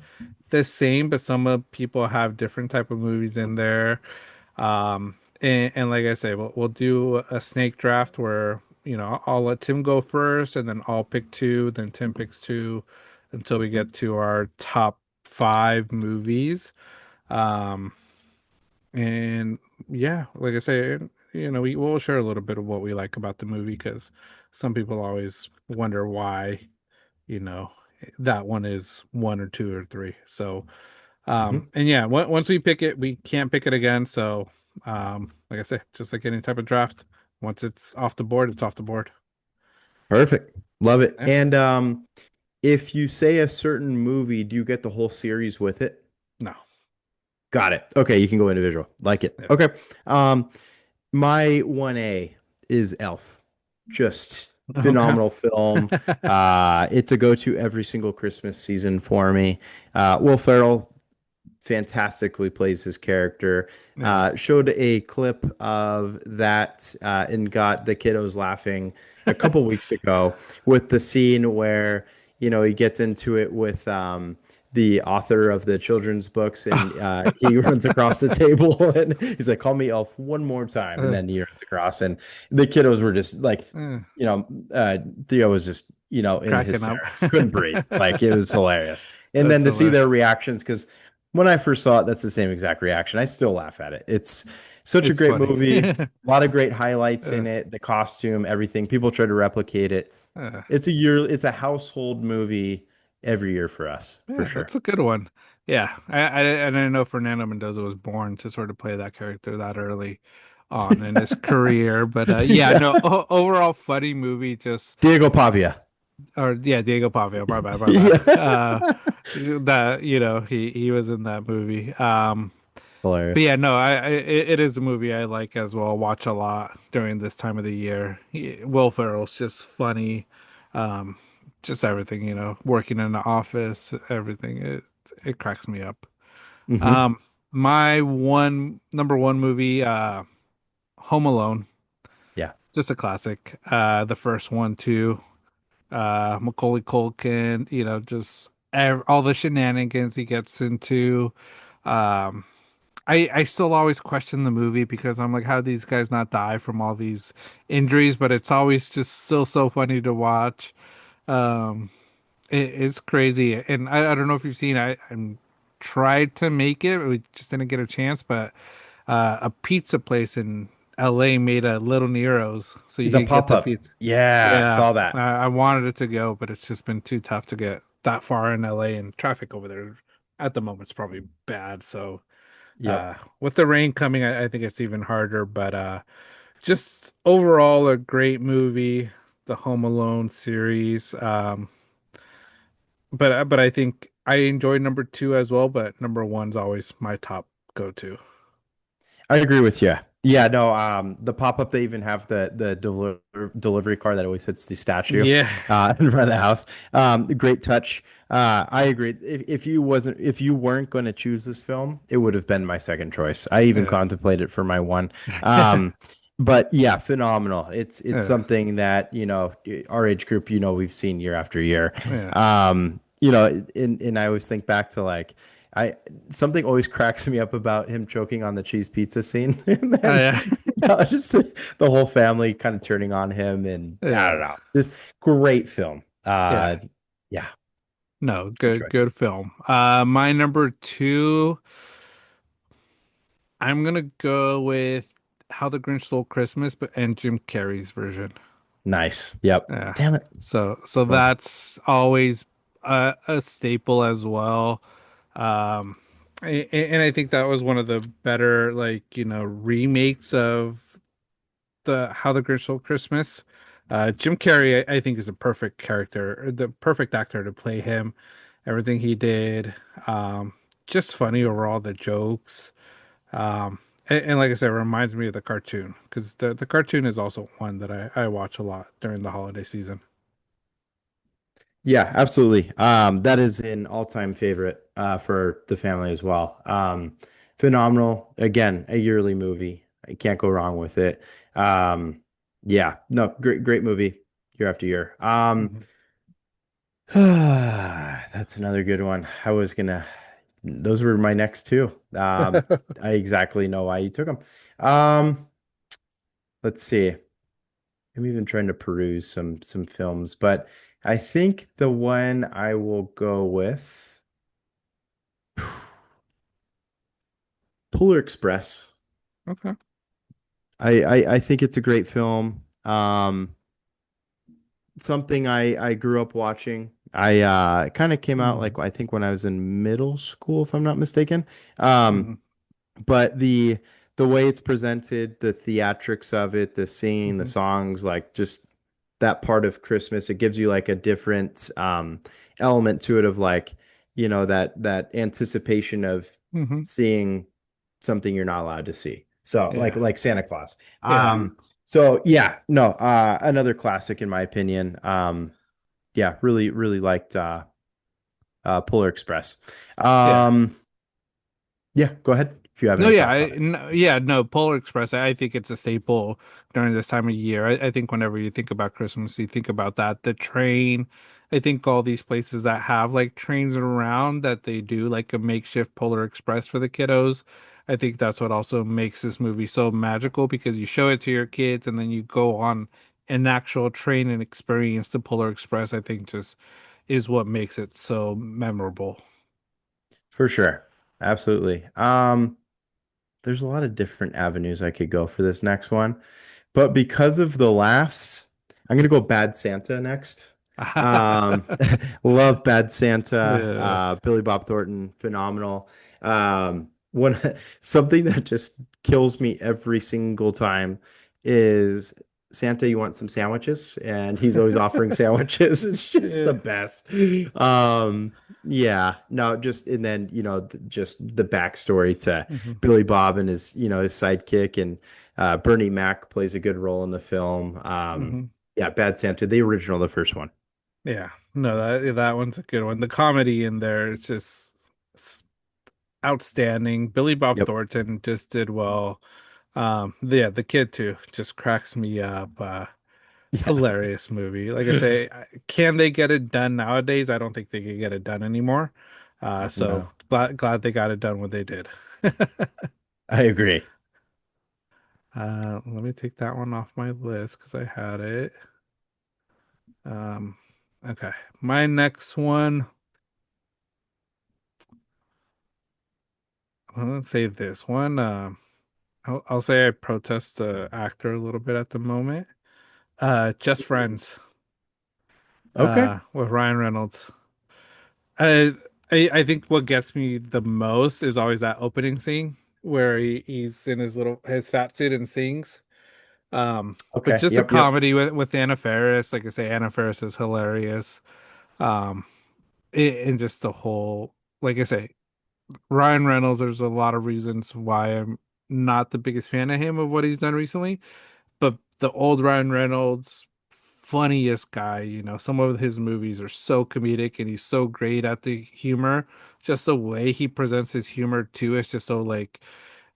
the same, but some of people have different type of movies in there. And like I say, we'll do a snake draft where, I'll let Tim go first and then I'll pick two, then Tim picks two until we get to our top five movies. Um, and yeah, like I say, we'll share a little bit of what we like about the movie because some people always wonder why, you know, that one is one or two or three. So, Mhm. and yeah, once we pick it, we can't pick it again. So, like I say, just like any type of draft, once it's off the board, it's off the board. Perfect. Love it. Yeah. And if you say a certain movie, do you get the whole series with it? No. Got it. Okay, you can go individual. Like it. Yeah. Okay. Um, My 1A is Elf. Just Okay. phenomenal film. It's a go-to every single Christmas season for me. Will Ferrell fantastically plays his character. Yeah. Showed a clip of that and got the kiddos laughing a couple weeks ago with the scene where, he gets into it with the author of the children's books and he runs across the table and he's like, call me Elf one more time. And Uh, then he runs across and the kiddos were just like, uh, you know, Theo was just, in Cracking up. hysterics, couldn't breathe. Like it was hilarious. And That's then to see hilarious. their reactions, because when I first saw it, that's the same exact reaction. I still laugh at it. It's such a It's great funny. movie. A lot of great highlights Uh, in it, the costume, everything. People try to replicate it. uh, It's a household movie every year for us, for yeah, sure. that's a good one. Yeah, I didn't know Fernando Mendoza was born to sort of play that character that early on in his career, but yeah, no, Yeah. overall funny movie. Just Diego Pavia. or yeah, Diego Pavia. My bad, my bad. Yeah. That he was in that movie. But Hilarious. yeah, no, it is a movie I like as well. Watch a lot during this time of the year. Will Ferrell's just funny, um, just everything. Working in the office, everything. It cracks me up. Hmm. Um, my number one movie, Home Alone, Yeah. just a classic. The first one too. Macaulay Culkin, just all the shenanigans he gets into. Um, I still always question the movie because I'm like, how did these guys not die from all these injuries? But it's always just still so funny to watch. Um, it's crazy, and I don't know if you've seen. I tried to make it, we just didn't get a chance. But a pizza place in L.A. made a Little Nero's, so you The could get the pop-up. pizza. Yeah, Yeah, saw that. I wanted it to go, but it's just been too tough to get that far in LA, and traffic over there at the moment's probably bad. So Yep. with the rain coming, I think it's even harder. But just overall, a great movie, the Home Alone series. But I think I enjoyed number two as well. But number one's always my top go to. I agree with you. Yeah, no, the pop-up they even have the delivery car that always hits the statue Yeah, in front of the house. Great touch. I agree. If you weren't going to choose this film, it would have been my second choice. I even yeah, contemplated for my one. Um, but yeah, phenomenal. It's yeah, something that, our age group, we've seen year after year. yeah. And I always think back to like I something always cracks me up about him choking on the cheese pizza scene, and Oh, then yeah, just the whole family kind of turning on him, and I don't yeah, know, just great film. yeah. Yeah, No, good good, choice. good film. My number two, I'm gonna go with How the Grinch Stole Christmas, but and Jim Carrey's version. Nice. Yep. Yeah. Damn it. So Well, that's always a staple as well. Um, and I think that was one of the better, like, remakes of the How the Grinch Stole Christmas. Jim Carrey, I think, is a perfect character, the perfect actor to play him. Everything he did, um, just funny overall. The jokes, and like I said, it reminds me of the cartoon because the cartoon is also one that I watch a lot during the holiday season. yeah, absolutely. That is an all-time favorite for the family as well. Phenomenal. Again, a yearly movie. I can't go wrong with it. Yeah, no, great movie year after year. Mhm. That's another good one. Those were my next two. I exactly know why you took them. Um, let's see. I'm even trying to peruse some films, but I think the one I will go with Polar Express. Okay. I think it's a great film. Something I grew up watching. I it kind of came out Hmm. like I think when I was in middle school, if I'm not mistaken. Um, Hmm. but the way it's presented, the theatrics of it, the singing, the Hmm. songs, like just that part of Christmas, it gives you like a different element to it of like, that anticipation of Hmm. seeing something you're not allowed to see. So Yeah. like Santa Claus. Yeah. So yeah, no, another classic in my opinion. Yeah, really liked Polar Express. Yeah. Um, yeah, go ahead if you have No, any yeah, thoughts on it. yeah, no, Polar Express. I think it's a staple during this time of year. I think whenever you think about Christmas, you think about that. The train, I think all these places that have like trains around that they do like a makeshift Polar Express for the kiddos. I think that's what also makes this movie so magical because you show it to your kids and then you go on an actual train and experience the Polar Express. I think just is what makes it so memorable. For sure. Absolutely. There's a lot of different avenues I could go for this next one. But because of the laughs, I'm gonna go Bad Santa next. Um, love Bad Santa. Yeah. Billy Bob Thornton, phenomenal. One something that just kills me every single time is Santa, you want some sandwiches? And he's always offering sandwiches. It's just the Yeah. best. Yeah, no, just and then just the backstory to Mhm. Billy Bob and his his sidekick and Bernie Mac plays a good role in the film. Mhm. Yeah, Bad Santa, the original, the first one. Yeah, no, that one's a good one. The comedy in there is just it's outstanding. Billy Bob Yep. Thornton just did well. Yeah, the kid too just cracks me up. Yeah. Hilarious movie. Like I say, can they get it done nowadays? I don't think they can get it done anymore. So No, glad they got it done when they did. I agree. Let me take that one off my list because I had it. Um, okay, my next one. Let's say this one. I'll say I protest the actor a little bit at the moment. Just Friends. Okay. With Ryan Reynolds. Uh, I think what gets me the most is always that opening scene where he's in his fat suit and sings. But Okay. just a Yep. Yep. comedy with Anna Faris. Like I say, Anna Faris is hilarious. Um, and just the whole, like I say, Ryan Reynolds. There's a lot of reasons why I'm not the biggest fan of him of what he's done recently. But the old Ryan Reynolds, funniest guy, some of his movies are so comedic and he's so great at the humor. Just the way he presents his humor too is just so like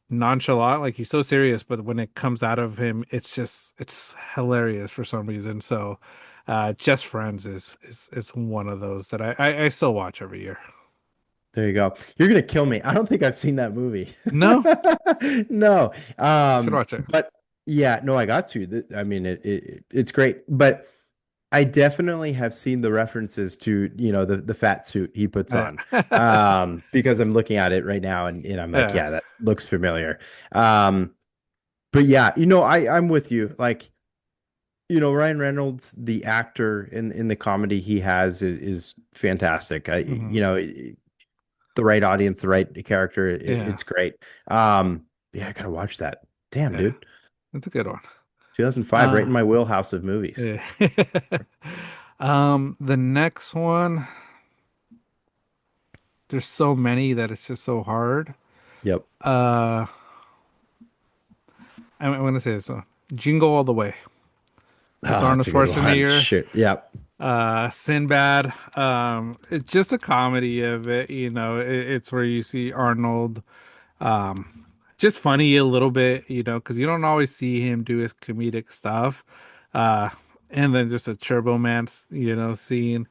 nonchalant. Like he's so serious, but when it comes out of him, it's hilarious for some reason. So Just Friends is one of those that I still watch every year. There you go. You're gonna kill me. I don't think I've seen that movie. No, No. should watch it. But yeah, no, I got to. I mean, it's great. But I definitely have seen the references to, the fat suit he puts Yeah. on. Because I'm looking at it right now and I'm like, Yeah. yeah, that looks familiar. Um, but yeah, I'm with you. Like, Ryan Reynolds, the actor in the comedy he has is fantastic. Mhm. The right audience, the right character, Yeah. it's great. Yeah, I gotta watch that. Damn, Yeah. dude. That's a good one. 2005, right Uh, in my wheelhouse of movies. yeah. The next one, there's so many that it's just so hard. Yep. Uh, I'm gonna say this one. Jingle All the Way with Oh, Arnold that's a good one. Schwarzenegger. Shit. Yep. Sinbad. It's just a comedy of it, it's where you see Arnold, um, just funny a little bit, because you don't always see him do his comedic stuff. Uh, and then just a Turbo Man, scene,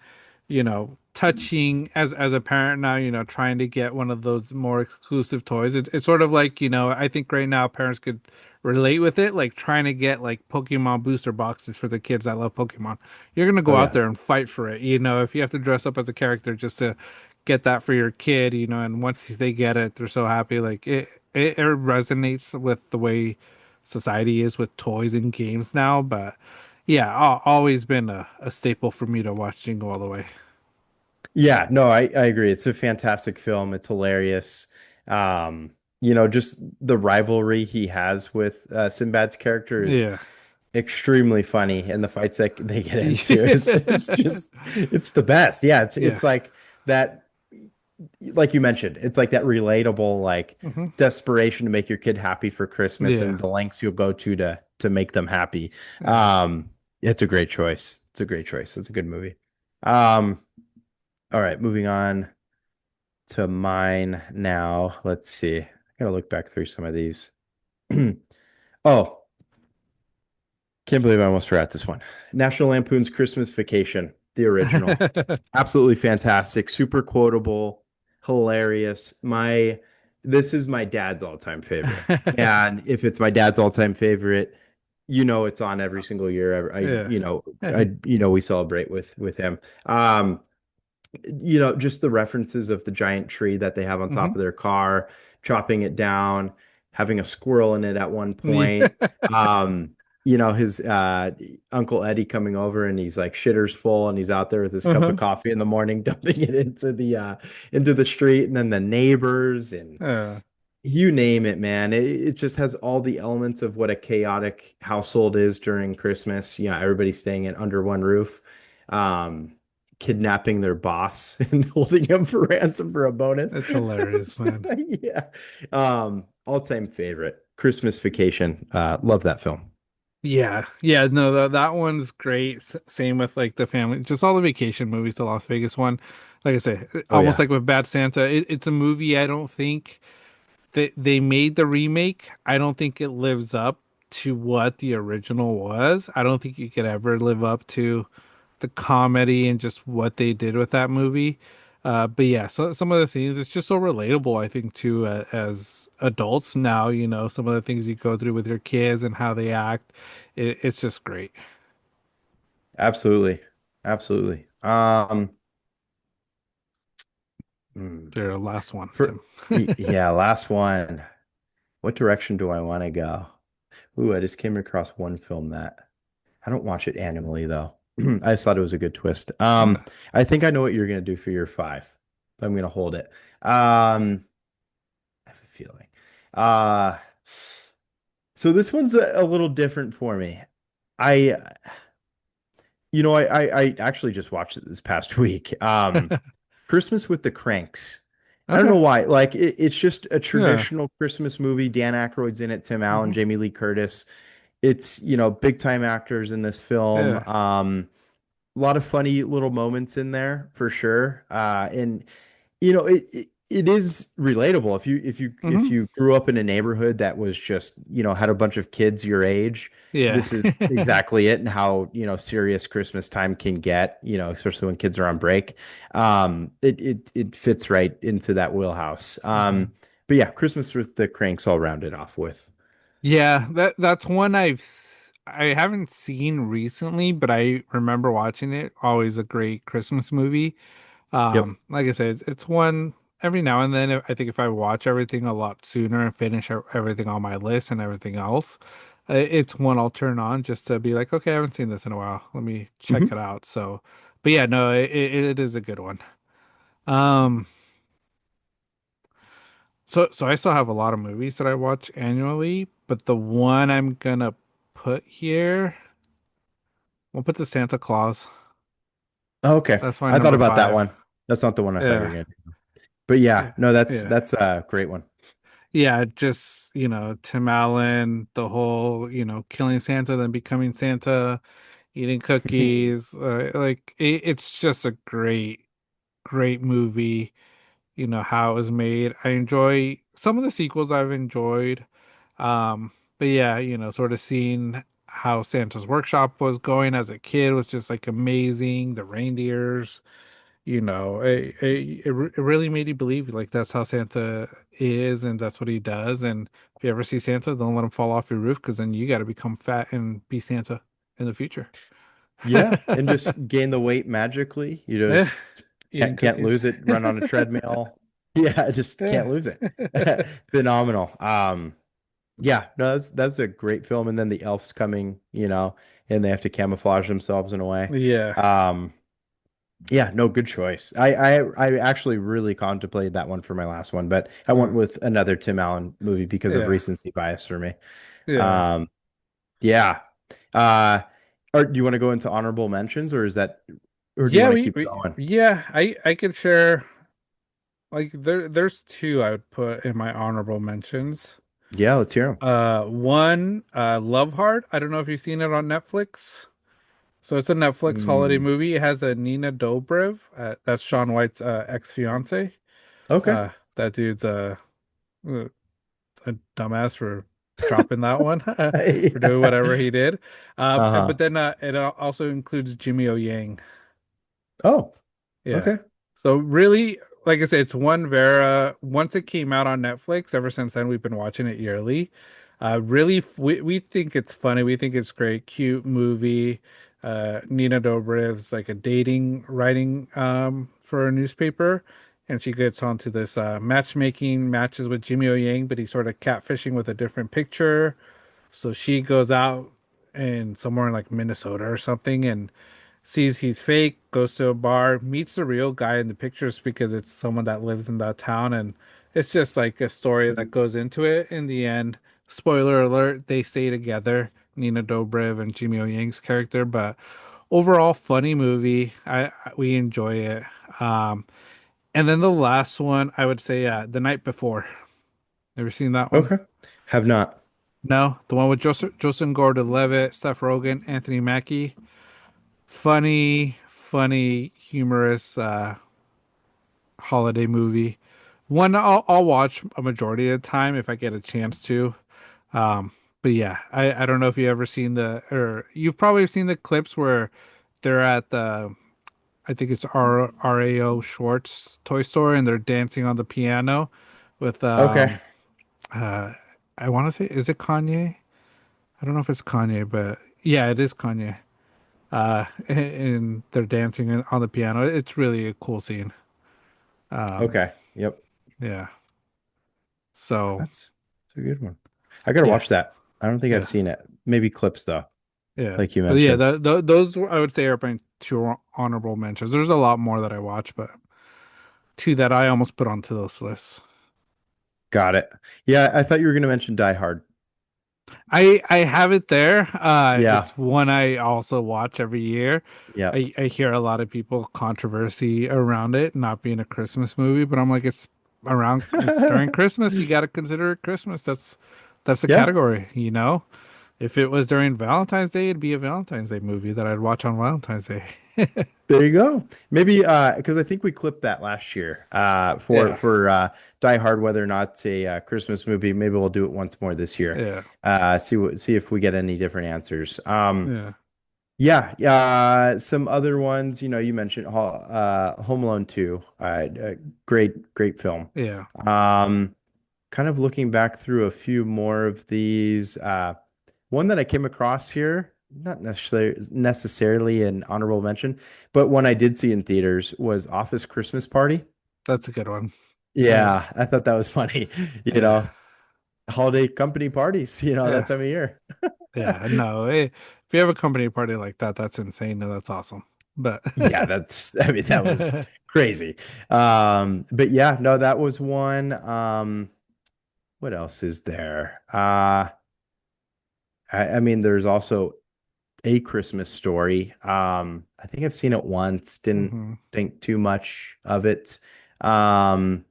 touching as a parent now, trying to get one of those more exclusive toys. It's sort of like, I think right now parents could relate with it, like trying to get like Pokemon booster boxes for the kids that love Pokemon. You're gonna Oh go out yeah. there and fight for it, if you have to dress up as a character just to get that for your kid, and once they get it, they're so happy. Like it resonates with the way society is with toys and games now. But yeah, always been a staple for me to watch Jingle All the Way. Yeah, no, I agree. It's a fantastic film. It's hilarious. Um, just the rivalry he has with Sinbad's character is Yeah. extremely funny, and the fights that they get into is just it's the best. Yeah, it's Yeah. like that. like you mentioned, it's like that relatable, like Hmm. desperation to make your kid happy for Christmas Yeah. and the lengths you'll go to make them happy. Yeah. Um, it's a great choice. It's a great choice. It's a good movie. Um, all right, moving on to mine now. Let's see. I gotta look back through some of these. Oh, can't believe I almost forgot this one. National Lampoon's Christmas Vacation, the original. Absolutely fantastic, super quotable, hilarious. This is my dad's all-time favorite. And if it's my dad's all-time favorite, it's on every single year. Yeah. We celebrate with him. Just the references of the giant tree that they have on top Hmm. of their car, chopping it down, having a squirrel in it at one point. Yeah. Um, his Uncle Eddie coming over and he's like shitter's full and he's out there with his cup of Uh-huh. coffee in the morning, dumping it into the street, and then the neighbors and Yeah. you name it, man. It just has all the elements of what a chaotic household is during Christmas. Everybody's staying in under one roof, um, kidnapping their boss and holding him for ransom for a bonus. It's hilarious, So, man. yeah. All-time favorite. Christmas Vacation. Love that film. Yeah, yeah, no, that one's great. Same with like the family, just all the vacation movies, the Las Vegas one. Like I say, Oh almost yeah. like with Bad Santa, it's a movie I don't think that they made the remake. I don't think it lives up to what the original was. I don't think you could ever live up to the comedy and just what they did with that movie. But yeah, so some of the scenes, it's just so relatable, I think, too, as adults now, some of the things you go through with your kids and how they act. It's just great. Absolutely. Absolutely. Hmm. Their last one, For Tim. yeah, last one. What direction do I want to go? Ooh, I just came across one film that I don't watch it annually though. I just thought it was a good twist. Yeah. I think I know what you're gonna do for your five, but I'm gonna hold it. I have a feeling. Uh, so this one's a little different for me. I, I actually just watched it this past week. Christmas with the Cranks. I don't Okay. know why. Like it's just a Yeah. traditional Christmas movie. Dan Aykroyd's in it, Tim Allen, Hmm. Jamie Lee Curtis. It's, big time actors in this film. Yeah. A lot of funny little moments in there for sure. And it is relatable if Hmm. you grew up in a neighborhood that was just, had a bunch of kids your age. Yeah. This is exactly it, and how, serious Christmas time can get, especially when kids are on break. It fits right into that wheelhouse. Hmm. But yeah, Christmas with the Cranks all rounded off with. Yeah, that's one I haven't seen recently, but I remember watching it. Always a great Christmas movie. Yep. Like I said, it's one every now and then. I think if I watch everything a lot sooner and finish everything on my list and everything else, it's one I'll turn on just to be like, okay, I haven't seen this in a while. Let me check it Hmm. out. So, but yeah, no, it is a good one. Um, so I still have a lot of movies that I watch annually, but the one I'm gonna put here, we'll put the Santa Claus. Okay. That's my I thought number about that five. one. That's not the one I thought you were Yeah, gonna do. But yeah, yeah, no, that's yeah. that's a great one. Yeah, just, Tim Allen, the whole, killing Santa, then becoming Santa, eating cookies. Like it's just a great, great movie, how it was made. I enjoy some of the sequels I've enjoyed. But yeah, sort of seeing how Santa's workshop was going as a kid was just like amazing. The reindeers. It really made you believe like that's how Santa is and that's what he does. And if you ever see Santa, don't let him fall off your roof because then you got to become fat and be Santa in the future. Yeah, and just gain the weight magically. You Yeah, just eating can't cookies. lose it. Run on a treadmill. Yeah, I just can't Yeah. lose it. Phenomenal. Yeah, no, that's a great film. And then the elves coming, and they have to camouflage themselves in a way. Yeah. Um, yeah, no, good choice. I actually really contemplated that one for my last one, but I went Mm. with another Tim Allen movie because of Yeah. recency bias for me. Yeah. Um, yeah. Uh, or do you want to go into honorable mentions, or do you Yeah, want to keep going? yeah, I could share. like there's two I would put in my honorable mentions. Yeah, let's hear them. One, Love Heart. I don't know if you've seen it on Netflix. So it's a Netflix holiday Mm, movie. It has a Nina Dobrev. That's Shaun White's ex-fiance. okay. That dude's a dumbass for dropping that one for doing Yeah. whatever he did. Uh-huh. But then it also includes Jimmy O Yang. Oh, Yeah. okay. So really, like I said, it's one Vera. Once it came out on Netflix, ever since then we've been watching it yearly. Really, we think it's funny. We think it's great, cute movie. Nina Dobrev's like a dating writing for a newspaper, and she gets onto this matchmaking matches with Jimmy O Yang, but he's sort of catfishing with a different picture. So she goes out and somewhere in like Minnesota or something, and sees he's fake, goes to a bar, meets the real guy in the pictures because it's someone that lives in that town, and it's just like a story that goes into it. In the end, spoiler alert, they stay together, Nina Dobrev and Jimmy O Yang's character, but overall funny movie. We enjoy it. Um, and then the last one, I would say, The Night Before. Ever seen that one? Okay. Have not. No, the one with Joseph Gordon-Levitt, Seth Rogen, Anthony Mackie. Funny, humorous holiday movie. One I'll watch a majority of the time if I get a chance to. Um, but yeah, I don't know if you ever seen or you've probably seen the clips where they're at the I think it's RAO Schwartz toy store and they're dancing on the piano with Okay. uh I want to say, is it Kanye? I don't know if it's Kanye, but yeah, it is Kanye. And they're dancing on the piano. It's really a cool scene. Um, Okay. Yep. yeah. So That's a good one. I gotta yeah, watch that. I don't think I've yeah, seen it. Maybe clips though, yeah. like you But yeah, mentioned. those I would say are my two honorable mentions. There's a lot more that I watch, but two that I almost put onto those lists. Got it. Yeah, I thought you were gonna mention Die Hard. I have it there. Yeah. It's one I also watch every year. Yeah. I hear a lot of people controversy around it not being a Christmas movie, but I'm like, it's during Christmas. You got to consider it Christmas. That's the Yeah. category, you know? If it was during Valentine's Day, it'd be a Valentine's Day movie that I'd watch on Valentine's Day. There you go. Maybe because I think we clipped that last year for Yeah, for Die Hard, whether or not it's a Christmas movie. Maybe we'll do it once more this year. yeah, See if we get any different answers. yeah, Yeah, some other ones. You mentioned Home Alone 2. Great film. yeah. Um, Kind of looking back through a few more of these. One that I came across here, not necessarily an honorable mention, but one I did see in theaters was Office Christmas Party. That's a good one. Uh, Yeah, I thought that was funny. You yeah, know, holiday company parties, that yeah, time of year. yeah. No, if you have a company party like that, that's insane and that's awesome. But Yeah, I mean, that was crazy. But yeah, no, that was one. What else is there? I mean, there's also A Christmas Story. I think I've seen it once, didn't hmm think too much of it. Um,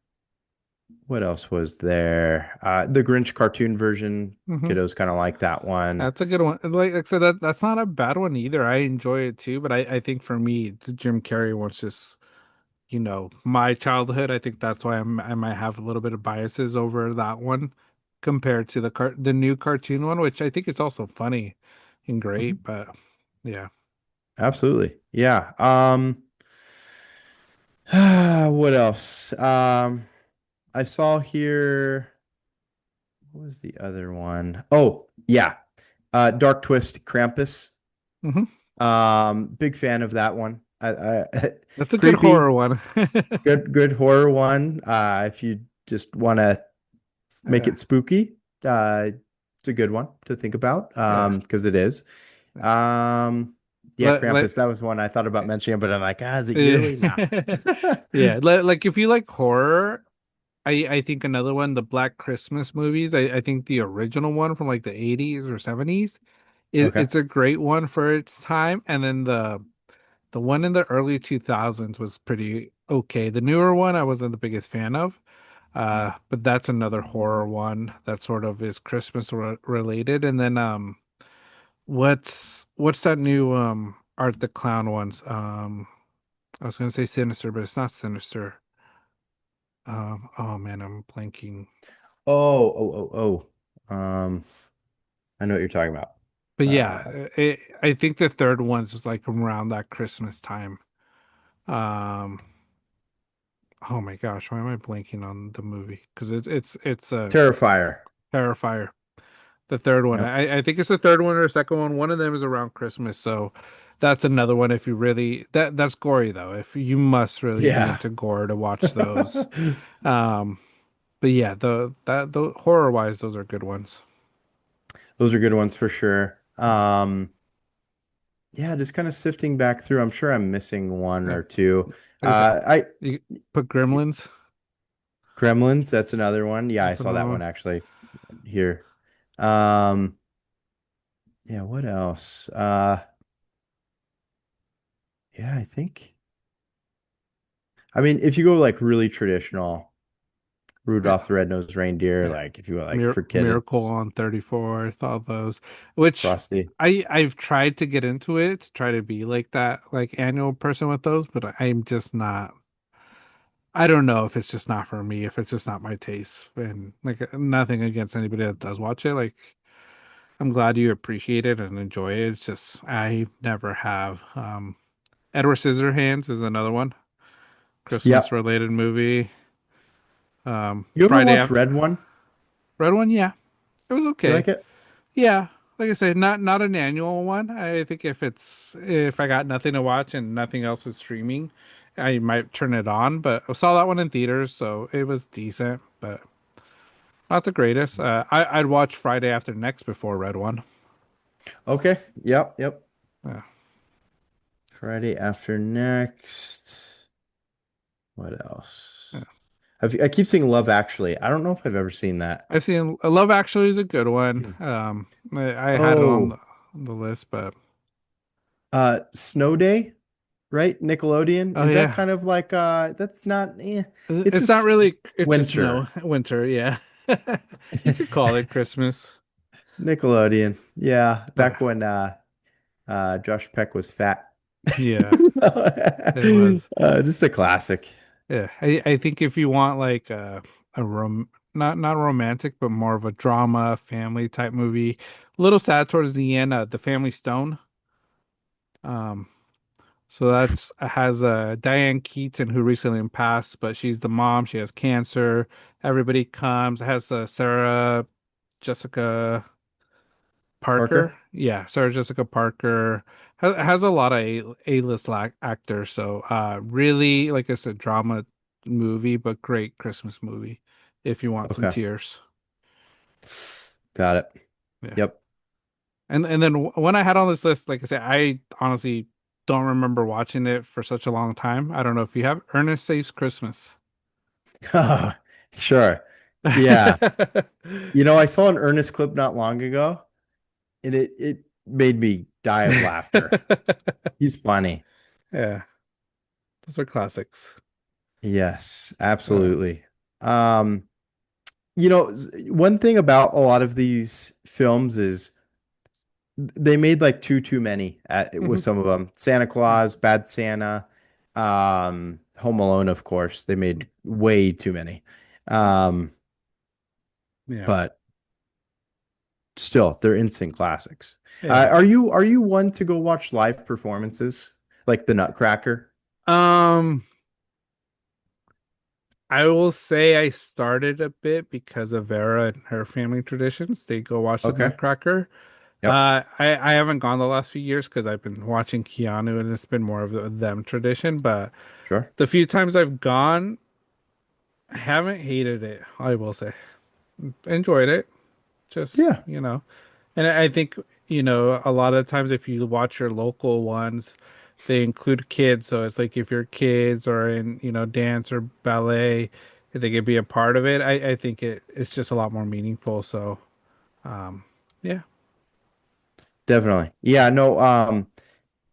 what else was there? The Grinch cartoon version. hmm Kiddos kind of like that one. That's a good one. Like I said, that's not a bad one either. I enjoy it too, but I think for me, the Jim Carrey one's just, my childhood. I think that's why I might have a little bit of biases over that one compared to the new cartoon one, which I think is also funny and Mhm. great, but yeah. Absolutely. Yeah. What else? I saw here. What was the other one? Oh, yeah. Dark Twist Krampus. hmm Big fan of that one. That's a good horror Creepy, one. good horror one. If you just want to make Yeah, it spooky, it's a good one to think about. yeah. Because it is. Um, yeah, Like, Krampus. That was one I thought about mentioning, but I'm like, is it yeah, yearly? Nah. yeah. Like if you like horror, I think another one, the Black Christmas movies. I think the original one from like the 80s or 70s, Okay. it's a great one for its time. And then The one in the early 2000s was pretty okay. The newer one I wasn't the biggest fan of. But that's another horror one that sort of is Christmas related. And then what's that new Art the Clown ones? I was gonna say Sinister, but it's not Sinister. Oh man, I'm blanking. Oh. I know what you're talking about. But yeah, Uh, I think the third one's like around that Christmas time. Um, oh my gosh, why am I blanking on the movie? Because it's a Terrifier. Terrifier. The third one. Yep. I think it's the third one or the second one. One of them is around Christmas, so that's another one if you really that's gory though. If you must really be Yeah. into gore to watch those. Um, but yeah, the horror wise, those are good ones. Those are good ones for sure. Yeah, just kind of sifting back through. I'm sure I'm missing one Yeah. or two. Like I said, I you put Gremlins. Gremlins, that's another one. Yeah, I That's saw another that one. one actually here. Um, yeah, what else? Yeah, I think. I mean, if you go like really traditional, Yeah. Rudolph the Red-Nosed Reindeer, Yeah. like if you go like for kid, Miracle it's on 34th, all those, which Frosty. I've tried to get into it to try to be like that, like annual person with those, but I'm just not. I don't know if it's just not for me, if it's just not my taste. And like nothing against anybody that does watch it. Like I'm glad you appreciate it and enjoy it. It's just I never have. Edward Scissorhands is another one. Christmas Yep. related movie. You ever Friday watch after Red One? Red one, yeah. It was You okay. like it? Yeah. Like I said, not an annual one. I think if I got nothing to watch and nothing else is streaming, I might turn it on. But I saw that one in theaters, so it was decent, but not the greatest. I'd watch Friday After Next before Red One. Okay. Yep. Yeah. Friday after next. What Yeah. else? I keep saying Love Actually. I don't know if I've ever seen that. I've seen Love Actually is a good one. Hmm. I had it on Oh, the list, but Snow Day, right? Nickelodeon. oh Is that yeah, kind of like that's not it's it's not just really. It's just no winter. winter. Yeah, you could call it Christmas. Nickelodeon. Yeah, But back when Josh Peck was fat. yeah, it was. Just a classic. Yeah, I think if you want like a not romantic, but more of a drama family type movie, a little sad towards the end. The Family Stone. Um, so that's has Diane Keaton who recently passed, but she's the mom. She has cancer. Everybody comes. It has Sarah Jessica Parker. Parker? Yeah, Sarah Jessica Parker has a lot of A-list actors. So really, like I said, drama movie, but great Christmas movie if you want some Okay. tears. Got it. Yeah. Yep. And then when I had on this list, like I said, I honestly don't remember watching it for such a long time. I don't know if you have Ernest Saves Christmas. Sure. Yeah. You know, I saw an Ernest clip not long ago, and it made me die of laughter. He's funny. Yeah, those are classics. Yes, Uh, absolutely. Um, one thing about a lot of these films is they made like too many with mhm. some of them. Santa Yeah. Claus, Bad Santa, Home Alone, of course. They made way too many. Um, Yeah. but still, they're instant classics. Yeah. Are you one to go watch live performances like the Nutcracker? Um, I will say I started a bit because of Vera and her family traditions. They go watch the Okay. Nutcracker. Yep. I haven't gone the last few years because I've been watching Keanu and it's been more of a them tradition. But Sure. the few times I've gone, I haven't hated it. I will say, enjoyed it. Just Yeah, and I think a lot of times if you watch your local ones, they include kids. So it's like if your kids are in dance or ballet, if they could be a part of it. I think it's just a lot more meaningful. So um, yeah. definitely. Yeah, no,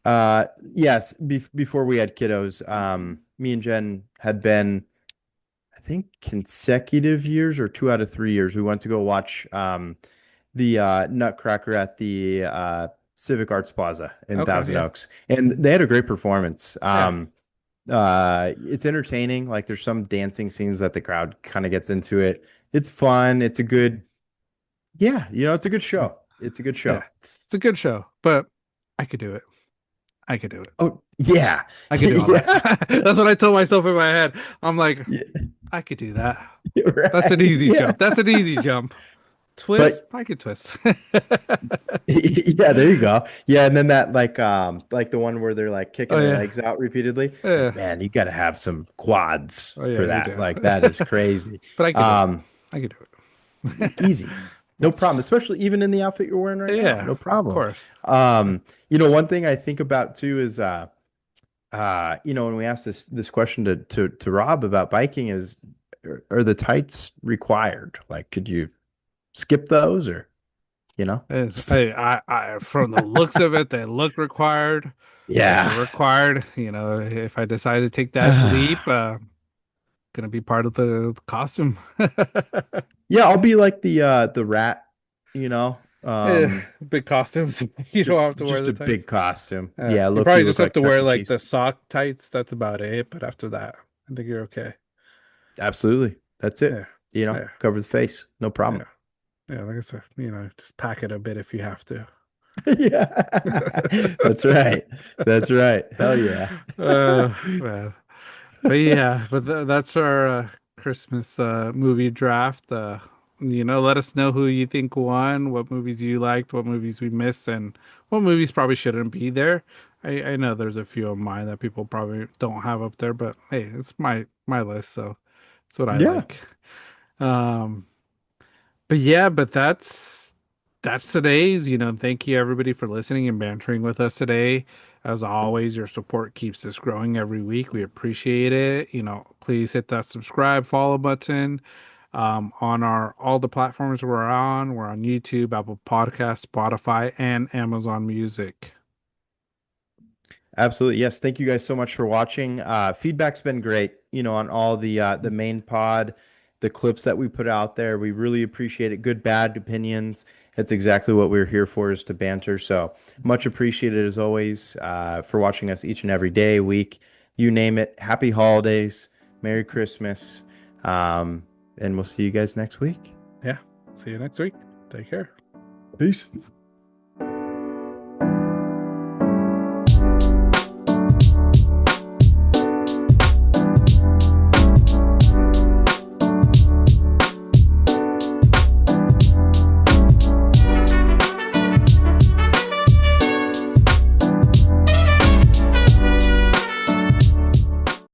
Yes, before we had kiddos, me and Jen had been, I think, consecutive years or 2 out of 3 years. We went to go watch the Nutcracker at the Civic Arts Plaza in Okay, Thousand yeah, Oaks, and they had a great performance. yeah, It's entertaining. Like there's some dancing scenes that the crowd kind of gets into it. It's fun. It's a good, yeah, it's a good mm, show. It's a good yeah. show. It's a good show, but I could do it. I could do it. Oh, yeah. I could do all that. Yeah. That's what I told myself in my head. I'm like, Yeah. I could do that. That's an Right. easy Yeah. jump. That's an easy jump. Twist, But I could twist. yeah, there you go. Yeah, and then that like the one where they're like kicking Oh their yeah, legs out repeatedly. Like, yeah. man, you got to have some quads Oh yeah, for you that. do. Like that is crazy. But I could do it. Um, I could do it. Easy. No problem, especially even in the outfit you're wearing right now. Yeah, No of problem. course. One thing I think about too is when we asked this question to Rob about biking is are the tights required? Like, could you skip those or you know? From the looks of it, they look required. They're Yeah. required. If I decide to take that leap, gonna be part of the costume. Yeah, I'll be like the rat, you know. Yeah, big costumes. You don't Just have to wear just the a big tights. costume. Yeah, Yeah, you look, probably you just look have like to Chuck wear E. like the Cheese. sock tights. That's about it. But after that, I think you're okay. Absolutely. That's Yeah, it. yeah, Cover the face. No problem. yeah, yeah. Like I said, just pack it a bit if you have to. Yeah. That's right. That's right. Hell yeah. Man. But yeah, but that's our Christmas movie draft. Let us know who you think won, what movies you liked, what movies we missed, and what movies probably shouldn't be there. I know there's a few of mine that people probably don't have up there, but hey, it's my list, so it's what I Yeah. like. Um, but yeah, but that's today's, thank you everybody for listening and bantering with us today. As always, your support keeps us growing every week. We appreciate it. Please hit that subscribe, follow button on our all the platforms we're on. We're on YouTube, Apple Podcasts, Spotify, and Amazon Music. Absolutely. Yes. Thank you guys so much for watching. Feedback's been great, on all the main pod, the clips that we put out there. We really appreciate it. Good, bad opinions. That's exactly what we're here for, is to banter. So much appreciated as always, for watching us each and every day, week, you name it. Happy holidays. Merry Christmas. And we'll see you guys next week. Yeah. See you next week. Take care. Peace.